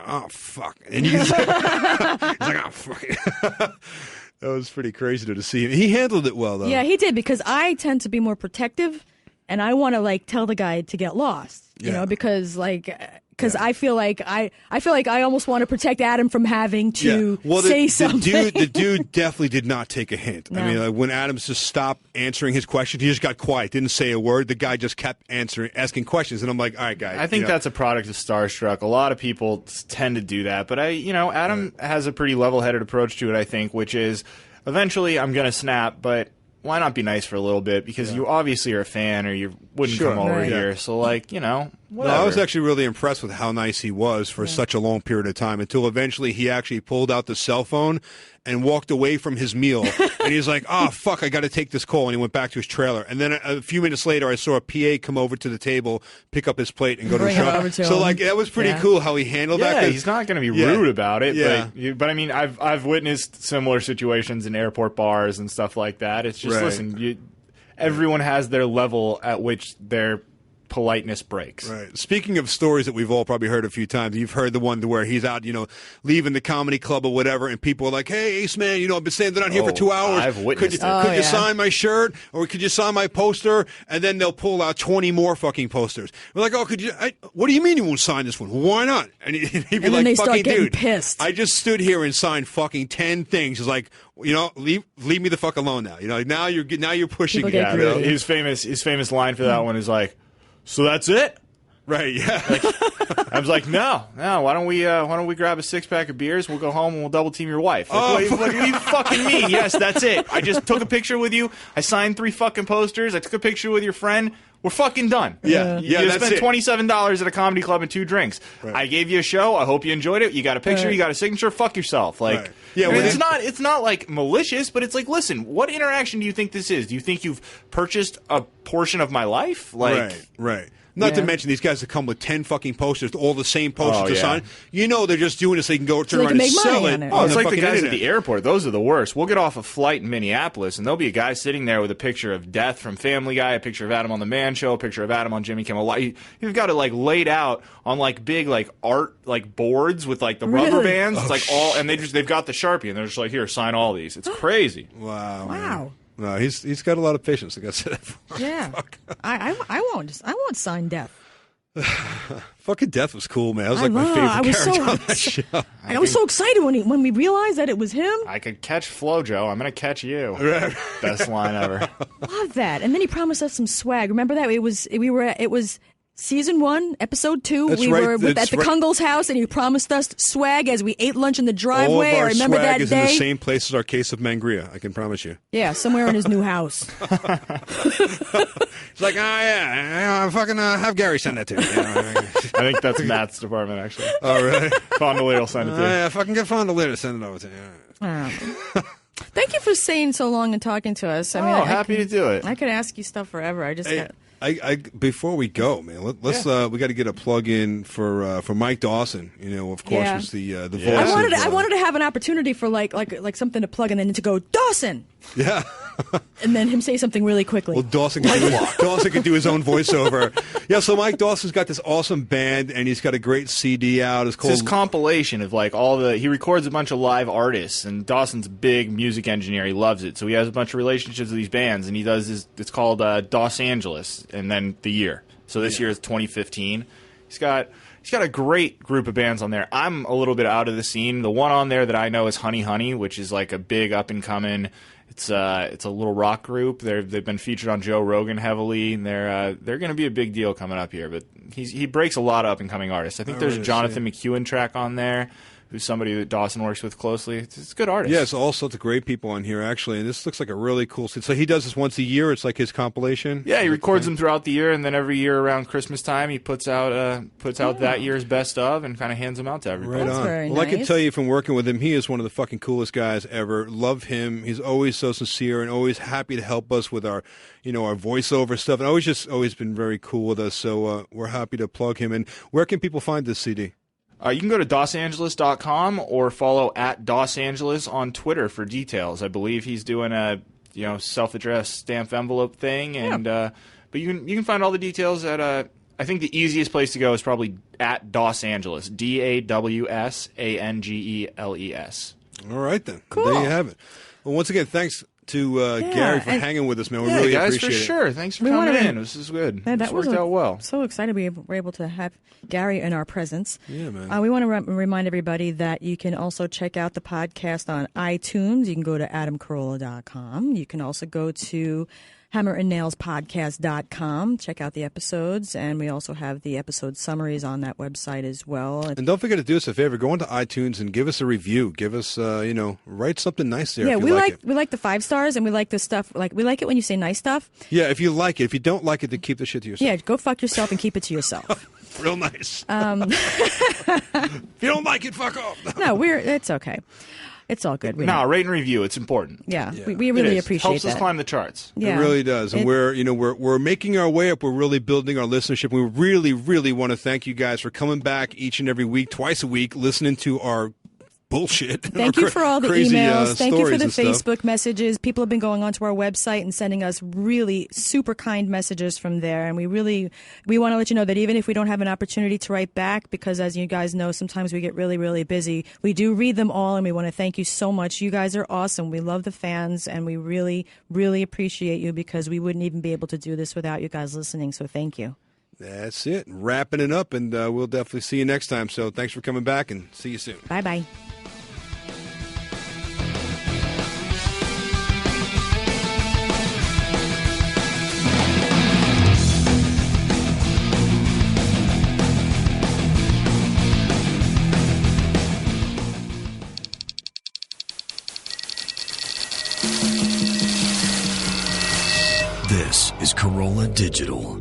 Speaker 3: oh fuck," and he's like, "Oh fuck." That was pretty crazy to see him. He handled it well though.
Speaker 4: Yeah, he did, because I tend to be more protective, and I want to like tell the guy to get lost. You know, because I feel like I almost want to protect Adam from having to say something.
Speaker 3: The dude definitely did not take a hint. No. I mean, like, when Adams just stopped answering his questions, he just got quiet, didn't say a word. The guy just kept asking questions, and I'm like, all right, guys.
Speaker 5: I think that's a product of starstruck. A lot of people tend to do that, but Adam has a pretty level-headed approach to it, I think, which is eventually I'm going to snap, but why not be nice for a little bit? Because you obviously are a fan, or you wouldn't come over here. So, like, whatever.
Speaker 3: No, I was actually really impressed with how nice he was for such a long period of time, until eventually he actually pulled out the cell phone and walked away from his meal. And he's like, "Oh, fuck, I got to take this call." And he went back to his trailer. And then a few minutes later, I saw a PA come over to the table, pick up his plate, and go to the show. So, like, that was pretty cool how he handled that.
Speaker 5: Yeah, he's not going to be rude about it. Yeah. But I mean, I've witnessed similar situations in airport bars and stuff like that. It's just, listen, everyone has their level at which their politeness breaks.
Speaker 3: Right. Speaking of stories that we've all probably heard a few times, you've heard the one where he's out, leaving the comedy club or whatever, and people are like, "Hey, Ace Man, I've been standing out here for 2 hours.
Speaker 5: I've witnessed
Speaker 3: could you sign my shirt, or could you sign my poster?" And then they'll pull out 20 more fucking posters. We're like, "Oh, what do you mean you won't sign this one? Why not?" And he'd be
Speaker 4: and
Speaker 3: like,
Speaker 4: they
Speaker 3: "Fucking
Speaker 4: start getting
Speaker 3: dude,
Speaker 4: pissed.
Speaker 3: I just stood here and signed fucking 10 things." He's like, leave me the fuck alone now. Now you're pushing it.
Speaker 4: Yeah,
Speaker 5: his famous line for that one is like, "So that's it?"
Speaker 3: Right, yeah.
Speaker 5: I was like, no. Why don't we grab a 6-pack of beers? We'll go home and we'll double team your wife. What do you fucking mean? Yes, that's it. I just took a picture with you. I signed 3 fucking posters. I took a picture with your friend. We're fucking done.
Speaker 3: Yeah.
Speaker 5: You spent $27 at a comedy club and 2 drinks.
Speaker 3: Right.
Speaker 5: I gave you a show. I hope you enjoyed it. You got a picture. You got a signature. Fuck yourself. Like, it's not like malicious, but it's like, listen, what interaction do you think this is? Do you think you've purchased a portion of my life? Like,
Speaker 3: right. Not to mention, these guys have come with 10 fucking posters, all the same posters to sign. They're just doing this so they can go turn around and sell it.
Speaker 5: Oh, it's like the guys at the airport. Those are the worst. We'll get off a flight in Minneapolis, and there'll be a guy sitting there with a picture of Death from Family Guy, a picture of Adam on the Man Show, a picture of Adam on Jimmy Kimmel Live. You've got it like laid out on like big like art like boards with like the rubber bands. It's like all, and they've got the Sharpie, and they're just like, here, sign all these. It's crazy.
Speaker 3: Wow. No, he's got a lot of patience. Like I said.
Speaker 4: Yeah. I won't sign Death.
Speaker 3: Fucking Death was cool, man. That was like my favorite character on that show.
Speaker 4: I was so excited when we realized that it was him.
Speaker 5: I could catch Flojo. I'm going to catch you. Best line ever.
Speaker 4: Love that. And then he promised us some swag. Remember that? It was season 1, episode 2.
Speaker 3: That's
Speaker 4: we
Speaker 3: right.
Speaker 4: were at the Kungal's house, and he promised us swag as we ate lunch in the driveway.
Speaker 3: All of our
Speaker 4: I remember
Speaker 3: swag
Speaker 4: that
Speaker 3: is
Speaker 4: day.
Speaker 3: in the same place as our case of Mangria, I can promise you.
Speaker 4: Yeah, somewhere in his new house.
Speaker 3: It's like, yeah, fucking have Gary send that to me.
Speaker 5: I think that's Matt's department, actually.
Speaker 3: Oh, really?
Speaker 5: Fondelier will send it to you.
Speaker 3: Yeah, fucking get Fondelier to send it over to you.
Speaker 4: Thank you for staying so long and talking to us. I mean,
Speaker 5: happy to do it.
Speaker 4: I could ask you stuff forever. I just got...
Speaker 3: Before we go, man, let's we got to get a plug in for Mike Dawson. Of course, was the voice.
Speaker 4: I wanted to have an opportunity for like something to plug and then to go Dawson.
Speaker 3: Yeah.
Speaker 4: And then him say something really quickly.
Speaker 3: Well, Dawson could do his own voiceover. Yeah, so Mike Dawson's got this awesome band, and he's got a great CD out. It's called...
Speaker 5: It's his compilation of like he records a bunch of live artists, and Dawson's a big music engineer. He loves it. So he has a bunch of relationships with these bands, and he does it's called Dos Angeles, and then the year. So this year is 2015. He's got a great group of bands on there. I'm a little bit out of the scene. The one on there that I know is Honey Honey, which is like a big up-and-coming... It's a little rock group. They've been featured on Joe Rogan heavily, and they're going to be a big deal coming up here. But he breaks a lot of up and coming artists. I think there's a Jonathan McEwen track on there, who's somebody that Dawson works with closely. It's a good artist.
Speaker 3: Yeah, it's all sorts of great people on here actually, and this looks like a really cool. So he does this once a year. It's like his compilation.
Speaker 5: Yeah, he records them throughout the year, and then every year around Christmas time, he puts out that year's best of and kind of hands them out to everybody.
Speaker 3: Right
Speaker 4: That's
Speaker 3: on.
Speaker 4: very
Speaker 3: Well, I can
Speaker 4: nice.
Speaker 3: tell you from working with him, he is one of the fucking coolest guys ever. Love him. He's always so sincere and always happy to help us with our, our voiceover stuff, and always been very cool with us. So we're happy to plug him. And where can people find this CD?
Speaker 5: You can go to dosangeles.com or follow at DosAngeles on Twitter for details. I believe he's doing a self-addressed stamp envelope thing, and but you can find all the details at I think the easiest place to go is probably at Dos Angeles, DAWSANGELES.
Speaker 3: All right then,
Speaker 4: Cool.
Speaker 3: There you have it. Well, once again, thanks to Gary for hanging with us, man. We really
Speaker 5: guys,
Speaker 3: appreciate
Speaker 5: for
Speaker 3: it.
Speaker 5: sure. Thanks for
Speaker 4: We
Speaker 5: coming
Speaker 4: wanted to-
Speaker 5: in. This is good.
Speaker 4: That
Speaker 5: This
Speaker 4: was
Speaker 5: worked out well.
Speaker 4: So excited we were able to have Gary in our presence.
Speaker 3: Yeah, man.
Speaker 4: We want to remind everybody that you can also check out the podcast on iTunes. You can go to adamcarolla.com. You can also go to hammerandnailspodcast.com. Check out the episodes, and we also have the episode summaries on that website as well.
Speaker 3: And don't forget to do us a favor. Go into iTunes and give us a review. Give us, write something nice there.
Speaker 4: Yeah,
Speaker 3: if you like it.
Speaker 4: we like the 5 stars, and we like the stuff. Like we like it when you say nice stuff.
Speaker 3: Yeah, if you like it. If you don't like it, then keep the shit to yourself.
Speaker 4: Yeah, go fuck yourself and keep it to yourself.
Speaker 3: Real nice. If you don't like it, fuck off.
Speaker 4: No, it's okay. It's all good.
Speaker 5: No, rate and review. It's important.
Speaker 4: Yeah, we really appreciate
Speaker 5: Helps us
Speaker 4: that.
Speaker 5: climb the charts.
Speaker 4: Yeah.
Speaker 3: It really does. And we're making our way up. We're really building our listenership. We really, really want to thank you guys for coming back each and every week, twice a week, listening to our bullshit.
Speaker 4: Thank you for all the
Speaker 3: crazy,
Speaker 4: emails. Thank you for the
Speaker 3: stories and stuff.
Speaker 4: Facebook messages. People have been going onto our website and sending us really super kind messages from there. And we want to let you know that even if we don't have an opportunity to write back, because as you guys know, sometimes we get really, really busy, we do read them all, and we want to thank you so much. You guys are awesome. We love the fans, and we really, really appreciate you, because we wouldn't even be able to do this without you guys listening. So thank you.
Speaker 3: That's it. Wrapping it up, and we'll definitely see you next time. So thanks for coming back, and see you soon.
Speaker 4: Bye-bye.
Speaker 1: This is Carolla Digital.